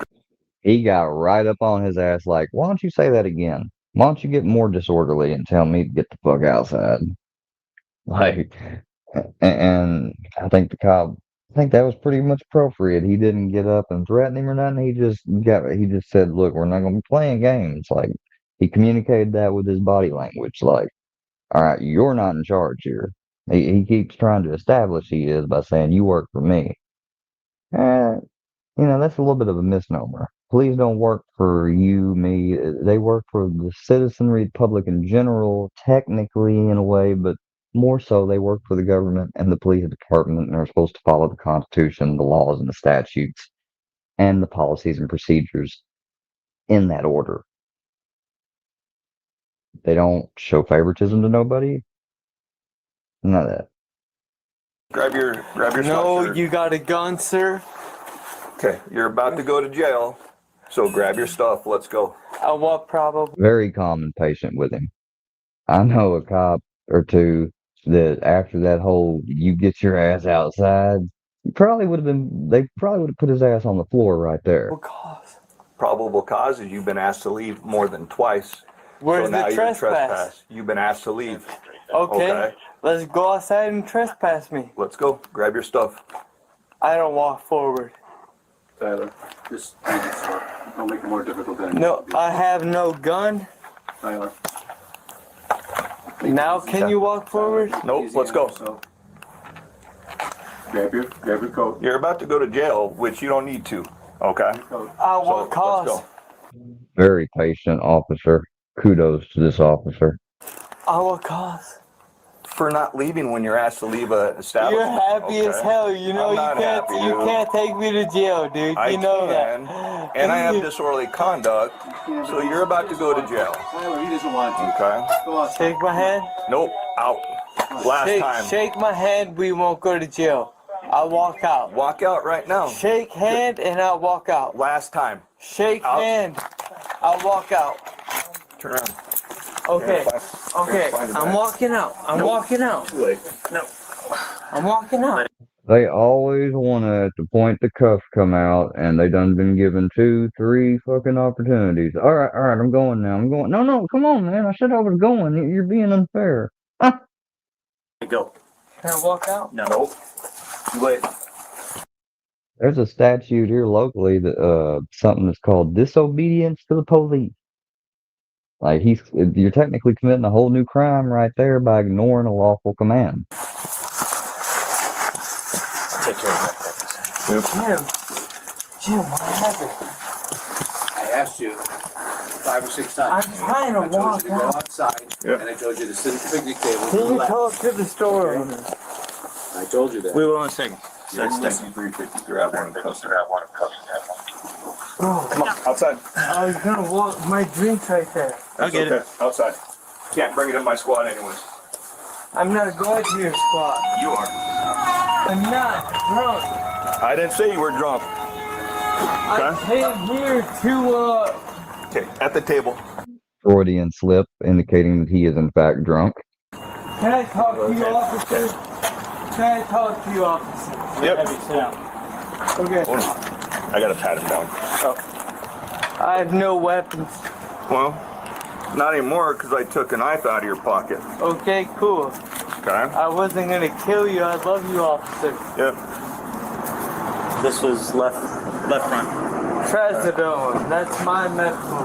[SPEAKER 2] He got right up on his ass like, why don't you say that again? Why don't you get more disorderly and tell me to get the fuck outside? Like, and I think the cop, I think that was pretty much appropriate. He didn't get up and threaten him or nothing. He just said, look, we're not going to be playing games. Like, he communicated that with his body language. Like, all right, you're not in charge here. He keeps trying to establish he is by saying, you work for me. That's a little bit of a misnomer. Police don't work for you, me. They work for the citizenry, the public in general, technically in a way, but more so they work for the government and the police department and are supposed to follow the Constitution, the laws and the statutes, and the policies and procedures in that order. They don't show favoritism to nobody. None of that.
[SPEAKER 3] Grab your stuff.
[SPEAKER 4] No, you got a gun, sir?
[SPEAKER 3] Okay, you're about to go to jail, so grab your stuff. Let's go.
[SPEAKER 4] What problem?
[SPEAKER 2] Very calm and patient with him. I know a cop or two that after that whole you get your ass outside, they probably would have put his ass on the floor right there.
[SPEAKER 4] What cause?
[SPEAKER 3] Probable cause is you've been asked to leave more than twice.
[SPEAKER 4] Where's
[SPEAKER 3] so now
[SPEAKER 4] the
[SPEAKER 3] you're
[SPEAKER 4] trespass?
[SPEAKER 3] You've been asked to leave.
[SPEAKER 4] Okay, let's go outside and trespass me.
[SPEAKER 3] Let's go. Grab your stuff.
[SPEAKER 4] I don't walk forward.
[SPEAKER 11] Tyler, just don't make it more difficult than it
[SPEAKER 4] No,
[SPEAKER 11] needs to be.
[SPEAKER 4] I have no gun.
[SPEAKER 11] Tyler.
[SPEAKER 4] Now can you walk forward?
[SPEAKER 3] Nope, let's go.
[SPEAKER 11] Grab your coat.
[SPEAKER 3] You're about to go to jail, which you don't need to. Okay.
[SPEAKER 4] What cause?
[SPEAKER 3] Let's go.
[SPEAKER 2] Very patient officer. Kudos to this officer.
[SPEAKER 4] What cause?
[SPEAKER 3] For not leaving when you're asked to leave a establishment.
[SPEAKER 4] You're happy as hell. You know you can't take me to jail, dude.
[SPEAKER 3] I
[SPEAKER 4] You know
[SPEAKER 3] can,
[SPEAKER 4] that.
[SPEAKER 3] and I have disorderly conduct, so you're about to go to jail.
[SPEAKER 11] Tyler, he doesn't want to.
[SPEAKER 3] Okay.
[SPEAKER 11] Go on.
[SPEAKER 4] Shake my hand.
[SPEAKER 3] Nope. Out. Last time.
[SPEAKER 4] Shake my hand. We won't go to jail. I'll walk out.
[SPEAKER 3] Walk out right now.
[SPEAKER 4] Shake hand and I'll walk out.
[SPEAKER 3] Last time.
[SPEAKER 4] Shake
[SPEAKER 3] Out.
[SPEAKER 4] hand. I'll walk out.
[SPEAKER 3] Turn around.
[SPEAKER 4] Okay. Okay.
[SPEAKER 3] Find your
[SPEAKER 4] I'm
[SPEAKER 3] bag.
[SPEAKER 4] walking out. I'm walking out.
[SPEAKER 3] Too late.
[SPEAKER 4] I'm walking out.
[SPEAKER 2] They always want to, at the point the cuffs come out, and they done been given 2, 3 fucking opportunities. All right, I'm going now. I'm going. No, come on, man. I said I was going. You're being unfair.
[SPEAKER 11] Go.
[SPEAKER 4] Can I walk out?
[SPEAKER 11] No.
[SPEAKER 3] Nope. Too late.
[SPEAKER 2] There's a statute here locally that something that's called disobedience to the police. Like you're technically committing a whole new crime right there by ignoring a lawful command.
[SPEAKER 11] Take care of that.
[SPEAKER 4] Jim, what happened?
[SPEAKER 11] I asked you 5 or 6 times.
[SPEAKER 4] I'm trying to
[SPEAKER 11] I told
[SPEAKER 4] walk
[SPEAKER 11] you to go
[SPEAKER 4] out.
[SPEAKER 11] outside, and I told you to sit at the picnic table.
[SPEAKER 4] Can you
[SPEAKER 11] Relax.
[SPEAKER 4] talk to the store owner?
[SPEAKER 11] I told you that.
[SPEAKER 5] Wait 1 second.
[SPEAKER 3] That's 5350. Grab one of the cups.
[SPEAKER 4] Bro,
[SPEAKER 3] Come on, outside.
[SPEAKER 4] I was gonna walk. My drink's right there.
[SPEAKER 5] I'll get it.
[SPEAKER 3] Outside. Can't bring it in my squad anyways.
[SPEAKER 4] I'm not going to your spot.
[SPEAKER 3] You are.
[SPEAKER 4] I'm not drunk.
[SPEAKER 3] I didn't say you were drunk.
[SPEAKER 4] I came here to
[SPEAKER 3] Okay, at the table.
[SPEAKER 2] Freudian slip indicating that he is in fact drunk.
[SPEAKER 4] Can I talk to you, officer? Can I talk to you, officer?
[SPEAKER 3] Yep.
[SPEAKER 5] Sit down.
[SPEAKER 4] Okay.
[SPEAKER 3] Hold on. I gotta pat him down.
[SPEAKER 4] I have no weapons.
[SPEAKER 3] Well, not anymore because I took a knife out of your pocket.
[SPEAKER 4] Okay, cool.
[SPEAKER 3] Okay?
[SPEAKER 4] I wasn't gonna kill you. I love you, officer.
[SPEAKER 3] Yep.
[SPEAKER 5] This was left front.
[SPEAKER 4] Trazodone. That's my medical.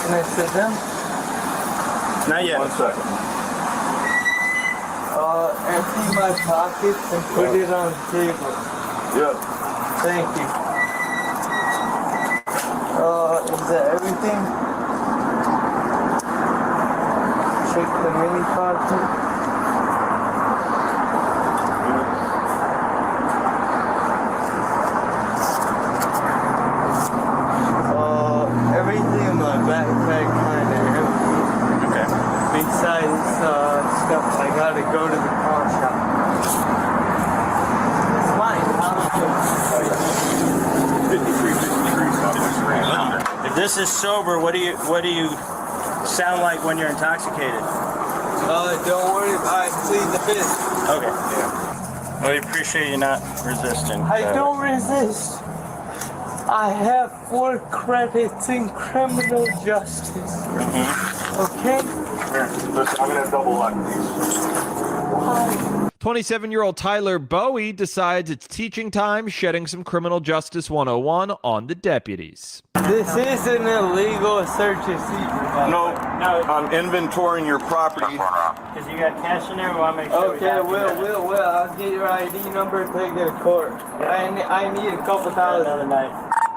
[SPEAKER 4] Can I sit down?
[SPEAKER 5] Not yet.
[SPEAKER 3] 1 second.
[SPEAKER 4] Empty my pockets and put it on the table.
[SPEAKER 3] Yep.
[SPEAKER 4] Thank you. Is that everything? Check the mini pocket. Everything in my backpack kind of empty.
[SPEAKER 5] Okay.
[SPEAKER 4] Besides stuff, I gotta go to the pawn shop. It's fine.
[SPEAKER 5] If this is sober, what do you sound like when you're intoxicated?
[SPEAKER 4] Don't worry, I plead the fifth.
[SPEAKER 5] Okay. Yeah. Well, we appreciate you not resisting.
[SPEAKER 4] I don't resist. I have 4 credits in criminal justice. Okay?
[SPEAKER 3] Listen, I'm gonna double lock these.
[SPEAKER 9] 27-year-old Tyler Bowie decides it's teaching time, shedding some criminal justice 101 on the deputies.
[SPEAKER 4] This is an illegal search and seizure.
[SPEAKER 3] No, I'm inventorying your property.
[SPEAKER 5] Because you got cash in there, we want to make sure.
[SPEAKER 4] Okay, Will. I'll get your ID number and take it to court. I need a couple thousand.
[SPEAKER 5] Another night.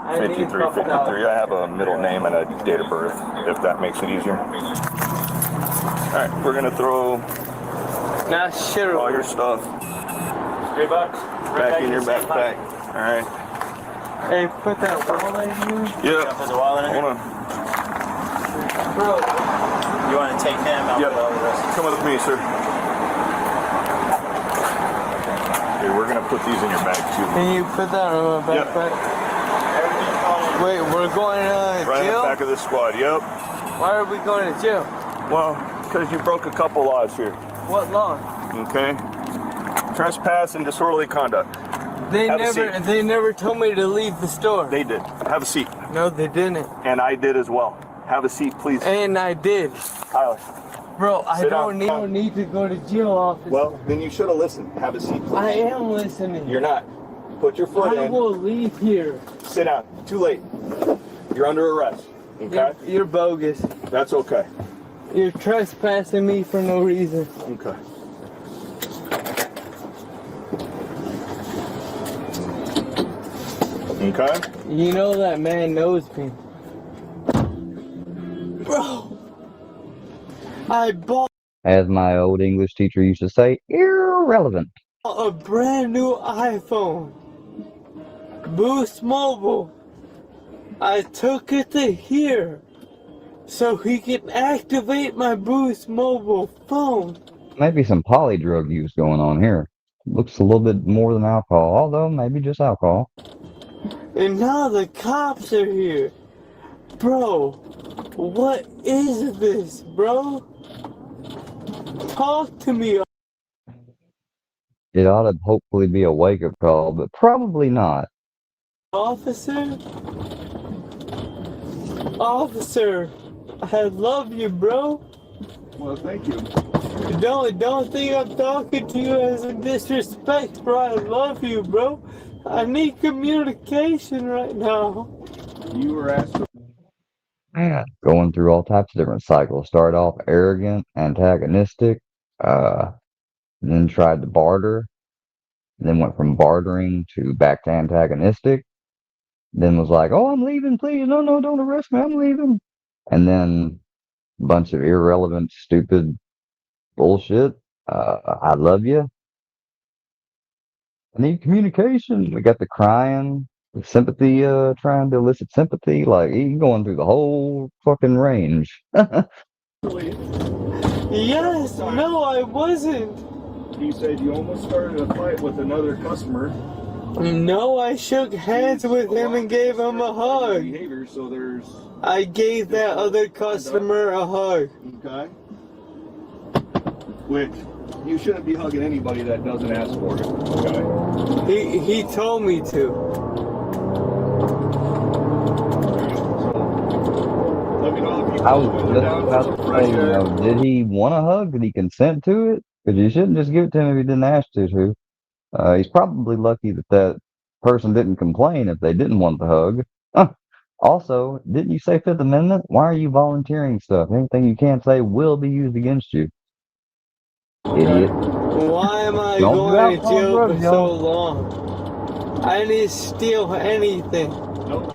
[SPEAKER 4] I need a couple
[SPEAKER 3] 5353.
[SPEAKER 4] thousand.
[SPEAKER 3] I have a middle name and a date of birth, if that makes it easier. All right, we're gonna throw
[SPEAKER 4] Nah, shit.
[SPEAKER 3] all your stuff
[SPEAKER 5] $3.
[SPEAKER 3] back in your backpack. All right.
[SPEAKER 4] Hey, put that wallet in here.
[SPEAKER 3] Yep.
[SPEAKER 5] There's a wallet in
[SPEAKER 3] Hold
[SPEAKER 5] here.
[SPEAKER 3] on.
[SPEAKER 4] Bro,
[SPEAKER 5] You want to take him out
[SPEAKER 3] Yep.
[SPEAKER 5] with all the rest?
[SPEAKER 3] Come with me, sir. Okay, we're gonna put these in your bag too.
[SPEAKER 4] can you put that on my
[SPEAKER 3] Yep.
[SPEAKER 4] backpack? Wait, we're going to
[SPEAKER 3] Right in the
[SPEAKER 4] jail?
[SPEAKER 3] back of this squad. Yep.
[SPEAKER 4] Why are we going to jail?
[SPEAKER 3] Well, because you broke a couple laws here.
[SPEAKER 4] What law?
[SPEAKER 3] Okay. Trespass and disorderly conduct.
[SPEAKER 4] They
[SPEAKER 3] Have a seat.
[SPEAKER 4] never told me to leave the store.
[SPEAKER 3] They did. Have a seat.
[SPEAKER 4] No, they didn't.
[SPEAKER 3] And I did as well. Have a seat, please.
[SPEAKER 4] And I did.
[SPEAKER 3] Tyler.
[SPEAKER 4] Bro, I
[SPEAKER 3] Sit
[SPEAKER 4] don't
[SPEAKER 3] down.
[SPEAKER 4] need to go to jail, officer.
[SPEAKER 3] Well, then you should have listened. Have a seat, please.
[SPEAKER 4] I am listening.
[SPEAKER 3] You're not. Put your foot
[SPEAKER 4] I
[SPEAKER 3] in.
[SPEAKER 4] will leave here.
[SPEAKER 3] Sit down. Too late. You're under arrest. Okay?
[SPEAKER 4] You're bogus.
[SPEAKER 3] That's okay.
[SPEAKER 4] You're trespassing me for no reason.
[SPEAKER 3] Okay. Okay.
[SPEAKER 4] You know that man knows me. Bro, I bought
[SPEAKER 2] As my old English teacher used to say, irrelevant.
[SPEAKER 4] a brand new iPhone. Boost Mobile. I took it to here so he can activate my Boost Mobile phone.
[SPEAKER 2] Maybe some poly drug use going on here. Looks a little bit more than alcohol, although maybe just alcohol.
[SPEAKER 4] And now the cops are here. Bro, what is this, bro? Talk to me.
[SPEAKER 2] It ought to hopefully be a wake-up call, but probably not.
[SPEAKER 4] Officer? Officer, I love you, bro.
[SPEAKER 3] Well, thank you.
[SPEAKER 4] Don't think I'm talking to you as a disrespect, bro. I love you, bro. I need communication right now.
[SPEAKER 3] You were asked to
[SPEAKER 2] Going through all types of different cycles. Start off arrogant, antagonistic, then tried to barter, then went from bartering to back to antagonistic, then was like, oh, I'm leaving, please. No, don't arrest me. I'm leaving. And then a bunch of irrelevant, stupid bullshit. I love you. I need communication. We got the crying, the sympathy, trying to elicit sympathy. Like, he's going through the whole fucking range.
[SPEAKER 4] Yes, no, I wasn't.
[SPEAKER 3] He said you almost started a fight with another customer.
[SPEAKER 4] No, I shook hands with him and gave him a hug.
[SPEAKER 3] Behavior, so there's
[SPEAKER 4] I gave that other customer a hug.
[SPEAKER 3] okay. Which you shouldn't be hugging anybody that doesn't ask for it. Okay.
[SPEAKER 4] He told me to.
[SPEAKER 3] So let me know if you
[SPEAKER 2] I was
[SPEAKER 3] feel
[SPEAKER 2] just
[SPEAKER 3] down for
[SPEAKER 2] about
[SPEAKER 3] some
[SPEAKER 2] to
[SPEAKER 3] fresh
[SPEAKER 2] say,
[SPEAKER 3] air.
[SPEAKER 2] did he want a hug? Did he consent to it? Because you shouldn't just give it to him if he didn't ask to. He's probably lucky that that person didn't complain if they didn't want the hug. Also, didn't you say Fifth Amendment? Why are you volunteering stuff? Anything you can't say will be used against you. Idiot.
[SPEAKER 4] Why am I
[SPEAKER 2] Don't do
[SPEAKER 4] going to
[SPEAKER 2] alcohol and
[SPEAKER 4] jail
[SPEAKER 2] drugs,
[SPEAKER 4] for so
[SPEAKER 2] y'all.
[SPEAKER 4] long? I didn't steal anything.
[SPEAKER 3] Nope.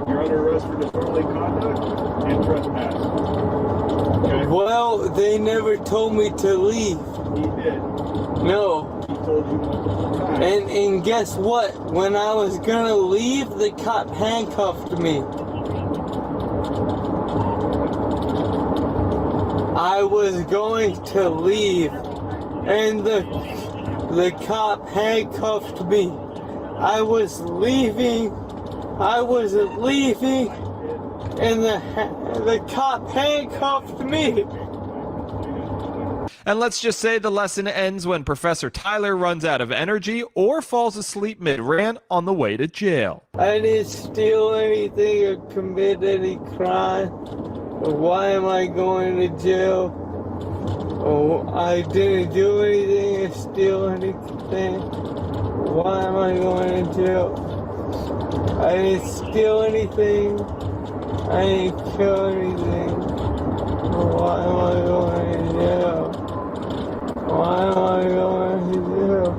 [SPEAKER 3] You're under arrest for disorderly conduct and trespass. Okay.
[SPEAKER 4] Well, they never told me to leave.
[SPEAKER 3] He did.
[SPEAKER 4] No.
[SPEAKER 3] He told you multiple times.
[SPEAKER 4] And guess what? When I was gonna leave, the cop handcuffed me. I was going to leave, and the cop handcuffed me. I was leaving, and the cop handcuffed me.
[SPEAKER 9] And let's just say the lesson ends when Professor Tyler runs out of energy or falls asleep mid-rant on the way to jail.
[SPEAKER 4] I didn't steal anything or commit any crime. Why am I going to jail? Oh, I didn't do anything or steal anything. Why am I going to jail? I didn't steal anything. I didn't kill anything. Why am I going to jail? Why am I going to jail?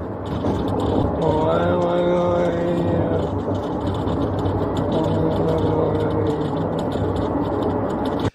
[SPEAKER 4] Why am I going to jail?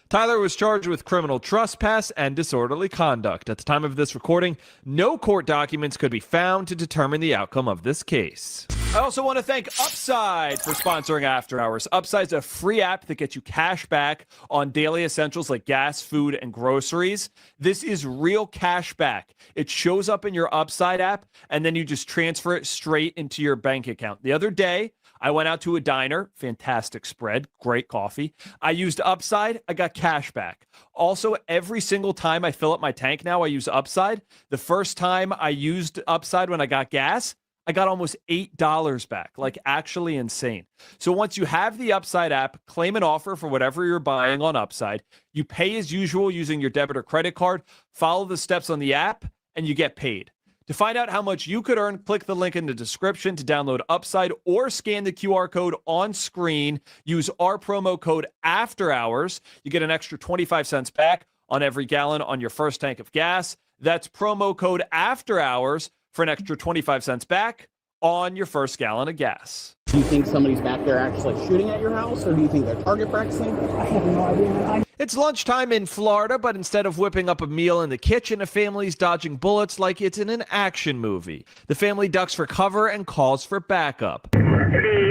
[SPEAKER 9] Tyler was charged with criminal trespass and disorderly conduct. At the time of this recording, no court documents could be found to determine the outcome of this case. I also want to thank Upside for sponsoring After Hours. Upside's a free app that gets you cash back on daily essentials like gas, food, and groceries. This is real cash back. It shows up in your Upside app, and then you just transfer it straight into your bank account. The other day, I went out to a diner, fantastic spread, great coffee. I used Upside, I got cash back. Also, every single time I fill up my tank now, I use Upside. The first time I used Upside when I got gas, I got almost $8 back, like actually insane. So once you have the Upside app, claim an offer for whatever you're buying on Upside. You pay as usual using your debit or credit card, follow the steps on the app, and you get paid. To find out how much you could earn, click the link in the description to download Upside or scan the QR code on screen. Use our promo code AFTERHOURS. You get an extra 25 cents back. on every gallon on your first tank of gas. That's promo code AFTER HOURS for an extra 25 cents back on your first gallon of gas.
[SPEAKER 6] Do you think somebody's back there actually shooting at your house, or do you think they're target practicing?
[SPEAKER 10] I have no idea.
[SPEAKER 9] It's lunchtime in Florida, but instead of whipping up a meal in the kitchen, a family's dodging bullets like it's in an action movie. The family ducks for cover and calls for backup.
[SPEAKER 10] The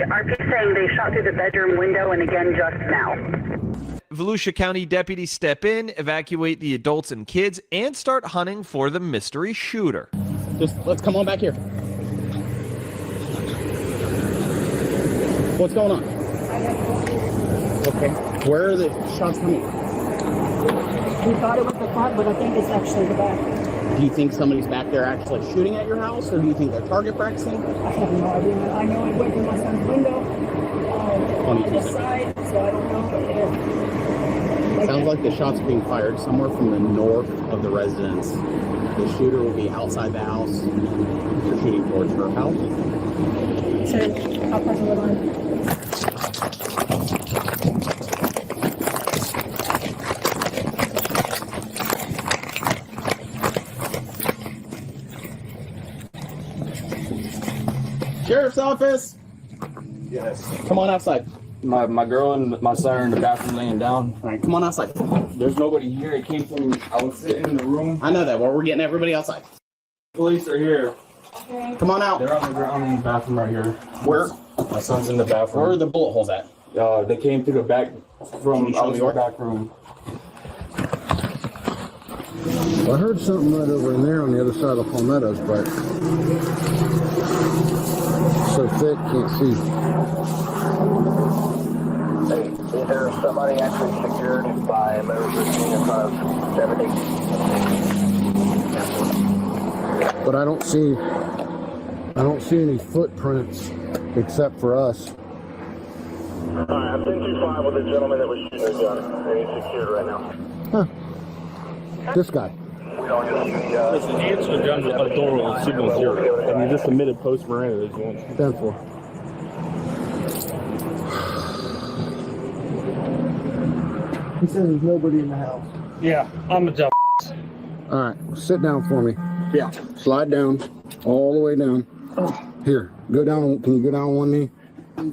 [SPEAKER 10] RP saying they shot through the bedroom window and again just now.
[SPEAKER 9] Volusia County deputies step in, evacuate the adults and kids, and start hunting for the mystery shooter.
[SPEAKER 6] Just let's come on back here. What's going on? Okay. Where are the shots coming?
[SPEAKER 10] We thought it was the front, but I think it's actually the back.
[SPEAKER 6] Do you think somebody's back there actually shooting at your house, or do you think they're target practicing?
[SPEAKER 10] I have no idea. I know it went through my son's window on this side, so I don't know. But
[SPEAKER 6] Sounds like the shots are being fired somewhere from the north of the residence. The shooter will be outside the house. They're shooting towards her house.
[SPEAKER 10] So I'll press the line.
[SPEAKER 6] Sheriff's office.
[SPEAKER 11] Yes.
[SPEAKER 6] Come on outside.
[SPEAKER 11] My girl and my son are in the bathroom laying down.
[SPEAKER 6] All right, come on outside.
[SPEAKER 11] There's nobody here. It came from, I was sitting in the room.
[SPEAKER 6] I know that. Well, we're getting everybody outside.
[SPEAKER 11] Police are here.
[SPEAKER 6] Come on out.
[SPEAKER 11] They're on the ground in the bathroom right here.
[SPEAKER 6] Where?
[SPEAKER 11] My son's in the bathroom.
[SPEAKER 6] Where are the bullet holes at?
[SPEAKER 11] They came through the back from the back room.
[SPEAKER 6] I heard something right over in there on the other side of the palmettos, but so thick, can't see.
[SPEAKER 12] Hey, is there somebody actually secured by emergency in front of 70?
[SPEAKER 6] But I don't see any footprints except for us.
[SPEAKER 12] Alright, I'm 1025 with the gentleman that was shooting a gun, and he's secured right now.
[SPEAKER 6] Huh. This guy.
[SPEAKER 12] We don't just see
[SPEAKER 3] Listen, answer the gun door with signal 0, and you just submitted post Miranda.
[SPEAKER 6] 10-4. He said there's nobody in the house.
[SPEAKER 3] Yeah, I'm a job.
[SPEAKER 6] All right, sit down for me.
[SPEAKER 3] Yeah.
[SPEAKER 6] Slide down, all the way down. Here, go down. Can you go down on one knee?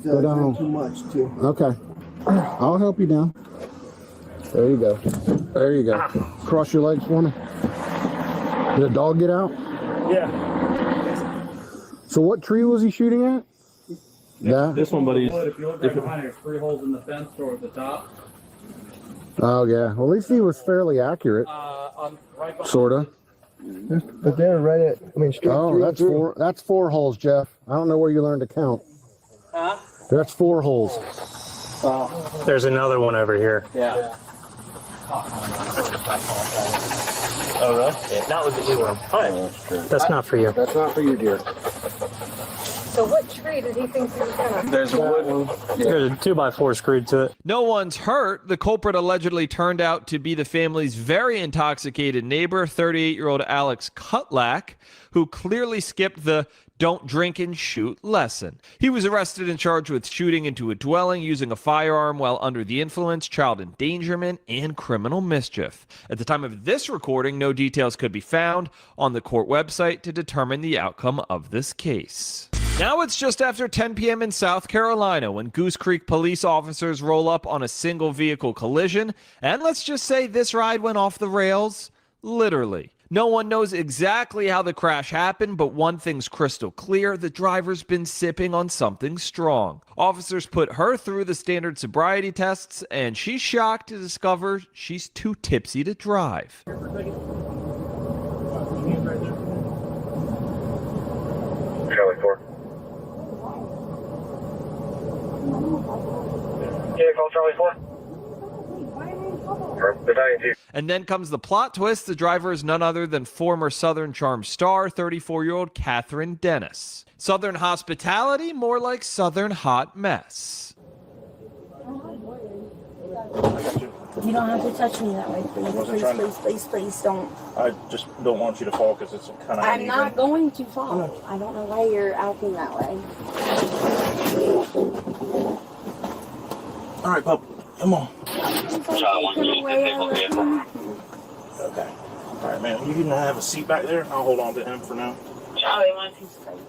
[SPEAKER 6] Go down. Too much, too. Okay. I'll help you down. There you go. There you go. Cross your legs for me. Did a dog get out?
[SPEAKER 3] Yeah.
[SPEAKER 6] So what tree was he shooting at? That?
[SPEAKER 3] This one, buddy.
[SPEAKER 11] If you look right behind, there's 3 holes in the fence towards the top.
[SPEAKER 6] Oh, yeah. Well, at least he was fairly accurate. Sort of.
[SPEAKER 12] But they're right at,
[SPEAKER 6] Oh, that's 4 holes, Jeff. I don't know where you learned to count.
[SPEAKER 5] Huh?
[SPEAKER 6] That's 4 holes.
[SPEAKER 11] There's another one over here.
[SPEAKER 5] Yeah.
[SPEAKER 11] Oh, really? Yeah, that was the blue one. That's not for you.
[SPEAKER 6] That's not for you, dear.
[SPEAKER 10] So what tree did he think he was gonna?
[SPEAKER 11] There's a wood one. There's a 2x4 screwed to it.
[SPEAKER 9] No one's hurt. The culprit allegedly turned out to be the family's very intoxicated neighbor, 38-year-old Alex Kutlak, who clearly skipped the don't drink and shoot lesson. He was arrested and charged with shooting into a dwelling, using a firearm while under the influence, child endangerment, and criminal mischief. At the time of this recording, no details could be found on the court website to determine the outcome of this case. Now it's just after 10 p.m. in South Carolina when Goose Creek police officers roll up on a single vehicle collision, and let's just say this ride went off the rails, literally. No one knows exactly how the crash happened, but one thing's crystal clear: the driver's been sipping on something strong. Officers put her through the standard sobriety tests, and she's shocked to discover she's too tipsy to drive.
[SPEAKER 12] Charlie 4. Yeah, call Charlie 4.
[SPEAKER 9] And then comes the plot twist. The driver is none other than former Southern Charm star, 34-year-old Catherine Dennis. Southern hospitality, more like Southern hot mess.
[SPEAKER 8] You don't have to touch me that way, please don't.
[SPEAKER 3] I just don't want you to fall because it's kind of
[SPEAKER 8] I'm not going to fall. I don't know why you're acting that way.
[SPEAKER 3] All right, pup. Come on. Okay. All right, man. You can have a seat back there. I'll hold on to him for now.
[SPEAKER 8] Charlie wants his face.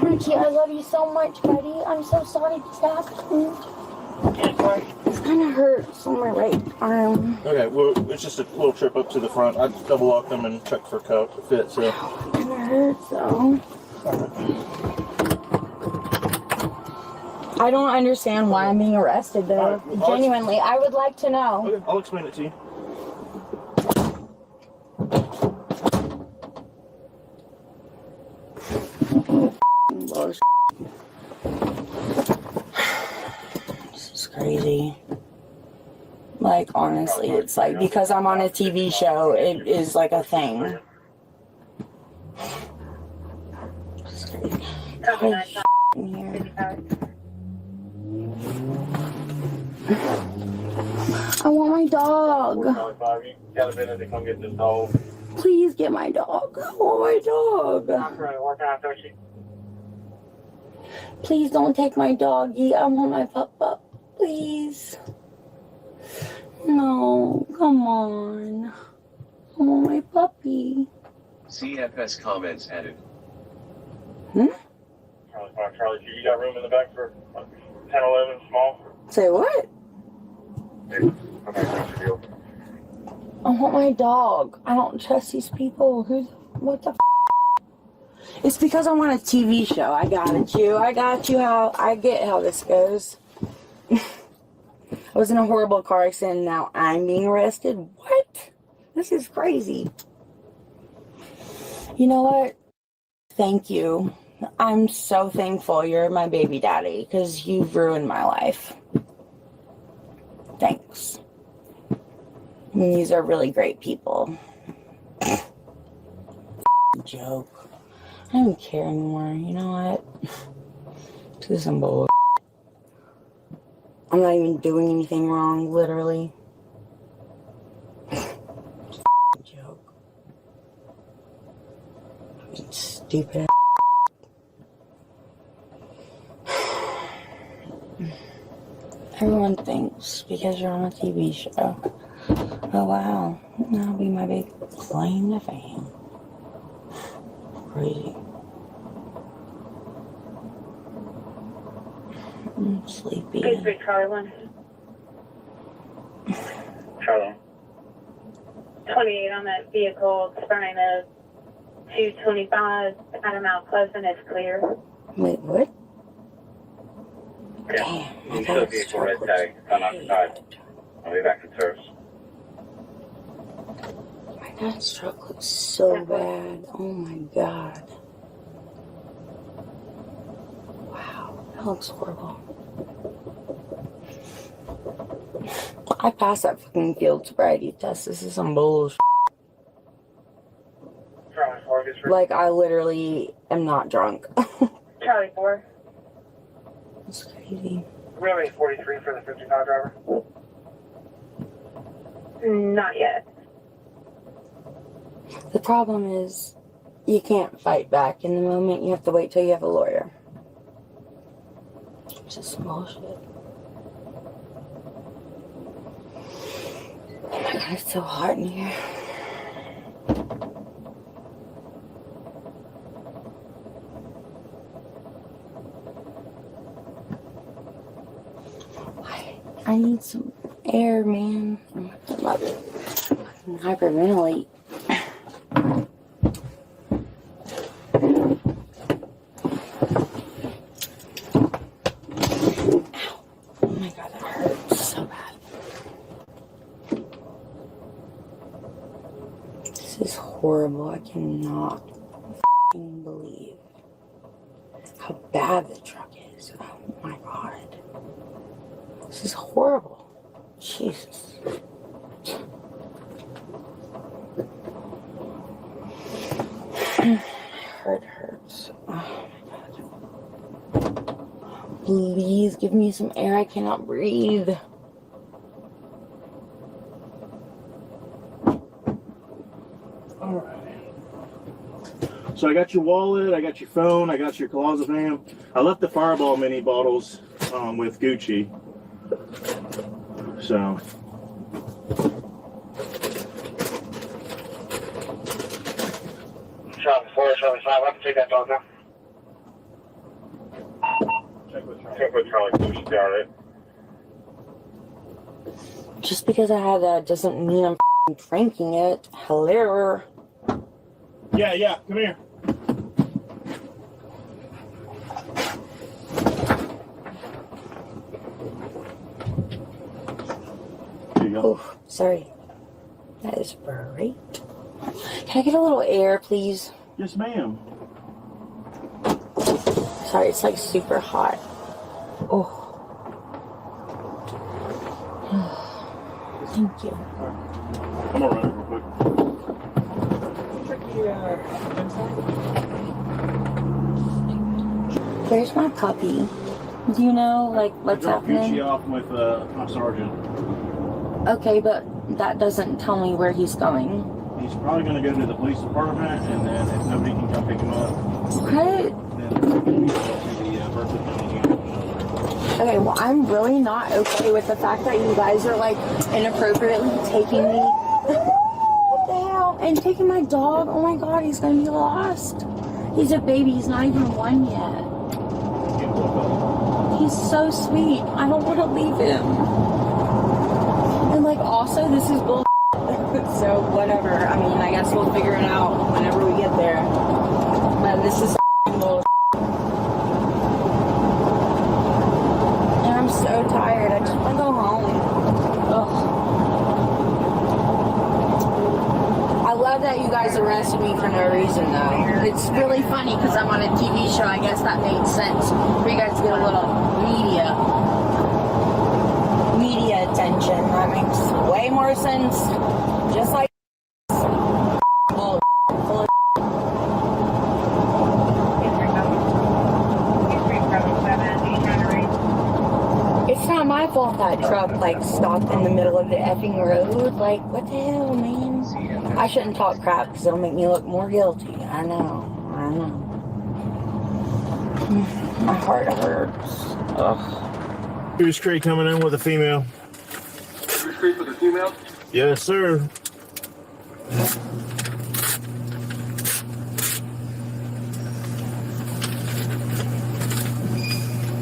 [SPEAKER 8] Richie, I love you so much, buddy. I'm so sorry this happened. It's kind of hurts on my right arm.
[SPEAKER 3] Okay, well, it's just a little trip up to the front. I double locked them and checked for fit, so.
[SPEAKER 8] It kind of hurts, though. I don't understand why I'm being arrested, though. Right, genuinely, I would like to know.
[SPEAKER 3] Okay, I'll explain it to you.
[SPEAKER 8] This is crazy. Like, honestly, it's like, because I'm on a TV show, it is like a thing. In here. I want my dog. Please get my dog. I want my dog. Please don't take my doggy. I want my pup. Please. No, come on. I want my puppy.
[SPEAKER 11] CFS comments added.
[SPEAKER 3] Charlie, you got room in the back for 10, 11, small?
[SPEAKER 8] Say what? I want my dog. I don't trust these people. What the f? It's because I'm on a TV show. I got you. I get how this goes. I was in a horrible car accident. Now I'm being arrested. What? This is crazy. You know what? Thank you. I'm so thankful you're my baby daddy because you've ruined my life. Thanks. These are really great people. Joke. I don't care anymore. You know what? This is some bull. I'm not even doing anything wrong, literally. Joke. Stupid. Everyone thinks because you're on a TV show, oh wow, that'll be my big claim to fame. Crazy. I'm sleepy.
[SPEAKER 10] Hey, Charlie.
[SPEAKER 3] Charlie.
[SPEAKER 10] 28 on that vehicle, expiring of 225 out of Mount Pleasant is clear.
[SPEAKER 8] Wait, what?
[SPEAKER 3] Yeah.
[SPEAKER 8] Damn,
[SPEAKER 3] You still vehicle red tag, unoccupied. I'll be back in service.
[SPEAKER 8] My dad's truck looks so bad. Oh my god. Wow, that looks horrible. I passed that fucking field sobriety test. This is some bullshit. Like, I literally am not drunk.
[SPEAKER 10] Charlie 4.
[SPEAKER 8] That's crazy.
[SPEAKER 3] We have a 43 for the 55 driver?
[SPEAKER 10] Not yet.
[SPEAKER 8] The problem is, you can't fight back in the moment. You have to wait till you have a lawyer. It's just some bullshit. Oh my god, it's so hot in here. I need some air, man. I'm about to hyperventilate. Ow. Oh my god, that hurts so bad. This is horrible. I cannot believe how bad the truck is. Oh my god. This is horrible. Jesus. My heart hurts. Oh my god. Please give me some air. I cannot breathe.
[SPEAKER 3] Alright.
[SPEAKER 13] So I got your wallet, I got your phone, I got your clozapam. I left the Fireball mini bottles with Gucci. So.
[SPEAKER 1] Traffic 475, I can take that dog now. Check with Charlie. Should be all right.
[SPEAKER 8] Just because I had that doesn't mean I'm drinking it. Hello.
[SPEAKER 13] Yeah, come here. There you go.
[SPEAKER 8] Oh, sorry. That is great. Can I get a little air, please?
[SPEAKER 13] Yes, ma'am.
[SPEAKER 8] Sorry, it's like super hot. Oh. Thank you.
[SPEAKER 13] I'm gonna run it real quick.
[SPEAKER 8] Where's my puppy? Do you know, like, what's
[SPEAKER 13] I dropped
[SPEAKER 8] happening?
[SPEAKER 13] Gucci off with my sergeant.
[SPEAKER 8] Okay, but that doesn't tell me where he's going.
[SPEAKER 13] He's probably gonna go to the police department, and then if nobody can come pick him up,
[SPEAKER 8] What?
[SPEAKER 13] then he's going to the Berkeley County Jail.
[SPEAKER 8] Okay, well, I'm really not okay with the fact that you guys are, like, inappropriately taking me. What the hell? And taking my dog. Oh my god, he's gonna be lost. He's a baby. He's not even one yet. He's so sweet. I don't want to leave him. And, like, also, this is bull. So, whatever. I mean, I guess we'll figure it out whenever we get there. But this is bull. And I'm so tired. I just want to go home. Ugh. I love that you guys arrested me for no reason, though. It's really funny because I'm on a TV show. I guess that made sense for you guys to get a little media attention. That makes way more sense. Just like bull. It's not my fault that truck like stopped in the middle of the effing road. Like, what the hell, man? I shouldn't talk crap because it'll make me look more guilty. I know. My heart hurts. Ugh.
[SPEAKER 13] Here's Craig coming in with a female.
[SPEAKER 11] Here's Craig with a female?
[SPEAKER 13] Yes, sir.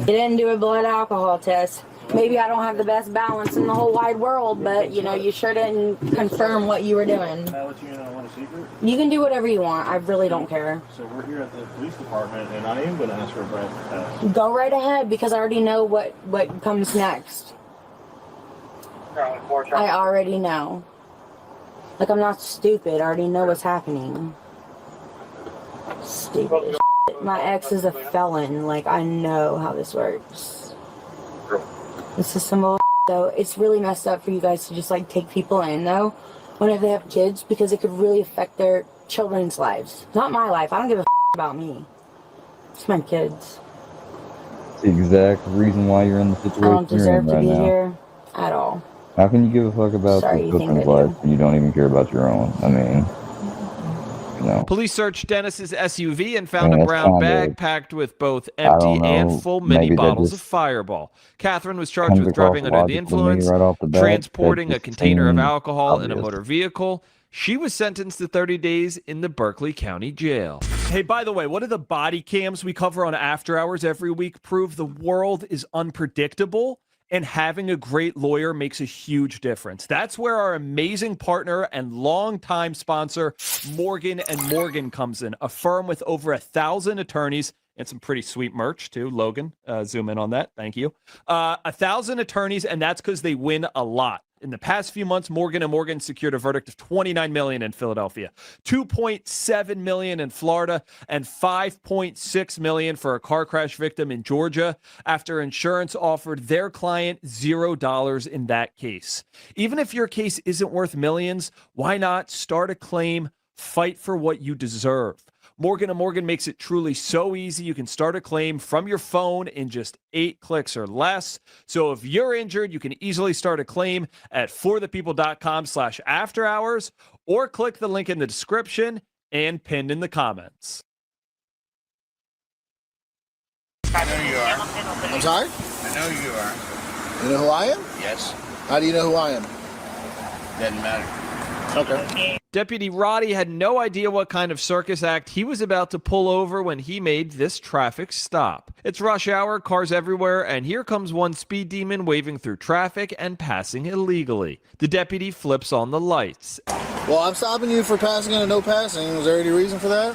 [SPEAKER 8] You didn't do a blood alcohol test. Maybe I don't have the best balance in the whole wide world, but you know, you sure didn't confirm what you were doing.
[SPEAKER 13] I'll let you know I want a secret.
[SPEAKER 8] You can do whatever you want. I really don't care.
[SPEAKER 13] So we're here at the police department, and I am going to ask for a breath test.
[SPEAKER 8] Go right ahead because I already know what comes next. I already know. Like, I'm not stupid. I already know what's happening. Stupid. My ex is a felon. Like, I know how this works. This is some bull. So it's really messed up for you guys to just like take people in though whenever they have kids because it could really affect their children's lives. Not my life. I don't give a about me. It's my kids.
[SPEAKER 2] It's the exact reason why you're in the situation
[SPEAKER 8] I don't
[SPEAKER 2] you're
[SPEAKER 8] deserve
[SPEAKER 2] in
[SPEAKER 8] to
[SPEAKER 2] right
[SPEAKER 8] be
[SPEAKER 2] now.
[SPEAKER 8] here at all.
[SPEAKER 2] How can you give a fuck about
[SPEAKER 8] Sorry,
[SPEAKER 2] the
[SPEAKER 8] you think
[SPEAKER 2] children's
[SPEAKER 8] I do.
[SPEAKER 2] life when you don't even care about your own? I mean, no.
[SPEAKER 9] Police searched Dennis's SUV and found
[SPEAKER 2] Yeah,
[SPEAKER 9] a
[SPEAKER 2] that's
[SPEAKER 9] brown
[SPEAKER 2] kinda-
[SPEAKER 9] bag packed with both
[SPEAKER 2] I
[SPEAKER 9] empty
[SPEAKER 2] don't know,
[SPEAKER 9] and full mini
[SPEAKER 2] maybe that
[SPEAKER 9] bottles of
[SPEAKER 2] just
[SPEAKER 9] Fireball. Catherine was charged
[SPEAKER 2] comes
[SPEAKER 9] with
[SPEAKER 2] across
[SPEAKER 9] driving under the
[SPEAKER 2] logical to me
[SPEAKER 9] influence,
[SPEAKER 2] right off the bat.
[SPEAKER 9] transporting
[SPEAKER 2] That
[SPEAKER 9] a
[SPEAKER 2] just
[SPEAKER 9] container of
[SPEAKER 2] seems
[SPEAKER 9] alcohol in a
[SPEAKER 2] obvious.
[SPEAKER 9] motor vehicle. She was sentenced to 30 days in the Berkeley County Jail. Hey, by the way, what do the body cams we cover on After Hours every week prove? The world is unpredictable, and having a great lawyer makes a huge difference. That's where our amazing partner and longtime sponsor, Morgan & Morgan, comes in, a firm with over 1,000 attorneys and some pretty sweet merch, too. Logan, zoom in on that. Thank you. 1,000 attorneys, and that's because they win a lot. In the past few months, Morgan & Morgan secured a verdict of $29 million in Philadelphia, $2.7 million in Florida, and $5.6 million for a car crash victim in Georgia after insurance offered their client $0 in that case. Even if your case isn't worth millions, why not start a claim, fight for what you deserve? Morgan & Morgan makes it truly so easy. You can start a claim from your phone in just 8 clicks or less. So if you're injured, you can easily start a claim at forthepeople.com/afterhours or click the link in the description and pinned in the comments.
[SPEAKER 7] I know you are.
[SPEAKER 6] I'm sorry?
[SPEAKER 7] I know you are.
[SPEAKER 6] You know who I am?
[SPEAKER 7] Yes.
[SPEAKER 6] How do you know who I am?
[SPEAKER 7] Doesn't matter.
[SPEAKER 6] Okay.
[SPEAKER 9] Deputy Roddy had no idea what kind of circus act he was about to pull over when he made this traffic stop. It's rush hour, cars everywhere, and here comes one speed demon waving through traffic and passing illegally. The deputy flips on the lights.
[SPEAKER 6] Well, I'm stopping you for passing and a no passing. Was there any reason for that?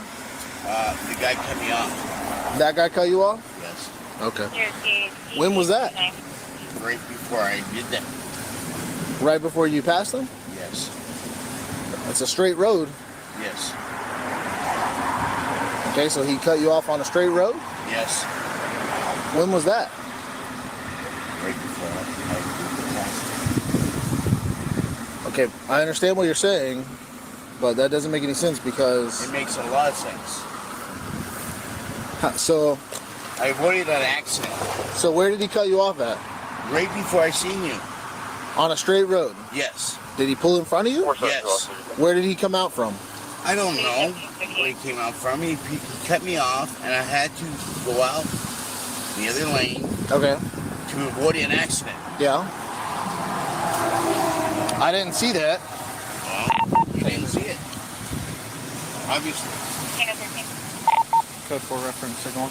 [SPEAKER 7] The guy cut me off.
[SPEAKER 6] That guy cut you off?
[SPEAKER 7] Yes.
[SPEAKER 6] Okay. When was that?
[SPEAKER 7] Right before I did that.
[SPEAKER 6] Right before you passed him?
[SPEAKER 7] Yes.
[SPEAKER 6] It's a straight road.
[SPEAKER 7] Yes.
[SPEAKER 6] Okay, so he cut you off on a straight road?
[SPEAKER 7] Yes.
[SPEAKER 6] When was that?
[SPEAKER 7] Right before I did the
[SPEAKER 6] Okay, I understand what you're saying, but that doesn't make any sense because...
[SPEAKER 7] It makes a lot of sense.
[SPEAKER 6] So...
[SPEAKER 7] I avoided an accident.
[SPEAKER 6] So where did he cut you off at?
[SPEAKER 7] Right before I seen you.
[SPEAKER 6] On a straight road?
[SPEAKER 7] Yes.
[SPEAKER 6] Did he pull in front of you?
[SPEAKER 7] Yes.
[SPEAKER 6] Where did he come out from?
[SPEAKER 7] I don't know where he came out from. He cut me off, and I had to go out the other lane.
[SPEAKER 6] Okay.
[SPEAKER 7] To avoid an accident.
[SPEAKER 6] Yeah. I didn't see that.
[SPEAKER 7] Well, you didn't see it. Obviously.
[SPEAKER 14] Code 4 reference signal.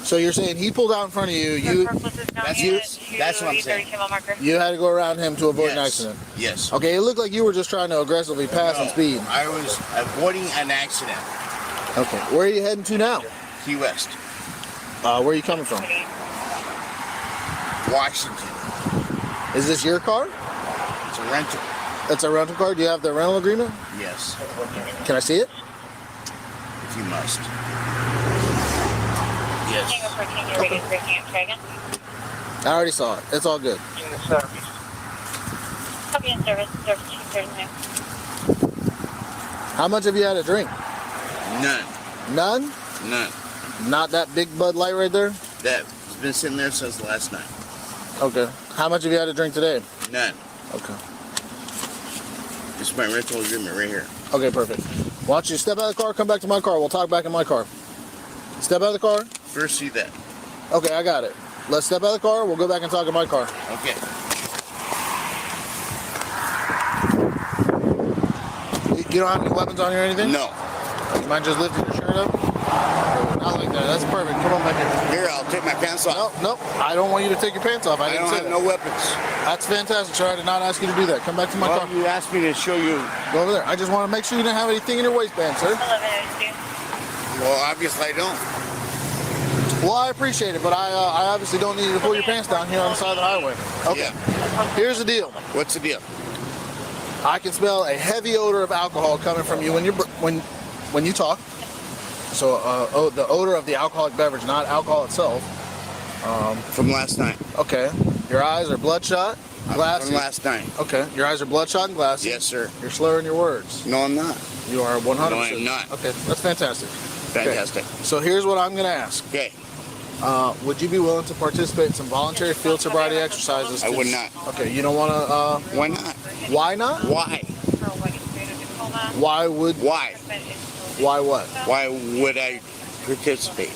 [SPEAKER 6] So you're saying he pulled out in front of you.
[SPEAKER 7] That's what I'm saying.
[SPEAKER 6] You had to go around him to avoid an accident.
[SPEAKER 7] Yes.
[SPEAKER 6] Okay, it looked like you were just trying to aggressively pass and speed.
[SPEAKER 7] I was avoiding an accident.
[SPEAKER 6] Okay, where are you heading to now?
[SPEAKER 7] Key West.
[SPEAKER 6] Where are you coming from?
[SPEAKER 7] Washington.
[SPEAKER 6] Is this your car?
[SPEAKER 7] It's a rental.
[SPEAKER 6] It's a rental car? Do you have the rental agreement?
[SPEAKER 7] Yes.
[SPEAKER 6] Can I see it?
[SPEAKER 7] If you must. Yes.
[SPEAKER 6] I already saw it. It's all good. How much have you had to drink?
[SPEAKER 7] None.
[SPEAKER 6] None?
[SPEAKER 7] None.
[SPEAKER 6] Not that big Bud Light right there?
[SPEAKER 7] That's been sitting there since last night.
[SPEAKER 6] Okay. How much have you had to drink today?
[SPEAKER 7] None.
[SPEAKER 6] Okay.
[SPEAKER 7] It's my rental agreement right here.
[SPEAKER 6] Okay, perfect. Why don't you step out of the car, come back to my car. We'll talk back in my car. Step out of the car.
[SPEAKER 7] First see that.
[SPEAKER 6] Okay, I got it. Let's step out of the car. We'll go back and talk in my car.
[SPEAKER 7] Okay.
[SPEAKER 6] You don't have any weapons on you or anything?
[SPEAKER 7] No.
[SPEAKER 6] You mind just lifting your shirt up? Not like that. That's perfect. Come on back here.
[SPEAKER 7] Here, I'll take my pants off.
[SPEAKER 6] No. I don't want you to take your pants off. I didn't
[SPEAKER 7] don't
[SPEAKER 6] say
[SPEAKER 7] have
[SPEAKER 6] that.
[SPEAKER 7] no weapons.
[SPEAKER 6] That's fantastic, sir. I did not ask you to do that. Come back to my car.
[SPEAKER 7] You asked me to show you.
[SPEAKER 6] Go over there. I just want to make sure you didn't have anything in your waistband, sir.
[SPEAKER 7] Well, obviously I don't.
[SPEAKER 6] Well, I appreciate it, but I obviously don't need you to pull your pants down here on the side of the highway. Okay. Yeah. Here's the deal.
[SPEAKER 7] What's the deal?
[SPEAKER 6] I can smell a heavy odor of alcohol coming from you when you talk. So the odor of the alcoholic beverage, not alcohol itself.
[SPEAKER 7] From last night.
[SPEAKER 6] Okay. Your eyes are bloodshot, glassy.
[SPEAKER 7] From last night.
[SPEAKER 6] Okay. Your eyes are bloodshot and glassy.
[SPEAKER 7] Yes, sir.
[SPEAKER 6] You're slurring your words.
[SPEAKER 7] No, I'm not.
[SPEAKER 6] You are 100%.
[SPEAKER 7] No, I'm not.
[SPEAKER 6] Okay, that's fantastic.
[SPEAKER 7] Fantastic.
[SPEAKER 6] Okay. So here's what I'm going to ask.
[SPEAKER 7] Okay.
[SPEAKER 6] Would you be willing to participate in some voluntary field sobriety exercises?
[SPEAKER 7] I would not.
[SPEAKER 6] Okay, you don't want to...
[SPEAKER 7] Why not?
[SPEAKER 6] Why not?
[SPEAKER 7] Why?
[SPEAKER 6] Why would...
[SPEAKER 7] Why?
[SPEAKER 6] Why what?
[SPEAKER 7] Why would I participate?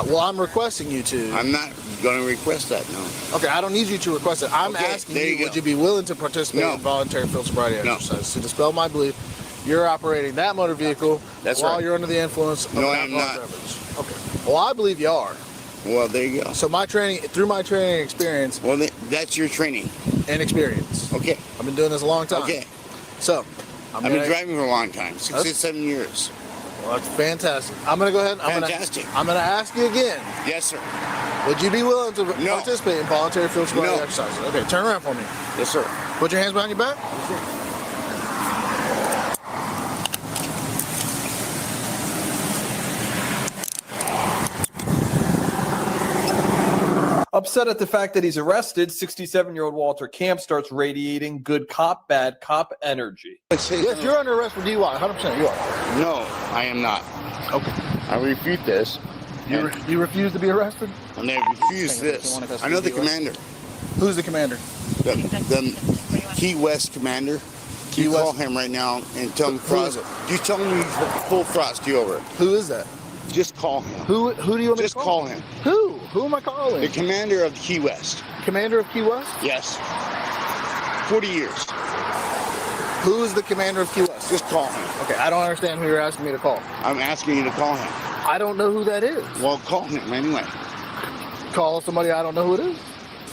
[SPEAKER 6] Well, I'm requesting you to.
[SPEAKER 7] I'm not going to request that, no.
[SPEAKER 6] Okay, I don't need you to request it. I'm asking you, would you be willing to participate in voluntary field sobriety exercises? To dispel my belief, you're operating that motor vehicle while you're under the influence of an alcoholic beverage. Okay. Well, I believe you are.
[SPEAKER 7] Well, there you go.
[SPEAKER 6] So through my training experience...
[SPEAKER 7] Well, that's your training.
[SPEAKER 6] And experience.
[SPEAKER 7] Okay.
[SPEAKER 6] I've been doing this a long time.
[SPEAKER 7] Okay.
[SPEAKER 6] So...
[SPEAKER 7] I've been driving for a long time, 67 years.
[SPEAKER 6] Well, that's fantastic. I'm going to go ahead and I'm going to ask you again.
[SPEAKER 7] Yes, sir.
[SPEAKER 6] Would you be willing to participate in voluntary field sobriety exercises? Okay, turn around for me.
[SPEAKER 7] Yes, sir.
[SPEAKER 6] Put your hands behind your back. Yes, sir.
[SPEAKER 9] Upset at the fact that he's arrested, 67-year-old Walter Camp starts radiating good cop, bad cop energy.
[SPEAKER 6] Yes, you're under arrest for DUI, 100% you are.
[SPEAKER 7] No, I am not.
[SPEAKER 6] Okay.
[SPEAKER 7] I refute this.
[SPEAKER 6] You refuse to be arrested?
[SPEAKER 7] And I refuse this. I know the commander.
[SPEAKER 6] Who's the commander?
[SPEAKER 7] The Key West commander.
[SPEAKER 6] Key
[SPEAKER 7] you
[SPEAKER 6] West?
[SPEAKER 7] call him right now and tell him Frost. You tell him he's full Frosty over.
[SPEAKER 6] Who is that?
[SPEAKER 7] Just call him.
[SPEAKER 6] Who do you want me
[SPEAKER 7] Just
[SPEAKER 6] to call?
[SPEAKER 7] call him.
[SPEAKER 6] Who? Who am I calling?
[SPEAKER 7] The commander of Key West.
[SPEAKER 6] Commander of Key West?
[SPEAKER 7] Yes. 40 years.
[SPEAKER 6] Who's the commander of Key West?
[SPEAKER 7] Just call him.
[SPEAKER 6] Okay, I don't understand who you're asking me to call.
[SPEAKER 7] I'm asking you to call him.
[SPEAKER 6] I don't know who that is.
[SPEAKER 7] Well, call him anyway.
[SPEAKER 6] Call somebody I don't know who it is?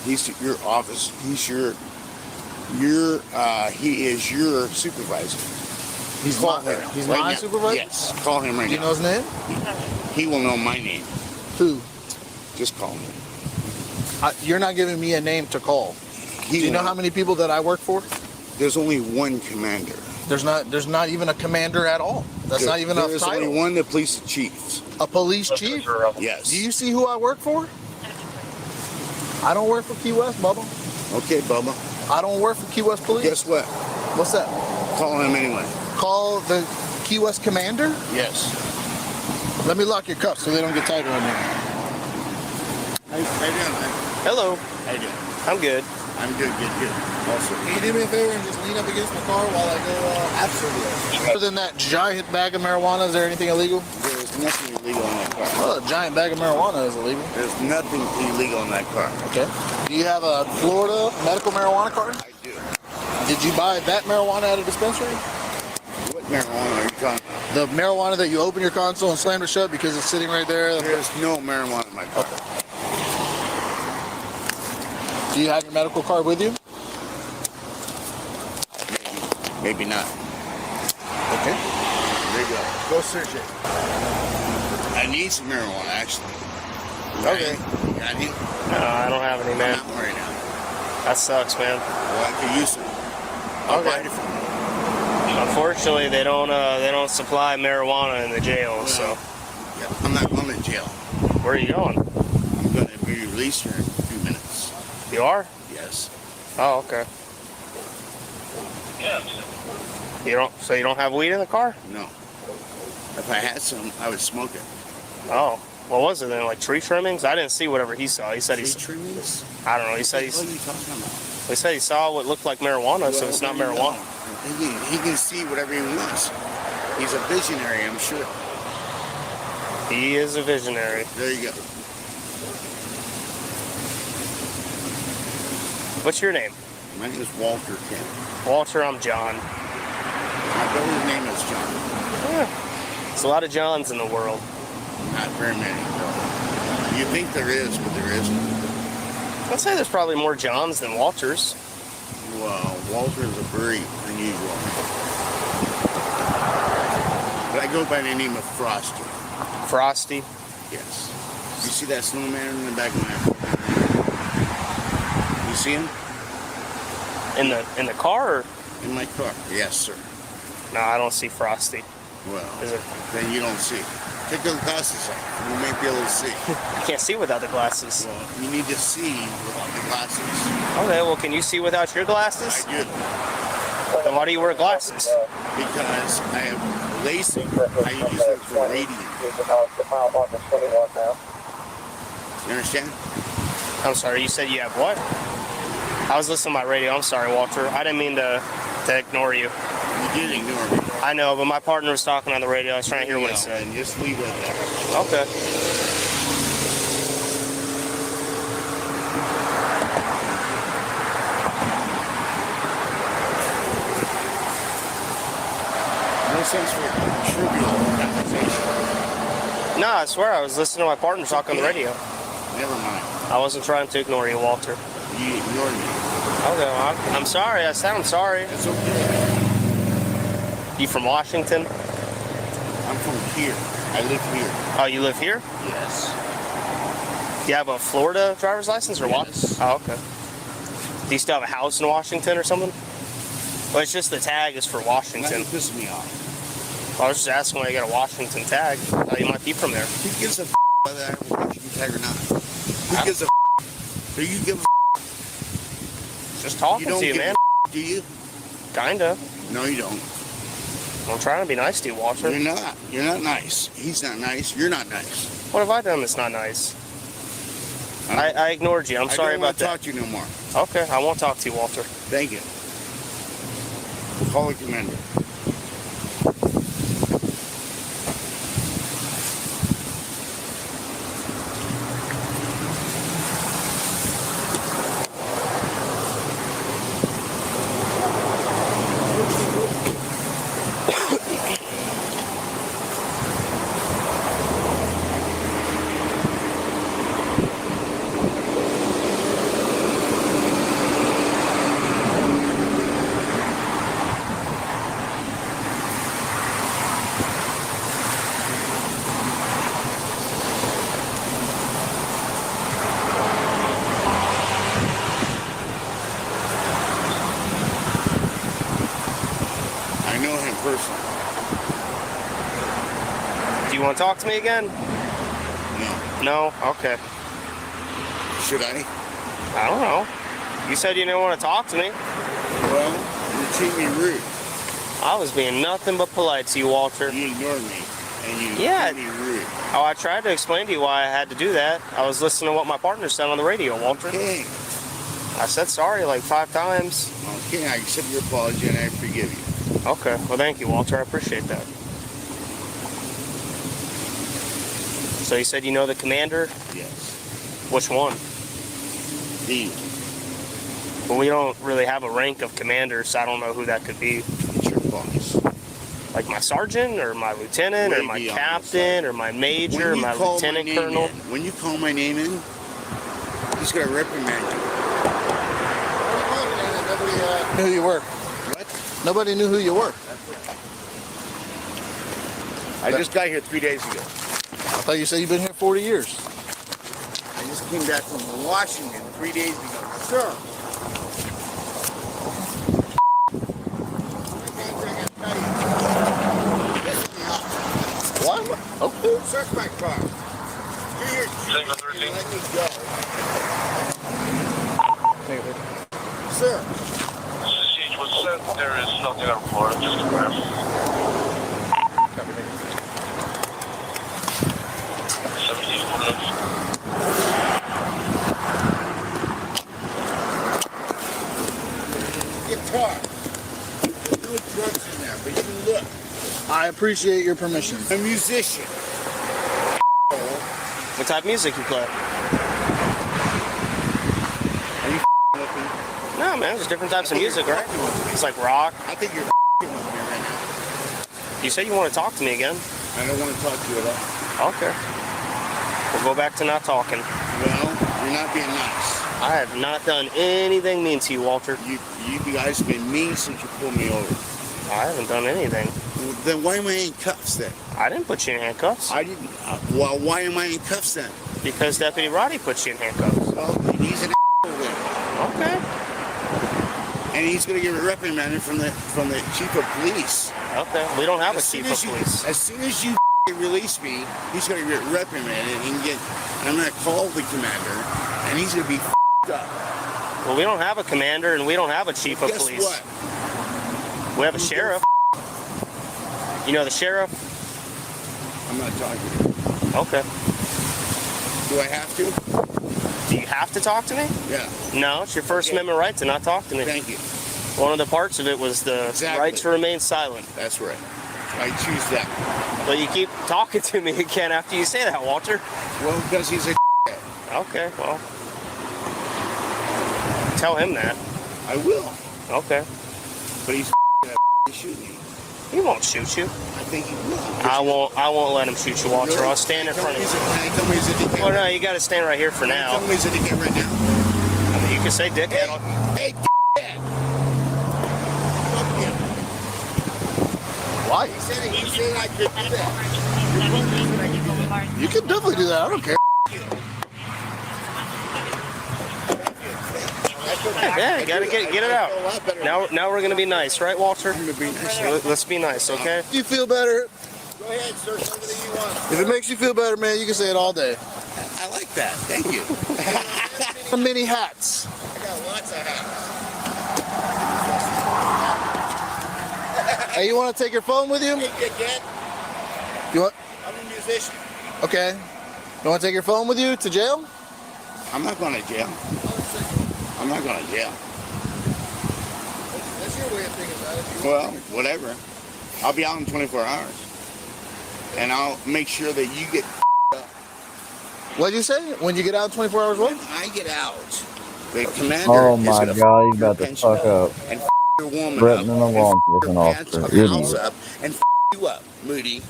[SPEAKER 7] He's your office. He's he is your supervisor.
[SPEAKER 6] He's my supervisor?
[SPEAKER 7] Yes. Call him right now.
[SPEAKER 6] Do you know his name?
[SPEAKER 7] He will know my name.
[SPEAKER 6] Who?
[SPEAKER 7] Just call him.
[SPEAKER 6] You're not giving me a name to call. Do you know how many people that I work for?
[SPEAKER 7] There's only one commander.
[SPEAKER 6] There's not even a commander at all. That's not even a title.
[SPEAKER 7] There's only one, the police chief.
[SPEAKER 6] A police chief?
[SPEAKER 7] Yes.
[SPEAKER 6] Do you see who I work for? I don't work for Key West, Bubba.
[SPEAKER 7] Okay, Bubba.
[SPEAKER 6] I don't work for Key West Police.
[SPEAKER 7] Guess what?
[SPEAKER 6] What's that?
[SPEAKER 7] Call him anyway.
[SPEAKER 6] Call the Key West commander?
[SPEAKER 7] Yes.
[SPEAKER 6] Let me lock your cuffs so they don't get tighter on me.
[SPEAKER 7] How you doing, man?
[SPEAKER 5] Hello.
[SPEAKER 7] How you doing?
[SPEAKER 5] I'm good.
[SPEAKER 7] I'm good. Also,
[SPEAKER 6] Can you do me a favor and just lean up against my car while I go? Absolutely. Other than that giant bag of marijuana, is there anything illegal?
[SPEAKER 7] there's nothing illegal in that car.
[SPEAKER 6] Well, a giant bag of marijuana is illegal.
[SPEAKER 7] There's nothing illegal in that car.
[SPEAKER 6] Okay. Do you have a Florida medical marijuana card?
[SPEAKER 7] I do.
[SPEAKER 6] Did you buy that marijuana at a dispensary?
[SPEAKER 7] What marijuana are you talking about?
[SPEAKER 6] The marijuana that you open your console and slam it shut because it's sitting right there?
[SPEAKER 7] There's no marijuana in my car.
[SPEAKER 6] Okay. Do you have your medical card with you?
[SPEAKER 7] Maybe not.
[SPEAKER 6] Okay.
[SPEAKER 7] There you go.
[SPEAKER 6] Go search it.
[SPEAKER 7] I need some marijuana, actually.
[SPEAKER 5] Okay.
[SPEAKER 7] You got any?
[SPEAKER 5] No, I don't have any,
[SPEAKER 7] I'm
[SPEAKER 5] man.
[SPEAKER 7] not right now.
[SPEAKER 5] That sucks, man.
[SPEAKER 7] Well, I could use some. I'll buy it from you.
[SPEAKER 5] Unfortunately, they don't supply marijuana in the jail, so.
[SPEAKER 7] Yeah, I'm not going to jail.
[SPEAKER 5] Where are you going?
[SPEAKER 7] I'm going to be released here in a few minutes.
[SPEAKER 5] You are?
[SPEAKER 7] Yes.
[SPEAKER 5] Oh, okay. So you don't have weed in the car?
[SPEAKER 7] No. If I had some, I would smoke it.
[SPEAKER 5] Oh. What was it then? Like tree trimmings? I didn't see whatever he saw. He said
[SPEAKER 7] Tree trimmings?
[SPEAKER 5] I don't know. He said
[SPEAKER 7] What are you talking about?
[SPEAKER 5] He said he saw what looked like marijuana, so it's not marijuana.
[SPEAKER 7] He can see whatever he wants. He's a visionary, I'm sure.
[SPEAKER 5] He is a visionary.
[SPEAKER 7] There you go.
[SPEAKER 5] What's your name?
[SPEAKER 7] My name is Walter Kent.
[SPEAKER 5] Walter, I'm John.
[SPEAKER 7] My brother's name is John.
[SPEAKER 5] Yeah. There's a lot of Johns in the world.
[SPEAKER 7] Not very many. You think there is, but there isn't.
[SPEAKER 5] I'd say there's probably more Johns than Walters.
[SPEAKER 7] Well, Walter is a very unusual name. But I go by the name of Frosty.
[SPEAKER 5] Frosty?
[SPEAKER 7] Yes. You see that snowman in the back of my car? You see him?
[SPEAKER 5] In the car? Or?
[SPEAKER 7] In my car. Yes, sir.
[SPEAKER 5] No, I don't see Frosty.
[SPEAKER 7] Well,
[SPEAKER 5] Is it?
[SPEAKER 7] then you don't see. Take those glasses off. You may be able to see.
[SPEAKER 5] I can't see without the glasses.
[SPEAKER 7] Well, you need to see without the glasses.
[SPEAKER 5] Okay, well, can you see without your glasses?
[SPEAKER 7] I do.
[SPEAKER 5] Then why do you wear glasses?
[SPEAKER 7] Because I have LASIK. I use it for radiant. You understand?
[SPEAKER 5] I'm sorry, you said you have what? I was listening to my radio. I'm sorry, Walter. I didn't mean to ignore you.
[SPEAKER 7] You did ignore me.
[SPEAKER 5] I know, but my partner was talking on the radio. I was trying to hear what he said.
[SPEAKER 7] And just leave it there.
[SPEAKER 5] Okay.
[SPEAKER 7] No sense for trivial conversation.
[SPEAKER 5] No, I swear I was listening to my partner talk on the radio.
[SPEAKER 7] Never mind.
[SPEAKER 5] I wasn't trying to ignore you, Walter.
[SPEAKER 7] You ignored me.
[SPEAKER 5] Okay, well, I'm sorry. I said I'm sorry.
[SPEAKER 7] It's okay.
[SPEAKER 5] You from Washington?
[SPEAKER 7] I'm from here. I live here.
[SPEAKER 5] Oh, you live here?
[SPEAKER 7] Yes.
[SPEAKER 5] You have a Florida driver's license or what?
[SPEAKER 7] Yes.
[SPEAKER 5] Oh, okay. Do you still have a house in Washington or something? Well, it's just the tag is for Washington.
[SPEAKER 7] That pisses me off.
[SPEAKER 5] I was just asking why you got a Washington tag. You might be from there.
[SPEAKER 7] Who gives a whether I have a Washington tag or not? Who gives a Do you give a
[SPEAKER 5] Just talking to you, man.
[SPEAKER 7] Do you?
[SPEAKER 5] Kinda.
[SPEAKER 7] No, you don't.
[SPEAKER 5] I'm trying to be nice to you, Walter.
[SPEAKER 7] You're not. You're not nice. He's not nice. You're not nice.
[SPEAKER 5] What have I done that's not nice? I ignored you. I'm sorry about that.
[SPEAKER 7] I don't want to talk to you no more.
[SPEAKER 5] Okay, I won't talk to you, Walter.
[SPEAKER 7] Thank you. Call the commander.
[SPEAKER 5] you want to talk to me again? No? Okay.
[SPEAKER 7] Should I?
[SPEAKER 5] I don't know. You said you didn't want to talk to me.
[SPEAKER 7] Well, you treat me rude.
[SPEAKER 5] I was being nothing but polite to you, Walter.
[SPEAKER 7] You ignored me, and you treat me rude.
[SPEAKER 5] Oh, I tried to explain to you why I had to do that. I was listening to what my partner said on the radio, Walter.
[SPEAKER 7] Okay.
[SPEAKER 5] I said sorry like 5 times.
[SPEAKER 7] Okay, I accept your apology and I forgive you.
[SPEAKER 5] Okay, well thank you, Walter. I appreciate that. So you said you know the commander?
[SPEAKER 7] Yes.
[SPEAKER 5] Which one?
[SPEAKER 7] Me.
[SPEAKER 5] Well, we don't really have a rank of commander, so I don't know who that could be.
[SPEAKER 7] It's your boss.
[SPEAKER 5] Like my sergeant, or my lieutenant, or my captain, or my major, or my lieutenant colonel.
[SPEAKER 7] When you call my name in, he's going to reprimand you.
[SPEAKER 14] Knew who you were.
[SPEAKER 7] What?
[SPEAKER 14] Nobody knew who you were.
[SPEAKER 7] I just got here 3 days ago.
[SPEAKER 14] I thought you said you've been here 40 years.
[SPEAKER 7] I just came back from Washington 3 days ago. Sir.
[SPEAKER 14] What? Okay.
[SPEAKER 7] Search my car. You're here. Let me go. Sir.
[SPEAKER 15] Siege was sent. There is nothing on report. Just confirm.
[SPEAKER 7] Guitar. There's no drugs in there, but you can look.
[SPEAKER 14] I appreciate your permission.
[SPEAKER 7] A musician.
[SPEAKER 5] What type of music you play?
[SPEAKER 7] Are you with me?
[SPEAKER 5] No, man, there's different types of music, right? It's like rock.
[SPEAKER 7] I think you're with me right now.
[SPEAKER 5] You said you want to talk to me again.
[SPEAKER 7] I don't want to talk to you at all.
[SPEAKER 5] Okay. We'll go back to not talking.
[SPEAKER 7] Well, you're not being nice.
[SPEAKER 5] I have not done anything mean to you, Walter.
[SPEAKER 7] You guys have been mean since you pulled me over.
[SPEAKER 5] I haven't done anything.
[SPEAKER 7] Well, then why am I in cuffs then?
[SPEAKER 5] I didn't put you in handcuffs.
[SPEAKER 7] I didn't. Well, why am I in cuffs then?
[SPEAKER 5] Because Deputy Roddy put you in handcuffs.
[SPEAKER 7] Well, he's an then.
[SPEAKER 5] Okay.
[SPEAKER 7] And he's going to get reprimanded from the chief of police.
[SPEAKER 5] Okay. We don't have a chief of police.
[SPEAKER 7] As soon as you release me, he's going to get reprimanded and I'm going to call the commander, and he's going to be up.
[SPEAKER 5] Well, we don't have a commander, and we don't have a chief of police.
[SPEAKER 7] Guess what?
[SPEAKER 5] We have a sheriff. You know the sheriff?
[SPEAKER 7] I'm not talking to you.
[SPEAKER 5] Okay.
[SPEAKER 7] Do I have to?
[SPEAKER 5] Do you have to talk to me?
[SPEAKER 7] Yeah.
[SPEAKER 5] No, it's your First Amendment right to not talk to me.
[SPEAKER 7] Thank you.
[SPEAKER 5] One of the parts of it was the right to remain silent.
[SPEAKER 7] That's right. I choose that.
[SPEAKER 5] But you keep talking to me again after you say that, Walter.
[SPEAKER 7] Well, because he's a
[SPEAKER 5] Okay, well. Tell him that.
[SPEAKER 7] I will.
[SPEAKER 5] Okay.
[SPEAKER 7] But he's shoot me.
[SPEAKER 5] He won't shoot you.
[SPEAKER 7] I think he will.
[SPEAKER 5] I won't let him shoot you, Walter. I'll stand in front of you.
[SPEAKER 7] Can I tell me he's a dickhead?
[SPEAKER 5] Well, no, you got to stand right here for now.
[SPEAKER 7] Tell me he's a dickhead right now.
[SPEAKER 5] I mean, you can say dickhead.
[SPEAKER 7] Hey, dickhead. Fuck him.
[SPEAKER 14] Why?
[SPEAKER 7] He said I could do that.
[SPEAKER 14] You can definitely do that. I don't care.
[SPEAKER 5] Yeah, you gotta get it out. Now we're gonna be nice, right, Walter?
[SPEAKER 7] I'm gonna be nice.
[SPEAKER 5] Let's be nice, okay?
[SPEAKER 14] If you feel better,
[SPEAKER 7] Go ahead, sir. Say everything you want.
[SPEAKER 14] if it makes you feel better, man, you can say it all day.
[SPEAKER 7] I like that. Thank you.
[SPEAKER 14] Mini hats.
[SPEAKER 7] I got lots of hats.
[SPEAKER 14] Hey, you want to take your phone with you?
[SPEAKER 7] Hey, dickhead.
[SPEAKER 14] You want?
[SPEAKER 7] I'm a musician.
[SPEAKER 14] Okay. You want to take your phone with you to jail?
[SPEAKER 7] I'm not going to jail. I'm not going to jail.
[SPEAKER 14] That's your way of thinking about it.
[SPEAKER 7] Well, whatever. I'll be out in 24 hours. And I'll make sure that you get
[SPEAKER 14] What'd you say? When you get out in 24 hours, what?
[SPEAKER 7] When I get out, the commander
[SPEAKER 2] Oh
[SPEAKER 7] is
[SPEAKER 2] my
[SPEAKER 7] gonna
[SPEAKER 2] God, he's about to fuck up.
[SPEAKER 7] And your woman
[SPEAKER 2] Threatening
[SPEAKER 7] up,
[SPEAKER 2] a law enforcement officer.
[SPEAKER 7] house
[SPEAKER 2] Idiot.
[SPEAKER 7] up, and you up, Rudy.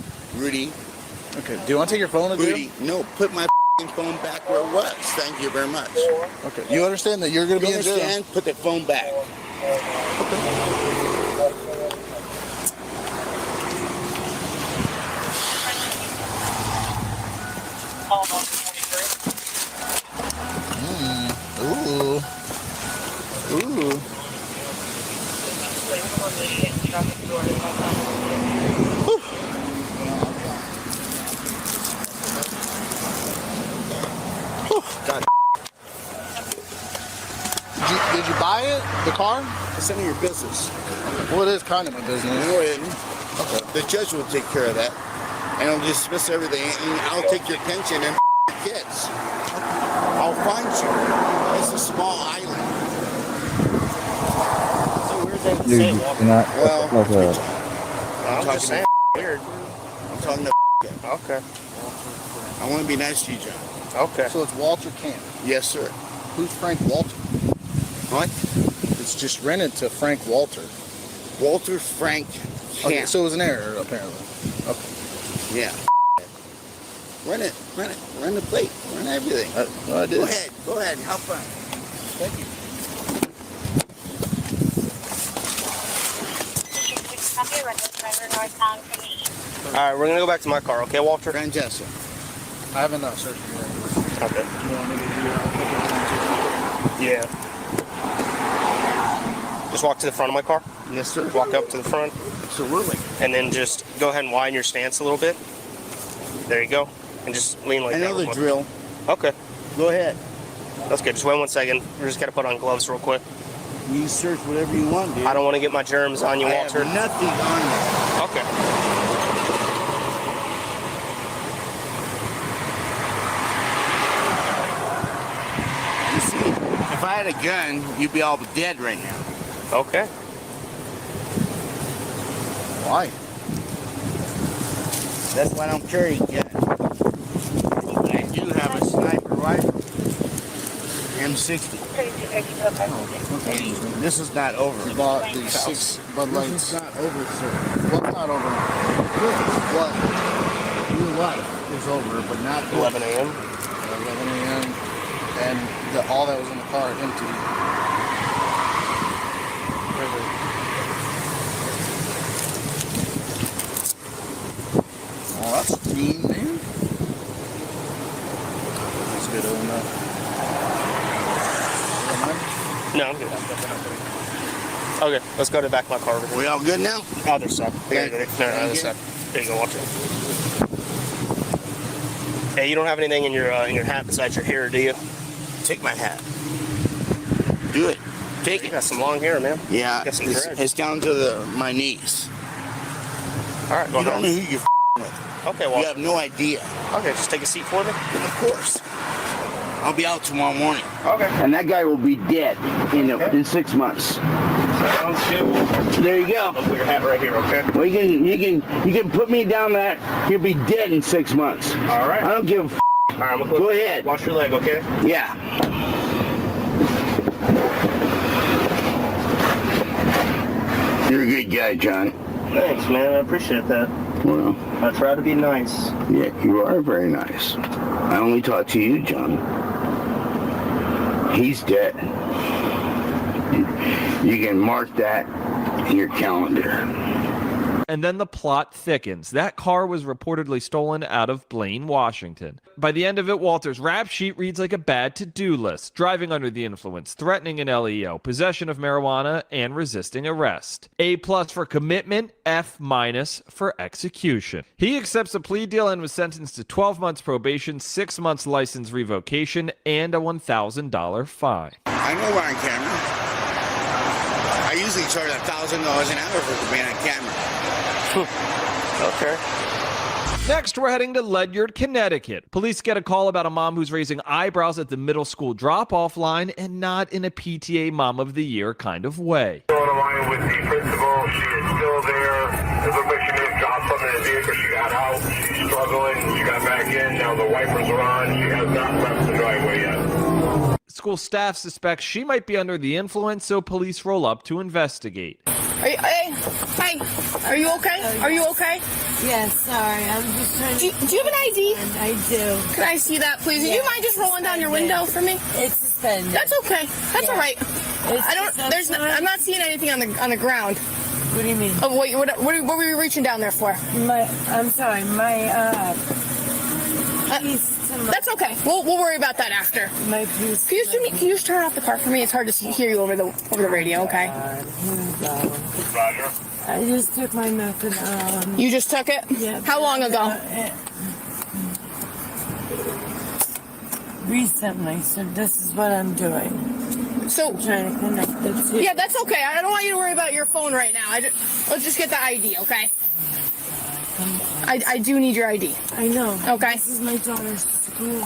[SPEAKER 14] Okay. Do you want to take your phone with you?
[SPEAKER 7] Rudy, no, put my phone back where it was. Thank you very much.
[SPEAKER 14] Okay. You understand that you're going to be in jail?
[SPEAKER 7] Understand? Put the phone back.
[SPEAKER 14] Ooh. Ooh. buy it? The car?
[SPEAKER 7] It's none of your business.
[SPEAKER 14] Well, it is kind of my business.
[SPEAKER 7] Go ahead. Okay. The judge will take care of that. And I'll dismiss everything. And I'll take your pension and your kids. I'll find you. It's a small island.
[SPEAKER 5] So weird thing to
[SPEAKER 2] Dude,
[SPEAKER 5] say,
[SPEAKER 2] you
[SPEAKER 5] Walter.
[SPEAKER 2] cannot.
[SPEAKER 7] Well,
[SPEAKER 5] I'm just saying, weird.
[SPEAKER 7] I'm talking to
[SPEAKER 5] Okay.
[SPEAKER 7] I want to be nice to you, John.
[SPEAKER 5] Okay.
[SPEAKER 14] So it's Walter Camp.
[SPEAKER 7] Yes, sir.
[SPEAKER 14] Who's Frank Walter?
[SPEAKER 7] What?
[SPEAKER 14] It's just rented to Frank Walter.
[SPEAKER 7] Walter Frank Camp.
[SPEAKER 14] Okay, so it was an error, apparently. Okay.
[SPEAKER 7] Yeah. Run it. Run it. Run the plate. Run everything.
[SPEAKER 14] I did.
[SPEAKER 7] Go ahead. Go ahead. Have fun.
[SPEAKER 14] Thank you.
[SPEAKER 5] All right, we're gonna go back to my car, okay, Walter?
[SPEAKER 7] Fantastic.
[SPEAKER 14] I haven't searched it yet.
[SPEAKER 5] Okay.
[SPEAKER 14] You want me to do
[SPEAKER 5] Yeah. Just walk to the front of my car.
[SPEAKER 7] Yes, sir.
[SPEAKER 5] Walk up to the front.
[SPEAKER 7] Absolutely.
[SPEAKER 5] And then just go ahead and widen your stance a little bit. There you go. And just lean like
[SPEAKER 7] I
[SPEAKER 5] that.
[SPEAKER 7] know the
[SPEAKER 5] real quick.
[SPEAKER 7] drill.
[SPEAKER 5] Okay.
[SPEAKER 7] Go ahead.
[SPEAKER 5] That's good. Just wait 1 second. We're just gotta put on gloves real quick.
[SPEAKER 7] You search whatever you want, dude.
[SPEAKER 5] I don't want to get my germs on you,
[SPEAKER 7] I
[SPEAKER 5] Walter.
[SPEAKER 7] have nothing on you.
[SPEAKER 5] Okay.
[SPEAKER 7] You see, if I had a gun, you'd be all dead right now.
[SPEAKER 5] Okay.
[SPEAKER 14] Why?
[SPEAKER 7] That's why I don't carry a gun. But I do have a sniper rifle. M60. This is not over.
[SPEAKER 14] You bought the 6 Bud Lights.
[SPEAKER 7] This is not over, sir.
[SPEAKER 14] What's not over?
[SPEAKER 7] What? Your life is over, but not
[SPEAKER 5] 11 a.m.
[SPEAKER 14] 11 a.m. And all that was in the car empty.
[SPEAKER 7] Oh, that's clean, man.
[SPEAKER 14] It's good enough.
[SPEAKER 5] No, I'm good. Okay, let's go to the back of my car over there.
[SPEAKER 7] We all good now?
[SPEAKER 5] Other side. There you go. No, other side. There you go, Walter. Hey, you don't have anything in your hat besides your hair, do you?
[SPEAKER 7] Take my hat. Do it. Take
[SPEAKER 5] You
[SPEAKER 7] it.
[SPEAKER 5] got some long hair, man.
[SPEAKER 7] Yeah,
[SPEAKER 5] Got some
[SPEAKER 7] it's,
[SPEAKER 5] dread.
[SPEAKER 7] it's down to my knees.
[SPEAKER 5] All right, go
[SPEAKER 7] You don't know
[SPEAKER 5] ahead.
[SPEAKER 7] who you're with.
[SPEAKER 5] Okay,
[SPEAKER 7] You
[SPEAKER 5] Walter.
[SPEAKER 7] have no idea.
[SPEAKER 5] Okay, just take a seat for me.
[SPEAKER 7] Of course. I'll be out tomorrow morning.
[SPEAKER 5] Okay.
[SPEAKER 7] And that guy will be dead in 6 months.
[SPEAKER 5] Sounds good.
[SPEAKER 7] There you go.
[SPEAKER 5] I'll put your hat right here, okay?
[SPEAKER 7] Well, you can put me down that. He'll be dead in 6 months.
[SPEAKER 5] All right.
[SPEAKER 7] I don't give a f.
[SPEAKER 5] All right, I'm gonna
[SPEAKER 7] Go ahead.
[SPEAKER 5] Wash your leg, okay?
[SPEAKER 7] Yeah. You're a good guy, John.
[SPEAKER 5] Thanks, man. I appreciate that.
[SPEAKER 7] Well,
[SPEAKER 5] I try to be nice.
[SPEAKER 7] yeah, you are very nice. I only talk to you, John. He's dead. You can mark that in your calendar.
[SPEAKER 9] And then the plot thickens. That car was reportedly stolen out of Blaine, Washington. By the end of it, Walter's rap sheet reads like a bad to-do list. Driving under the influence, threatening an LEO, possession of marijuana, and resisting arrest. A+ for commitment, F- for execution. He accepts a plea deal and was sentenced to 12 months probation, 6 months license revocation, and a $1,000 fine.
[SPEAKER 7] I know we're on camera. I usually charge $1,000 an hour for being on camera.
[SPEAKER 5] Okay.
[SPEAKER 9] Next, we're heading to Ledyard, Connecticut. Police get a call about a mom who's raising eyebrows at the middle school drop-off line, and not in a PTA Mom of the Year kind of way.
[SPEAKER 15] On the line with the principal. She is still there. It looked like she may have dropped something in the vehicle. She got out. She's struggling. She got back in. Now the wipers are on. She has not left the driveway yet.
[SPEAKER 9] School staff suspects she might be under the influence, so police roll up to investigate.
[SPEAKER 16] Hey, are you okay? Are you okay?
[SPEAKER 8] Yes, sorry, I'm just trying to...
[SPEAKER 16] Do you have an ID?
[SPEAKER 8] I do.
[SPEAKER 16] Can I see that, please? Do you mind just rolling down your window for me?
[SPEAKER 8] It's suspended.
[SPEAKER 16] That's okay. That's all right. I'm not seeing anything on the ground.
[SPEAKER 8] What do you mean?
[SPEAKER 16] Oh, wait, what were you reaching down there for?
[SPEAKER 8] I'm sorry,
[SPEAKER 16] that's okay. We'll worry about that after.
[SPEAKER 8] My piece.
[SPEAKER 16] Can you just turn off the car for me? It's hard to hear you over the radio. Okay.
[SPEAKER 15] Roger.
[SPEAKER 8] I just took my methadone.
[SPEAKER 16] You just took it?
[SPEAKER 8] Yeah.
[SPEAKER 16] How long ago?
[SPEAKER 8] Recently. So this is what I'm doing. So I'm trying to connect the two. Yeah, that's okay. I don't want you to worry about your phone right now. Let's just get the ID, okay? I do need your ID. I know. Okay. This is my daughter's school.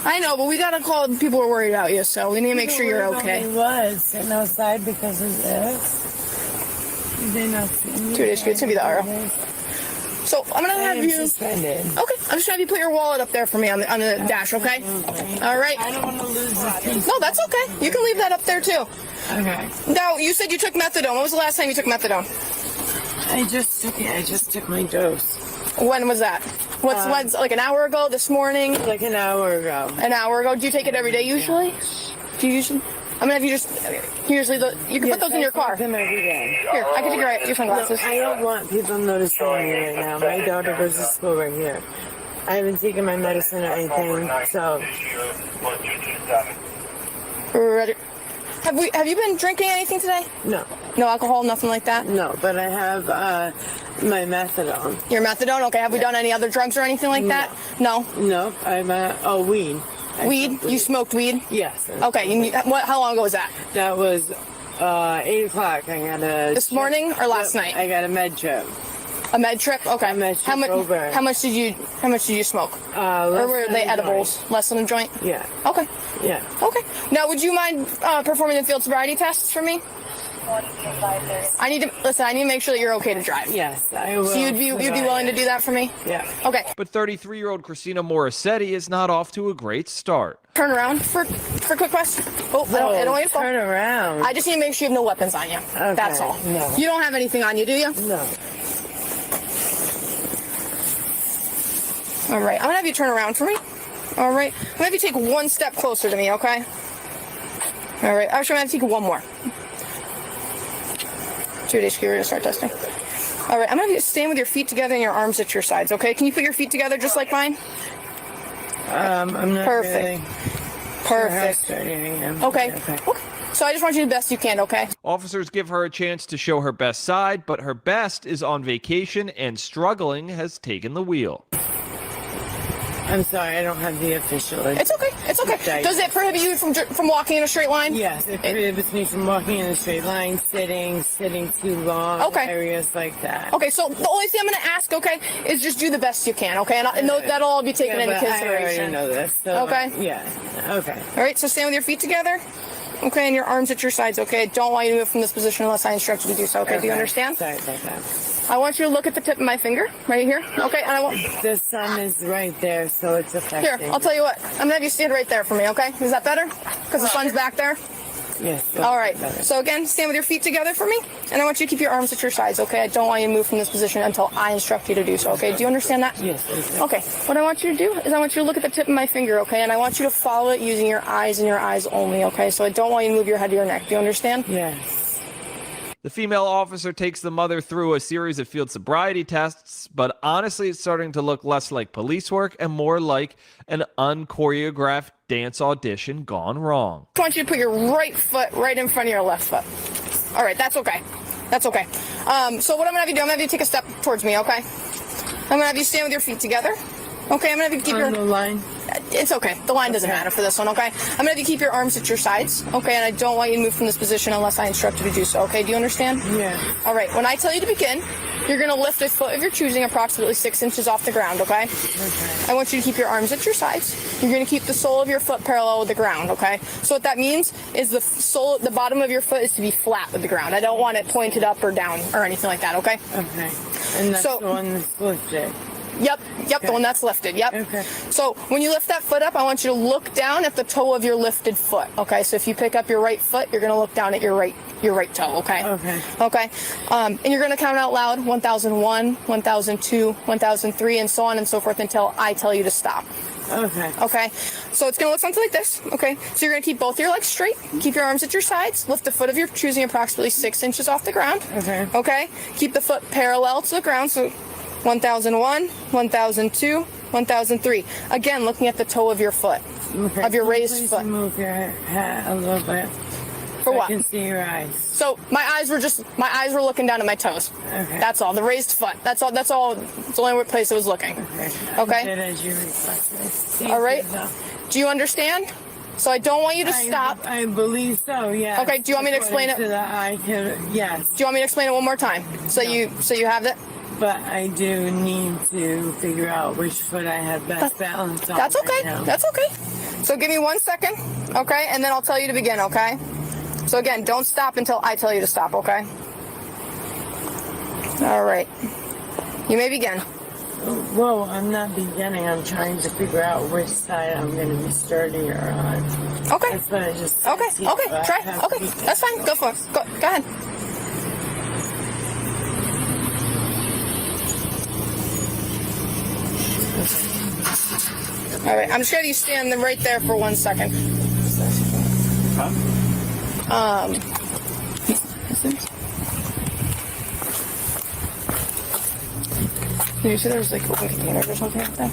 [SPEAKER 8] I know, but we gotta call the people who are worried about you, so we need to make sure you're okay.
[SPEAKER 17] He was sitting outside because of this. They not see me.
[SPEAKER 8] Dude, it's gonna be the RO. So I'm gonna have you.
[SPEAKER 17] Suspended.
[SPEAKER 8] Okay, I'm just gonna have you put your wallet up there for me on the dash, okay? All right.
[SPEAKER 17] I don't want to lose this.
[SPEAKER 8] No, that's okay. You can leave that up there too.
[SPEAKER 17] Okay.
[SPEAKER 8] Now you said you took methadone. When was the last time you took methadone?
[SPEAKER 17] I just took it. I just took my dose.
[SPEAKER 8] When was that? What's like an hour ago? This morning?
[SPEAKER 17] Like an hour ago.
[SPEAKER 8] An hour ago. Do you take it every day usually? Do you usually? I'm gonna have you just usually you can put those in your car.
[SPEAKER 17] Them every day.
[SPEAKER 8] Here, I can take your sunglasses.
[SPEAKER 17] No, I don't want people noticing me right now. My daughter goes to school right here. I haven't taken my medicine or anything, so.
[SPEAKER 8] Ready? Have you been drinking anything today?
[SPEAKER 17] No.
[SPEAKER 8] No alcohol, nothing like that?
[SPEAKER 17] No, but I have my methadone.
[SPEAKER 8] Your methadone? Okay. Have we done any other drugs or anything like that? No.
[SPEAKER 17] No, I'm weed.
[SPEAKER 8] Weed? You smoked weed?
[SPEAKER 17] Yes.
[SPEAKER 8] Okay. How long ago was that?
[SPEAKER 17] That was 8 o'clock. I got a.
[SPEAKER 8] This morning or last night?
[SPEAKER 17] I got a med trip.
[SPEAKER 8] A med trip? Okay.
[SPEAKER 17] A med trip
[SPEAKER 8] How much did you smoke? Or were they edibles? Less than a joint?
[SPEAKER 17] Yeah.
[SPEAKER 8] Okay.
[SPEAKER 17] Yeah.
[SPEAKER 8] Okay. Now, would you mind performing the field sobriety tests for me? I need to make sure that you're okay to drive.
[SPEAKER 17] Yes, I will.
[SPEAKER 8] So you'd be willing to do that for me?
[SPEAKER 17] Yeah.
[SPEAKER 8] Okay.
[SPEAKER 9] But 33-year-old Christina Morissetti is not off to a great start.
[SPEAKER 8] Turn around for a quick question. Oh, I don't want you to fall.
[SPEAKER 17] Turn around.
[SPEAKER 8] I just need to make sure you have no weapons on you.
[SPEAKER 17] Okay.
[SPEAKER 8] That's all.
[SPEAKER 17] No.
[SPEAKER 8] You don't have anything on you, do you?
[SPEAKER 17] No.
[SPEAKER 8] All right. I'm gonna have you turn around for me. All right. I'm gonna have you take one step closer to me, okay? All right. Actually, I'm gonna have to take one more. 2 days, we're gonna start testing. All right, I'm gonna have you stand with your feet together and your arms at your sides, okay? Can you put your feet together just like mine?
[SPEAKER 17] I'm not
[SPEAKER 8] Perfect. Perfect.
[SPEAKER 17] Sure
[SPEAKER 8] Okay. So I just want you to do the best you can, okay?
[SPEAKER 9] Officers give her a chance to show her best side, but her best is on vacation and struggling has taken the wheel.
[SPEAKER 17] I'm sorry, I don't have the official.
[SPEAKER 8] It's okay. It's okay. Does it prohibit you from walking in a straight line?
[SPEAKER 17] Yes, it prohibits me from walking in a straight line, sitting too long, areas like that.
[SPEAKER 8] Okay, so the only thing I'm going to ask, okay, is just do the best you can, okay? And that'll all be taken into consideration.
[SPEAKER 17] I already know this. So,
[SPEAKER 8] okay?
[SPEAKER 17] Yeah, okay.
[SPEAKER 8] All right, so stand with your feet together. Okay, and your arms at your sides, okay? Don't want you to move from this position unless I instruct you to do so, okay? Do you understand?
[SPEAKER 17] Sorry about that.
[SPEAKER 8] I want you to look at the tip of my finger, right here, okay? And I want...
[SPEAKER 17] The sun is right there, so it's affecting.
[SPEAKER 8] Here, I'll tell you what. I'm going to have you stand right there for me, okay? Is that better? Because the sun's back there?
[SPEAKER 17] Yes.
[SPEAKER 8] All right. So again, stand with your feet together for me, and I want you to keep your arms at your sides, okay? I don't want you to move from this position until I instruct you to do so, okay? Do you understand that?
[SPEAKER 17] Yes.
[SPEAKER 8] Okay. What I want you to do is I want you to look at the tip of my finger, okay? And I want you to follow it using your eyes and your eyes only, okay? So I don't want you to move your head to your neck. Do you understand?
[SPEAKER 17] Yes.
[SPEAKER 9] The female officer takes the mother through a series of field sobriety tests, but honestly, it's starting to look less like police work and more like an unchoreographed dance audition gone wrong.
[SPEAKER 8] I want you to put your right foot right in front of your left foot. All right, that's okay. That's okay. So what I'm going to have you do, I'm going to have you take a step towards me, okay? I'm going to have you stand with your feet together. Okay, I'm going to have you keep your...
[SPEAKER 17] the line?
[SPEAKER 8] It's okay. The line doesn't matter for this one, okay? I'm going to have you keep your arms at your sides, okay? And I don't want you to move from this position unless I instruct you to do so, okay? Do you understand?
[SPEAKER 17] Yeah.
[SPEAKER 8] All right, when I tell you to begin, you're going to lift a foot of your choosing approximately 6 inches off the ground, okay? I want you to keep your arms at your sides. You're going to keep the sole of your foot parallel with the ground, okay? So what that means is the bottom of your foot is to be flat with the ground. I don't want it pointed up or down or anything like that, okay?
[SPEAKER 17] Okay. And that's the one that's lifted.
[SPEAKER 8] Yep, okay. The one that's lifted, yep.
[SPEAKER 17] Okay.
[SPEAKER 8] So when you lift that foot up, I want you to look down at the toe of your lifted foot, okay? So if you pick up your right foot, you're going to look down at your right toe, okay?
[SPEAKER 17] Okay.
[SPEAKER 8] Okay. And you're going to count out loud 1001, 1002, 1003, and so on and so forth until I tell you to stop.
[SPEAKER 17] Okay.
[SPEAKER 8] Okay. So it's going to look something like this, okay? So you're going to keep both your legs straight, keep your arms at your sides, lift the foot of your choosing approximately 6 inches off the ground.
[SPEAKER 17] Okay.
[SPEAKER 8] Okay. Keep the foot parallel to the ground, so 1001, 1002, 1003. Again, looking at the toe of your foot, of your raised foot.
[SPEAKER 17] Move your hat a little bit.
[SPEAKER 8] For what?
[SPEAKER 17] I can see your eyes.
[SPEAKER 8] So my eyes were looking down at my toes.
[SPEAKER 17] Okay.
[SPEAKER 8] That's all. The raised foot. That's all. It's the only place it was looking.
[SPEAKER 17] Okay.
[SPEAKER 8] Okay.
[SPEAKER 17] As you requested.
[SPEAKER 8] All right. Do you understand?
[SPEAKER 16] So I don't want you to stop.
[SPEAKER 17] I believe so, yeah.
[SPEAKER 16] Okay, do you want me to explain it?
[SPEAKER 17] So that I can, yes.
[SPEAKER 16] Do you want me to explain it one more time? So you have it?
[SPEAKER 17] But I do need to figure out which foot I have best balance on.
[SPEAKER 16] That's okay. That's okay. So give me 1 second, okay? And then I'll tell you to begin, okay? So again, don't stop until I tell you to stop, okay? All right. You may begin.
[SPEAKER 17] Well, I'm not beginning. I'm trying to figure out which side I'm going to be sturdier on.
[SPEAKER 16] Okay.
[SPEAKER 17] That's what I just
[SPEAKER 16] Okay. Try. Okay. That's fine. Go for it. Go ahead. All right. I'm just going to stand right there for 1 second. Did you say there was like open containers or something like that?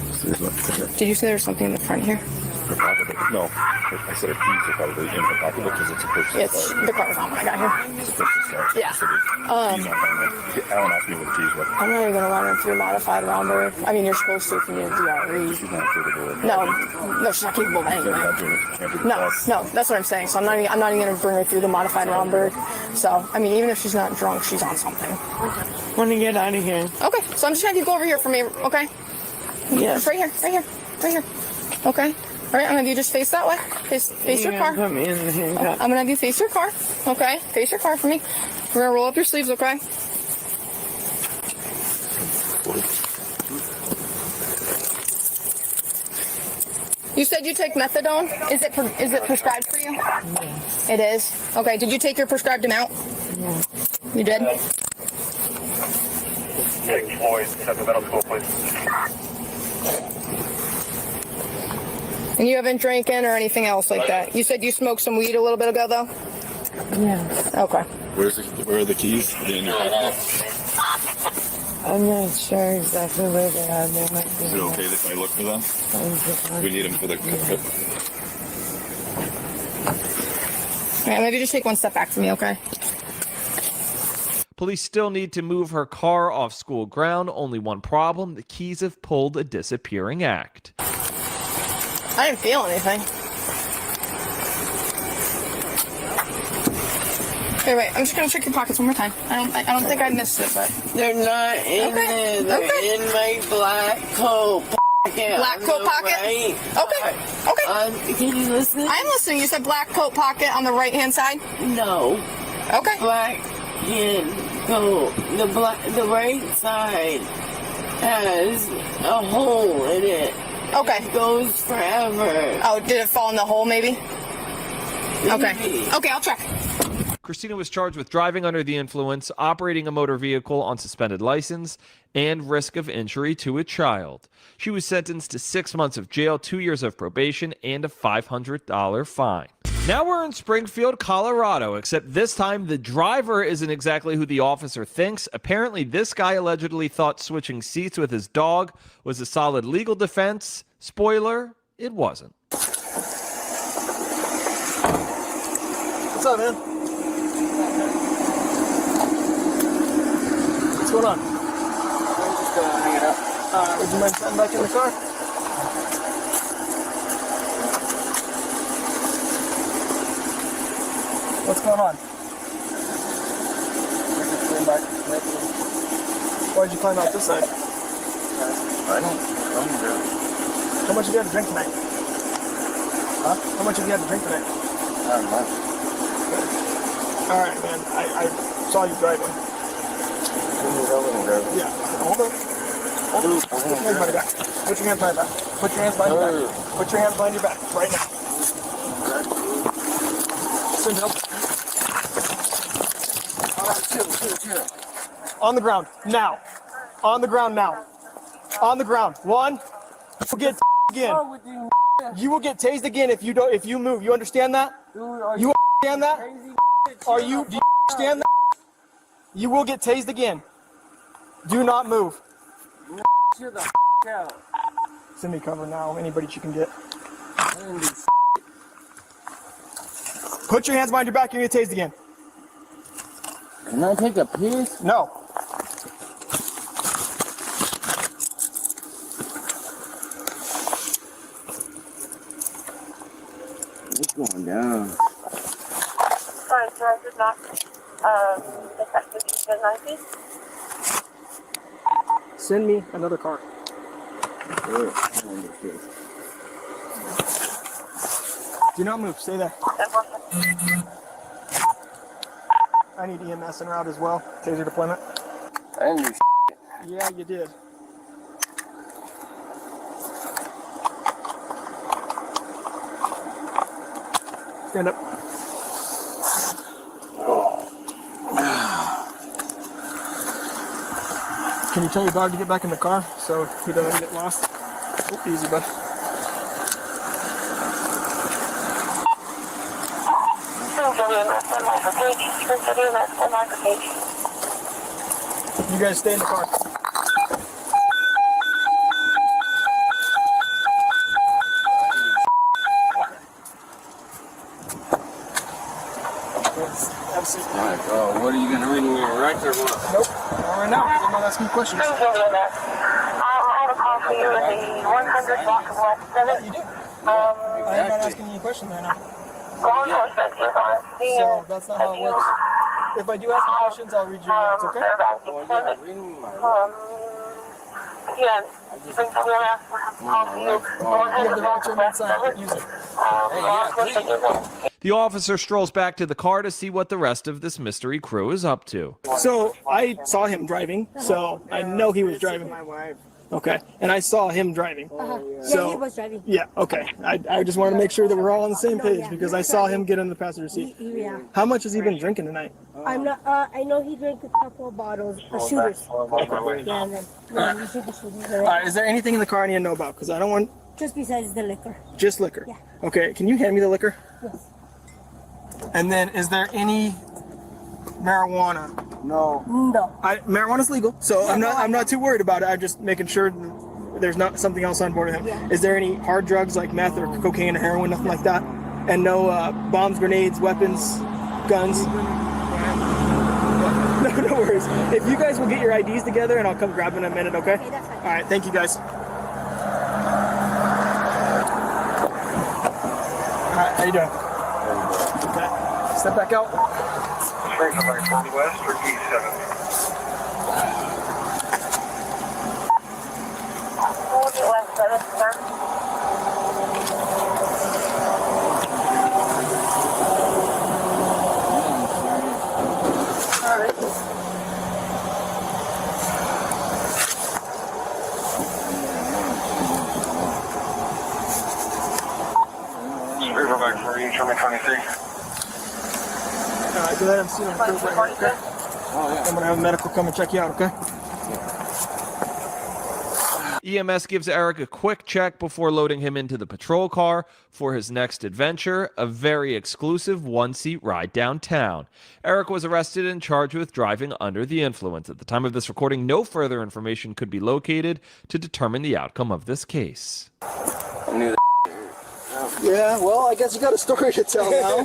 [SPEAKER 16] Did you say there was something in the front here?
[SPEAKER 3] No, I said keys are probably in the pocketbook because it's a push to
[SPEAKER 16] It's
[SPEAKER 3] start.
[SPEAKER 16] the car's on when I got here.
[SPEAKER 3] It's a push to start.
[SPEAKER 16] Yeah.
[SPEAKER 3] So the keys aren't on there. Alan asked me where the keys were.
[SPEAKER 16] I'm not even gonna run her through modified robbery. I mean, you're supposed to if you need a DRE.
[SPEAKER 3] She's not afraid to do it.
[SPEAKER 16] No, she's not capable of anything.
[SPEAKER 3] Can't do the
[SPEAKER 16] No,
[SPEAKER 3] test.
[SPEAKER 16] that's what I'm saying. So I'm not even gonna bring her through the modified robbery. So I mean, even if she's not drunk, she's on something.
[SPEAKER 17] Want to get out of here.
[SPEAKER 16] Okay, so I'm just gonna have you go over here for me. Okay.
[SPEAKER 17] Yeah.
[SPEAKER 16] Right here. Okay. All right, I'm gonna have you just face that way. Face your car.
[SPEAKER 17] Put me in the handcuff.
[SPEAKER 16] I'm gonna have you face your car. Okay. Face your car for me. We're gonna roll up your sleeves. Okay. You said you take methadone. Is it prescribed for you? Yeah. It is. Okay. Did you take your prescribed amount?
[SPEAKER 17] Yeah.
[SPEAKER 16] You did. And you haven't drinking or anything else like that? You said you smoked some weed a little bit ago, though?
[SPEAKER 17] Yeah.
[SPEAKER 16] Okay.
[SPEAKER 3] Where are the keys? In your pocket?
[SPEAKER 17] I'm not sure exactly where they are. They might be.
[SPEAKER 3] Is it okay if I look for them? We need them for the trip.
[SPEAKER 16] All right, maybe just take one step back from me, okay?
[SPEAKER 9] Police still need to move her car off school ground. Only one problem: the keys have pulled a disappearing act.
[SPEAKER 16] I didn't feel anything. Okay, wait. I'm just gonna check your pockets one more time. I don't think I missed it, but
[SPEAKER 17] they're not in there. They're in my black coat pocket.
[SPEAKER 16] Black coat pocket.
[SPEAKER 17] Right.
[SPEAKER 16] Okay.
[SPEAKER 17] Can you listen?
[SPEAKER 16] I'm listening. You said black coat pocket on the right hand side.
[SPEAKER 17] No.
[SPEAKER 16] Okay.
[SPEAKER 17] Black coat. The right side has a hole in it.
[SPEAKER 16] Okay.
[SPEAKER 17] It goes forever.
[SPEAKER 16] Oh, did it fall in the hole, maybe? Okay. Okay, I'll check.
[SPEAKER 9] Christina was charged with driving under the influence, operating a motor vehicle on suspended license, and risk of injury to a child. She was sentenced to 6 months of jail, 2 years of probation, and a $500 fine. Now we're in Springfield, Colorado, except this time the driver isn't exactly who the officer thinks. Apparently, this guy allegedly thought switching seats with his dog was a solid legal defense. Spoiler, it wasn't.
[SPEAKER 18] What's up, man? What's going on? I'm just hanging out. Would you mind standing back in the car? What's going on? Why'd you climb out this side?
[SPEAKER 3] I don't know.
[SPEAKER 18] How much have you had to drink tonight? Huh? How much have you had to drink tonight?
[SPEAKER 3] I don't know.
[SPEAKER 18] Alright, man. I saw you driving. Yeah. Hold on. Hold on. Put your hands behind your back. Put your hands behind your back. Put your hands behind your back. Put your hands behind your back right now. Send help. Chill. On the ground. Now. On the ground now. On the ground. One. You'll get again. You will get tased again if you move. You understand that? You understand that? Do you understand that? You will get tased again. Do not move. Send me cover now. Anybody you can get. Put your hands behind your back. You're gonna get tased again.
[SPEAKER 17] Can I take a piss?
[SPEAKER 18] No.
[SPEAKER 19] What's going down?
[SPEAKER 10] Sorry, sir, I did not detect the G1090.
[SPEAKER 18] Send me another car. Do not move. Stay there. I need EMS en route as well. Taser deployment.
[SPEAKER 19] I didn't do
[SPEAKER 18] Yeah, you did. Stand up. Can you tell your dog to get back in the car so he doesn't get lost? Oh, easy, bud. You guys stay in the car.
[SPEAKER 19] Alright, what are you gonna read me right or what?
[SPEAKER 18] Nope, not right now. I'm not asking you questions.
[SPEAKER 10] I have a call for you in the 100 block of West 7.
[SPEAKER 18] You do? I'm not asking you any questions right now.
[SPEAKER 10] Law enforcement is on scene.
[SPEAKER 18] So that's not how it works. If I do ask you questions, I'll read your notes, okay?
[SPEAKER 10] Yeah, bring someone else to call for you.
[SPEAKER 18] You have the right to remain silent. Use it.
[SPEAKER 9] The officer strolls back to the car to see what the rest of this mystery crew is up to.
[SPEAKER 18] So I saw him driving, so I know he was driving.
[SPEAKER 17] My wife.
[SPEAKER 18] Okay, and I saw him driving.
[SPEAKER 10] Yeah,
[SPEAKER 18] So
[SPEAKER 10] he was driving.
[SPEAKER 18] yeah, okay. I just want to make sure that we're all on the same page because I saw him get in the passenger seat.
[SPEAKER 10] Yeah.
[SPEAKER 18] How much has he been drinking tonight?
[SPEAKER 10] I'm not. I know he drank a couple of bottles of shooters. Yeah, and then he did the shooters.
[SPEAKER 18] All right, is there anything in the car I need to know about? Because I don't want
[SPEAKER 10] Just besides the liquor.
[SPEAKER 18] just liquor.
[SPEAKER 10] Yeah.
[SPEAKER 18] Okay, can you hand me the liquor?
[SPEAKER 10] Yes.
[SPEAKER 18] And then, is there any marijuana?
[SPEAKER 19] No.
[SPEAKER 10] No.
[SPEAKER 18] Marijuana's legal, so I'm not too worried about it. I'm just making sure there's not something else on board with him.
[SPEAKER 10] Yeah.
[SPEAKER 18] Is there any hard drugs like meth or cocaine or heroin, nothing like that? And no bombs, grenades, weapons, guns? No worries. If you guys will get your IDs together, and I'll come grab in a minute, okay?
[SPEAKER 10] Okay, that's fine.
[SPEAKER 18] All right, thank you guys. All right, how you doing? Okay, step back out.
[SPEAKER 15] Spring somebody 40 West or P7.
[SPEAKER 10] West 7, sir.
[SPEAKER 15] Riverback 40, Sherman 23.
[SPEAKER 18] All right, go ahead and see him right here, okay? I'm gonna have a medical come and check you out, okay?
[SPEAKER 9] EMS gives Eric a quick check before loading him into the patrol car for his next adventure, a very exclusive one-seat ride downtown. Eric was arrested and charged with driving under the influence. At the time of this recording, no further information could be located to determine the outcome of this case.
[SPEAKER 19] I knew that.
[SPEAKER 18] Yeah, well, I guess you got a story to tell now.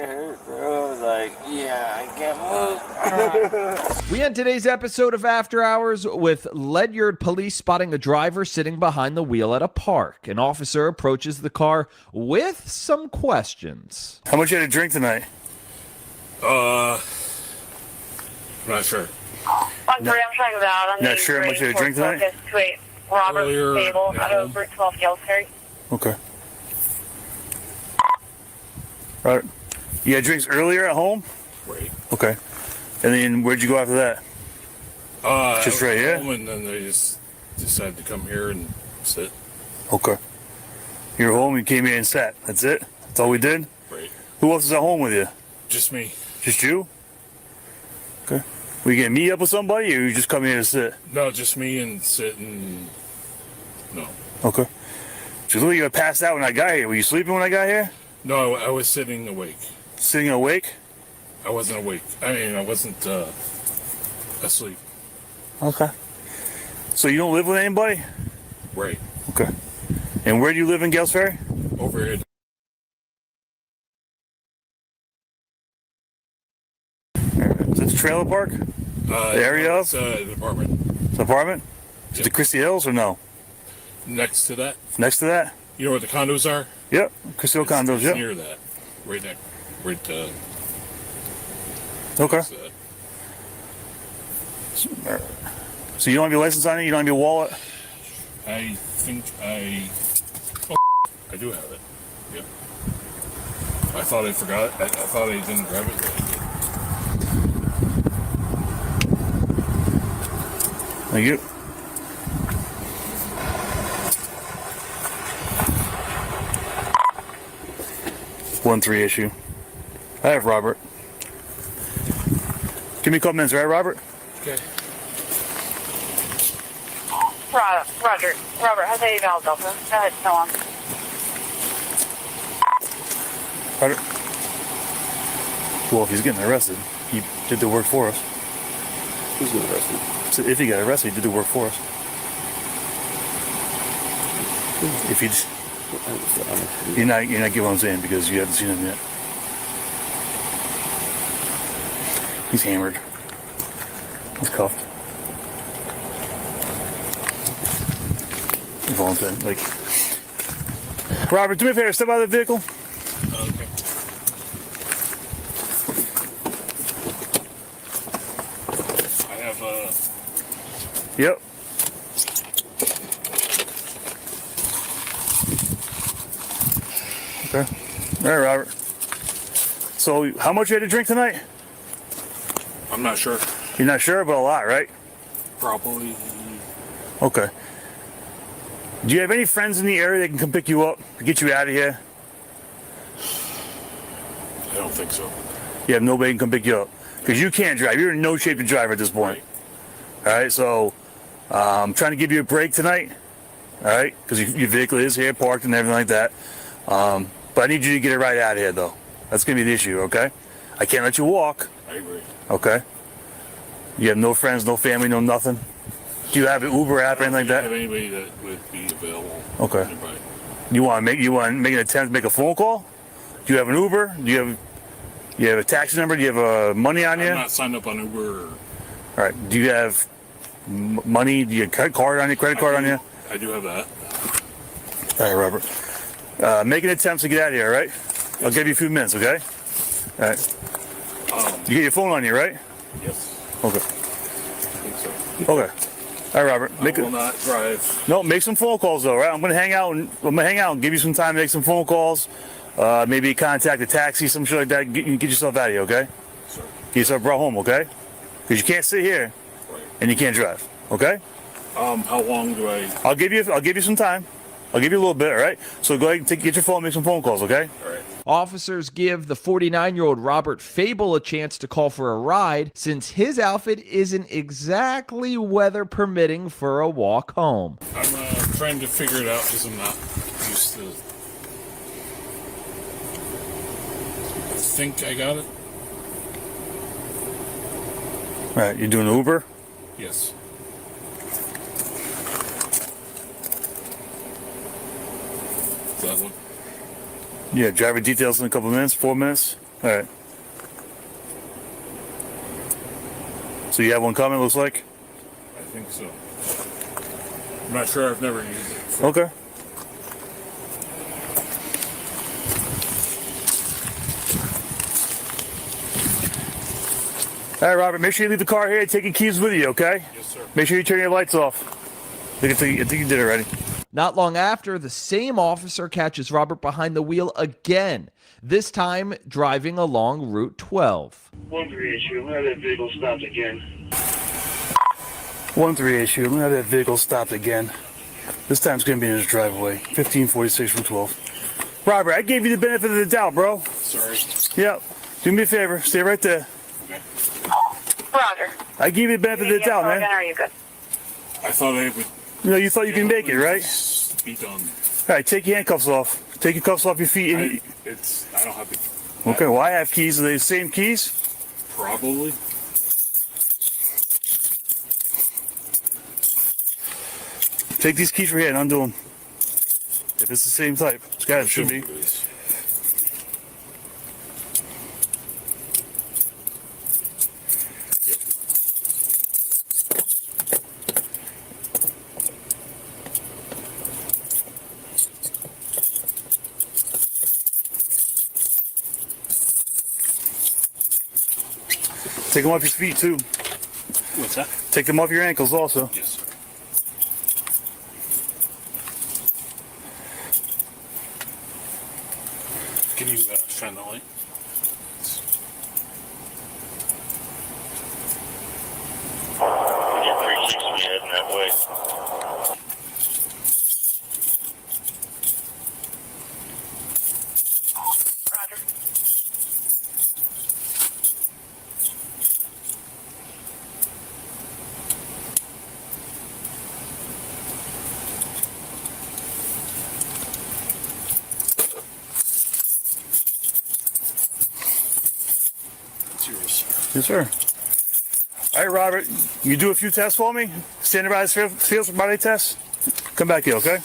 [SPEAKER 19] That hurt, bro. I was like, yeah, I can't move.
[SPEAKER 9] We end today's episode of After Hours with Ledyard police spotting a driver sitting behind the wheel at a park. An officer approaches the car with some questions.
[SPEAKER 20] How much you had to drink tonight?
[SPEAKER 15] I'm not sure.
[SPEAKER 10] I'm sorry, I'm trying to out.
[SPEAKER 20] Not sure how much you had to drink tonight?
[SPEAKER 10] To a Robert
[SPEAKER 15] Earlier,
[SPEAKER 10] Stable out of Route 12 Galsbury.
[SPEAKER 20] Okay. Right. You had drinks earlier at home?
[SPEAKER 15] Right.
[SPEAKER 20] Okay. And then where'd you go after that? Just right here?
[SPEAKER 15] Home, and then they just decided to come here and sit.
[SPEAKER 20] Okay. You were home, you came here and sat. That's it? That's all we did?
[SPEAKER 15] Right.
[SPEAKER 20] Who else is at home with you?
[SPEAKER 15] Just me.
[SPEAKER 20] Just you? Okay. Were you gonna meet up with somebody or you just come here to sit?
[SPEAKER 15] No, just me and sit and... No.
[SPEAKER 20] Okay. So you were passed out when I got here. Were you sleeping when I got here?
[SPEAKER 15] No, I was sitting awake.
[SPEAKER 20] Sitting awake?
[SPEAKER 15] I wasn't awake. I mean, I wasn't asleep.
[SPEAKER 20] Okay. So you don't live with anybody?
[SPEAKER 15] Right.
[SPEAKER 20] Okay. And where do you live in Gales Ferry?
[SPEAKER 15] Over here.
[SPEAKER 20] Is this trailer park? The area of?
[SPEAKER 15] It's an apartment.
[SPEAKER 20] It's an apartment? Is it Christie Hills or no?
[SPEAKER 15] Next to that.
[SPEAKER 20] Next to that? You know where the condos are?
[SPEAKER 3] Yep, Castillo condos.
[SPEAKER 20] It's
[SPEAKER 3] Yep.
[SPEAKER 20] near that. Right next. Right.
[SPEAKER 3] Okay.
[SPEAKER 20] next to that.
[SPEAKER 3] So you don't have your license on you? You don't have your wallet?
[SPEAKER 20] I think I. Oh, I do have it. Yeah. I thought I forgot. I thought I didn't grab it. But I did.
[SPEAKER 3] Thank you. One 3 issue. I have Robert. Give me a couple minutes, right, Robert?
[SPEAKER 20] Okay.
[SPEAKER 21] Roger. Robert, how's that email, Delta? Go ahead, tell him.
[SPEAKER 3] Robert. Well, if he's getting arrested, he did the work for us.
[SPEAKER 11] Who's getting arrested?
[SPEAKER 3] So if he got arrested, he did the work for us. If he just, you're not getting what I'm saying because you haven't seen him yet. He's hammered. He's cuffed. Volunteer, like. Robert, do me a favor, step out of the vehicle.
[SPEAKER 20] Okay. I have
[SPEAKER 3] Yep. Okay. All right, Robert. So, how much you had to drink tonight?
[SPEAKER 20] I'm not sure.
[SPEAKER 3] You're not sure, but a lot, right?
[SPEAKER 20] Probably.
[SPEAKER 3] Okay. Do you have any friends in the area that can come pick you up, get you out of here?
[SPEAKER 20] I don't think so.
[SPEAKER 3] You have nobody can come pick you up because you can't drive. You're in no shape to drive at this point. All right, so I'm trying to give you a break tonight. All right, because your vehicle is here, parked, and everything like that. But I need you to get it right out of here, though. That's gonna be the issue, okay? I can't let you walk.
[SPEAKER 20] I agree.
[SPEAKER 3] Okay. You have no friends, no family, no nothing. Do you have an Uber app or anything like that?
[SPEAKER 20] Have anybody that would be available?
[SPEAKER 3] Okay.
[SPEAKER 20] Nearby.
[SPEAKER 3] You want to make an attempt to make a phone call? Do you have an Uber? Do you have a taxi number? Do you have money on you?
[SPEAKER 20] I'm not signed up on Uber.
[SPEAKER 3] All right. Do you have money? Do you have a card on you? Credit card on you?
[SPEAKER 20] I do have that.
[SPEAKER 3] All right, Robert. Make an attempt to get out of here. All right. I'll give you a few minutes. Okay. All right. You get your phone on you, right?
[SPEAKER 20] Yes.
[SPEAKER 3] Okay.
[SPEAKER 20] I think so.
[SPEAKER 3] Okay. All right, Robert.
[SPEAKER 20] I will not drive.
[SPEAKER 3] No, make some phone calls though, right? I'm gonna hang out and give you some time to make some phone calls. Maybe contact a taxi, some shit like that. Get yourself out of here, okay?
[SPEAKER 20] Sure.
[SPEAKER 3] Get yourself brought home, okay? Because you can't sit here and you can't drive, okay?
[SPEAKER 20] How long do I?
[SPEAKER 3] I'll give you some time. I'll give you a little bit, all right? So go ahead and get your phone, make some phone calls, okay?
[SPEAKER 20] All right.
[SPEAKER 9] Officers give the 49-year-old Robert Fable a chance to call for a ride since his outfit isn't exactly weather permitting for a walk home.
[SPEAKER 20] I'm trying to figure it out because I'm not used to. I think I got it.
[SPEAKER 3] All right, you doing Uber?
[SPEAKER 20] Yes. Does that look?
[SPEAKER 3] Yeah, driver details in a couple minutes, 4 minutes. All right. So you have one coming, looks like?
[SPEAKER 20] I think so. I'm not sure. I've never used it before.
[SPEAKER 3] Okay. All right, Robert, make sure you leave the car here and take your keys with you, okay?
[SPEAKER 20] Yes, sir.
[SPEAKER 3] Make sure you turn your lights off. I think you did it already.
[SPEAKER 9] Not long after, the same officer catches Robert behind the wheel again, this time driving along Route 12.
[SPEAKER 15] 1-3 issue. I'm gonna have that vehicle stopped again.
[SPEAKER 3] 1-3 issue. Let me have that vehicle stopped again. This time it's going to be in his driveway. 1546 Route 12. Robert, I gave you the benefit of the doubt, bro.
[SPEAKER 20] Sorry.
[SPEAKER 3] Yep. Do me a favor. Stay right there.
[SPEAKER 20] Okay.
[SPEAKER 21] Roger.
[SPEAKER 3] I gave you the benefit of the doubt, man.
[SPEAKER 21] Are you good?
[SPEAKER 20] I thought I would.
[SPEAKER 3] You thought you can make it, right?
[SPEAKER 20] Be done.
[SPEAKER 3] All right, take your handcuffs off. Take your cuffs off your feet.
[SPEAKER 20] I don't have the.
[SPEAKER 3] Okay, well, I have keys. Are they the same keys?
[SPEAKER 20] Probably.
[SPEAKER 3] Take these keys from here and undo them. If it's the same type. It's got it, should be. Take them off your feet too.
[SPEAKER 20] What's that?
[SPEAKER 3] Take them off your ankles also.
[SPEAKER 20] Yes. Can you shine the light?
[SPEAKER 15] Your 360 heading that way.
[SPEAKER 21] Roger.
[SPEAKER 20] It's yours.
[SPEAKER 3] Yes, sir. All right, Robert. You do a few tests for me. Standardized field sobriety tests. Come back here, okay?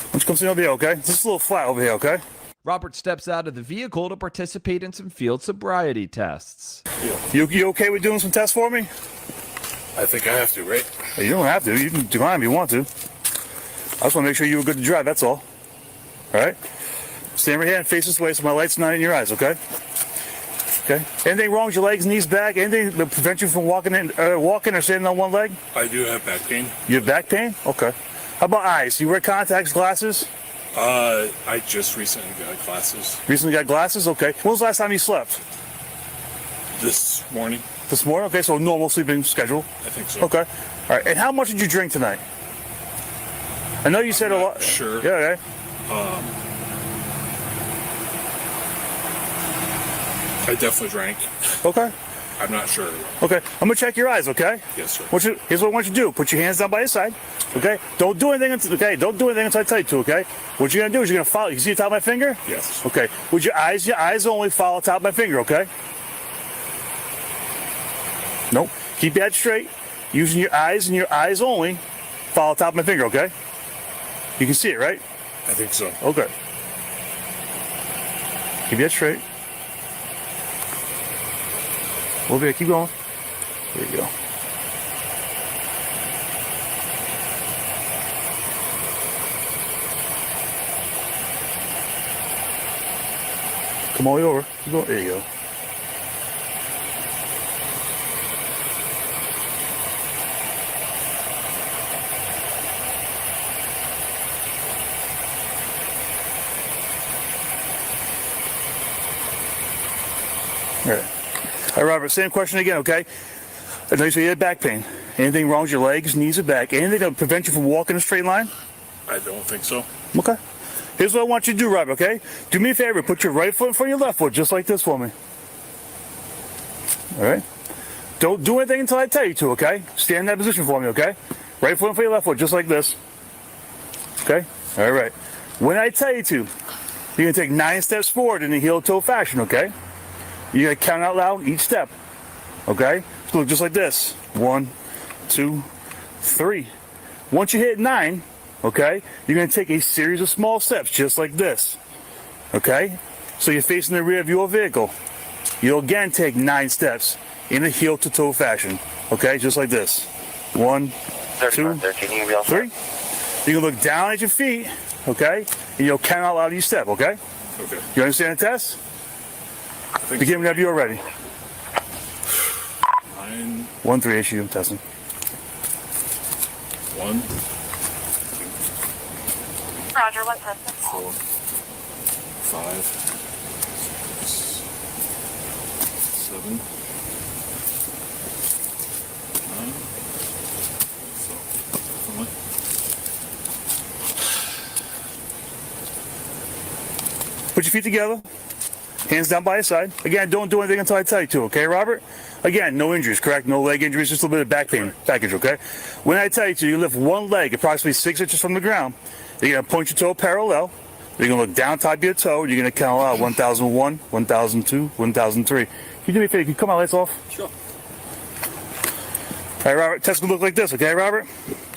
[SPEAKER 3] Why don't you come sit over here, okay? This is a little flat over here, okay?
[SPEAKER 9] Robert steps out of the vehicle to participate in some field sobriety tests.
[SPEAKER 3] You okay with doing some tests for me?
[SPEAKER 20] I think I have to, right?
[SPEAKER 3] You don't have to. You can decline if you want to. I just want to make sure you were good to drive, that's all. All right? Stand right here and face this way so my light's not in your eyes, okay? Okay. Anything wrong with your legs, knees, back? Anything that prevents you from walking or standing on one leg?
[SPEAKER 20] I do have back pain.
[SPEAKER 3] You have back pain? Okay. How about eyes? You wear contacts, glasses?
[SPEAKER 20] I just recently got glasses.
[SPEAKER 3] Recently got glasses? Okay. When was the last time you slept?
[SPEAKER 20] This morning.
[SPEAKER 3] This morning? Okay, so normal sleeping schedule?
[SPEAKER 20] I think so.
[SPEAKER 3] Okay. All right. And how much did you drink tonight? I know you said a lot.
[SPEAKER 20] Sure.
[SPEAKER 3] Yeah, okay.
[SPEAKER 20] I definitely drank.
[SPEAKER 3] Okay.
[SPEAKER 20] I'm not sure.
[SPEAKER 3] Okay. I'm gonna check your eyes, okay?
[SPEAKER 20] Yes, sir.
[SPEAKER 3] Here's what I want you to do. Put your hands down by your side. Okay? Don't do anything don't do anything until I tell you to, okay? What you're gonna do is you're gonna follow. You see the top of my finger?
[SPEAKER 20] Yes.
[SPEAKER 3] Okay. With your eyes only follow the top of my finger, okay? Nope. Keep your head straight. Using your eyes and your eyes only, follow the top of my finger, okay? You can see it, right?
[SPEAKER 20] I think so.
[SPEAKER 3] Okay. Keep your head straight. Over here, keep going. There you go. Come all the way over. Keep going. There you go. All right. All right, Robert, same question again, okay? I know you say you had back pain. Anything wrong with your legs, knees, or back? Anything that prevent you from walking a straight line?
[SPEAKER 20] I don't think so.
[SPEAKER 3] Okay. Here's what I want you to do, Robert, okay? Do me a favor. Put your right foot in front of your left foot, just like this for me. All right? Don't do anything until I tell you to, okay? Stand in that position for me, okay? Right foot in front of your left foot, just like this. Okay? All right. When I tell you to, you're going to take 9 steps forward in the heel-toe fashion, okay? You're going to count out loud each step. Okay? So look just like this. 1, 2, 3. Once you hit 9, okay, you're going to take a series of small steps just like this. Okay? So you're facing the rear of your vehicle. You'll again take 9 steps in a heel-to-toe fashion. Okay? Just like this. 1, 2, 3. You can look down at your feet, okay? And you'll count out loud each step, okay?
[SPEAKER 20] Okay.
[SPEAKER 3] You understand the test? Begin whenever you're ready.
[SPEAKER 20] 9.
[SPEAKER 3] 1, 3, HU, testing.
[SPEAKER 20] 1.
[SPEAKER 21] Roger, one testing.
[SPEAKER 20] 4. 5. 6. 7. 9. So, definitely.
[SPEAKER 3] Put your feet together. Hands down by your side. Again, don't do anything until I tell you to, okay, Robert? Again, no injuries, correct? No leg injuries, just a little bit of back pain, package, okay? When I tell you to, you lift one leg approximately 6 inches from the ground. You're going to point your toe parallel. You're going to look down top of your toe. You're going to count out 1001, 1002, 1003. Can you do me a favor? Can you cut my lights off?
[SPEAKER 20] Sure.
[SPEAKER 3] All right, Robert, test will look like this, okay, Robert?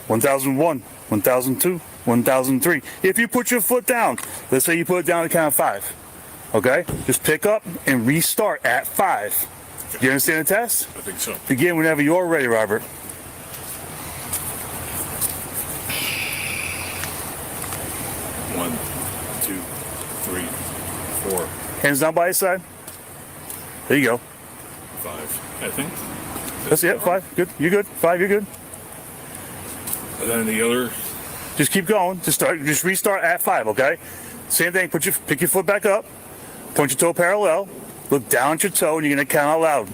[SPEAKER 3] 1001, 1002, 1003. If you put your foot down, let's say you put it down at count of 5. Okay? Just pick up and restart at 5. Do you understand the test?
[SPEAKER 20] I think so.
[SPEAKER 3] Begin whenever you're ready, Robert.
[SPEAKER 20] 1, 2, 3, 4.
[SPEAKER 3] Hands down by your side. There you go.
[SPEAKER 20] 5, I think.
[SPEAKER 3] That's it. 5. Good. You're good. 5. You're good.
[SPEAKER 20] And then the other.
[SPEAKER 3] Just keep going. Just restart at 5. Okay. Same thing. Pick your foot back up. Point your toe parallel. Look down at your toe, and you're gonna count out loud.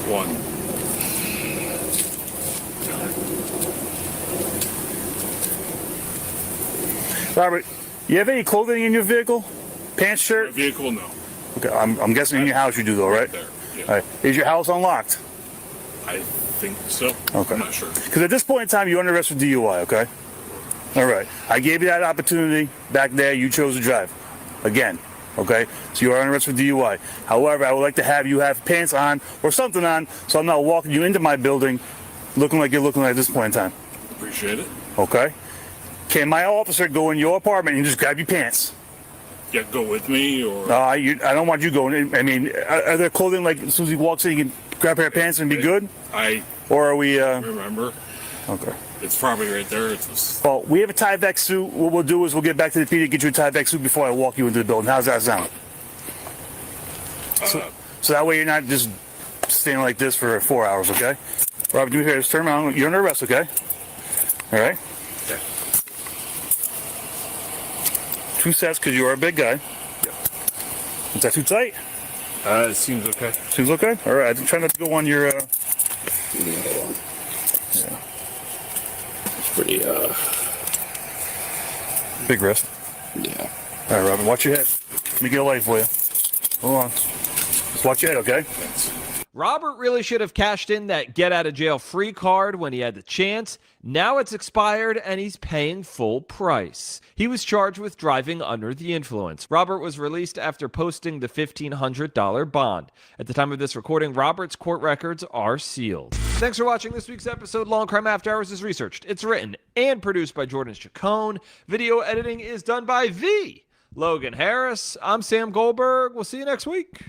[SPEAKER 20] 1.
[SPEAKER 3] Robert, you have any clothing in your vehicle? Pants, shirt?
[SPEAKER 20] My vehicle, no.
[SPEAKER 3] Okay, I'm guessing in your house you do though, right?
[SPEAKER 20] There. Yeah.
[SPEAKER 3] All right. Is your house unlocked?
[SPEAKER 20] I think so.
[SPEAKER 3] Okay.
[SPEAKER 20] I'm not sure.
[SPEAKER 3] Because at this point in time, you're under arrest for DUI, okay? All right. I gave you that opportunity back there. You chose to drive. Again, okay? So you are under arrest for DUI. However, I would like to have you have pants on or something on so I'm not walking you into my building looking like you're looking like at this point in time.
[SPEAKER 20] Appreciate it.
[SPEAKER 3] Okay? Can my officer go in your apartment and just grab your pants?
[SPEAKER 20] Yeah, go with me or.
[SPEAKER 3] I don't want you going in. I mean, are there clothing like as soon as he walks in, you can grab a pair of pants and be good? Or are we.
[SPEAKER 20] Remember.
[SPEAKER 3] Okay.
[SPEAKER 20] It's probably right there. It's just...
[SPEAKER 3] Well, we have a Tyvek suit. What we'll do is we'll get back to the PD, get you a Tyvek suit before I walk you into the building. How's that sound? So that way you're not just standing like this for 4 hours, okay? Robert, do me a favor, just turn around. You're under arrest, okay? All right?
[SPEAKER 20] Okay.
[SPEAKER 3] 2 sets because you are a big guy.
[SPEAKER 20] Yep.
[SPEAKER 3] Is that too tight?
[SPEAKER 20] It seems okay.
[SPEAKER 3] Seems okay? All right. I'm trying not to go on your...
[SPEAKER 6] Yeah. It's pretty,
[SPEAKER 3] Big wrist.
[SPEAKER 6] Yeah.
[SPEAKER 3] All right, Robin, watch your head. Let me get a light for you. Hold on. Just watch your head, okay? Thanks.
[SPEAKER 9] Robert really should have cashed in that get-out-of-jail-free card when he had the chance. Now it's expired, and he's paying full price. He was charged with driving under the influence. Robert was released after posting the $1,500 bond. At the time of this recording, Robert's court records are sealed. Thanks for watching this week's episode. Long Crime After Hours is researched. It's written and produced by Jordan Chacon. Video editing is done by the Logan Harris. I'm Sam Goldberg. We'll see you next week.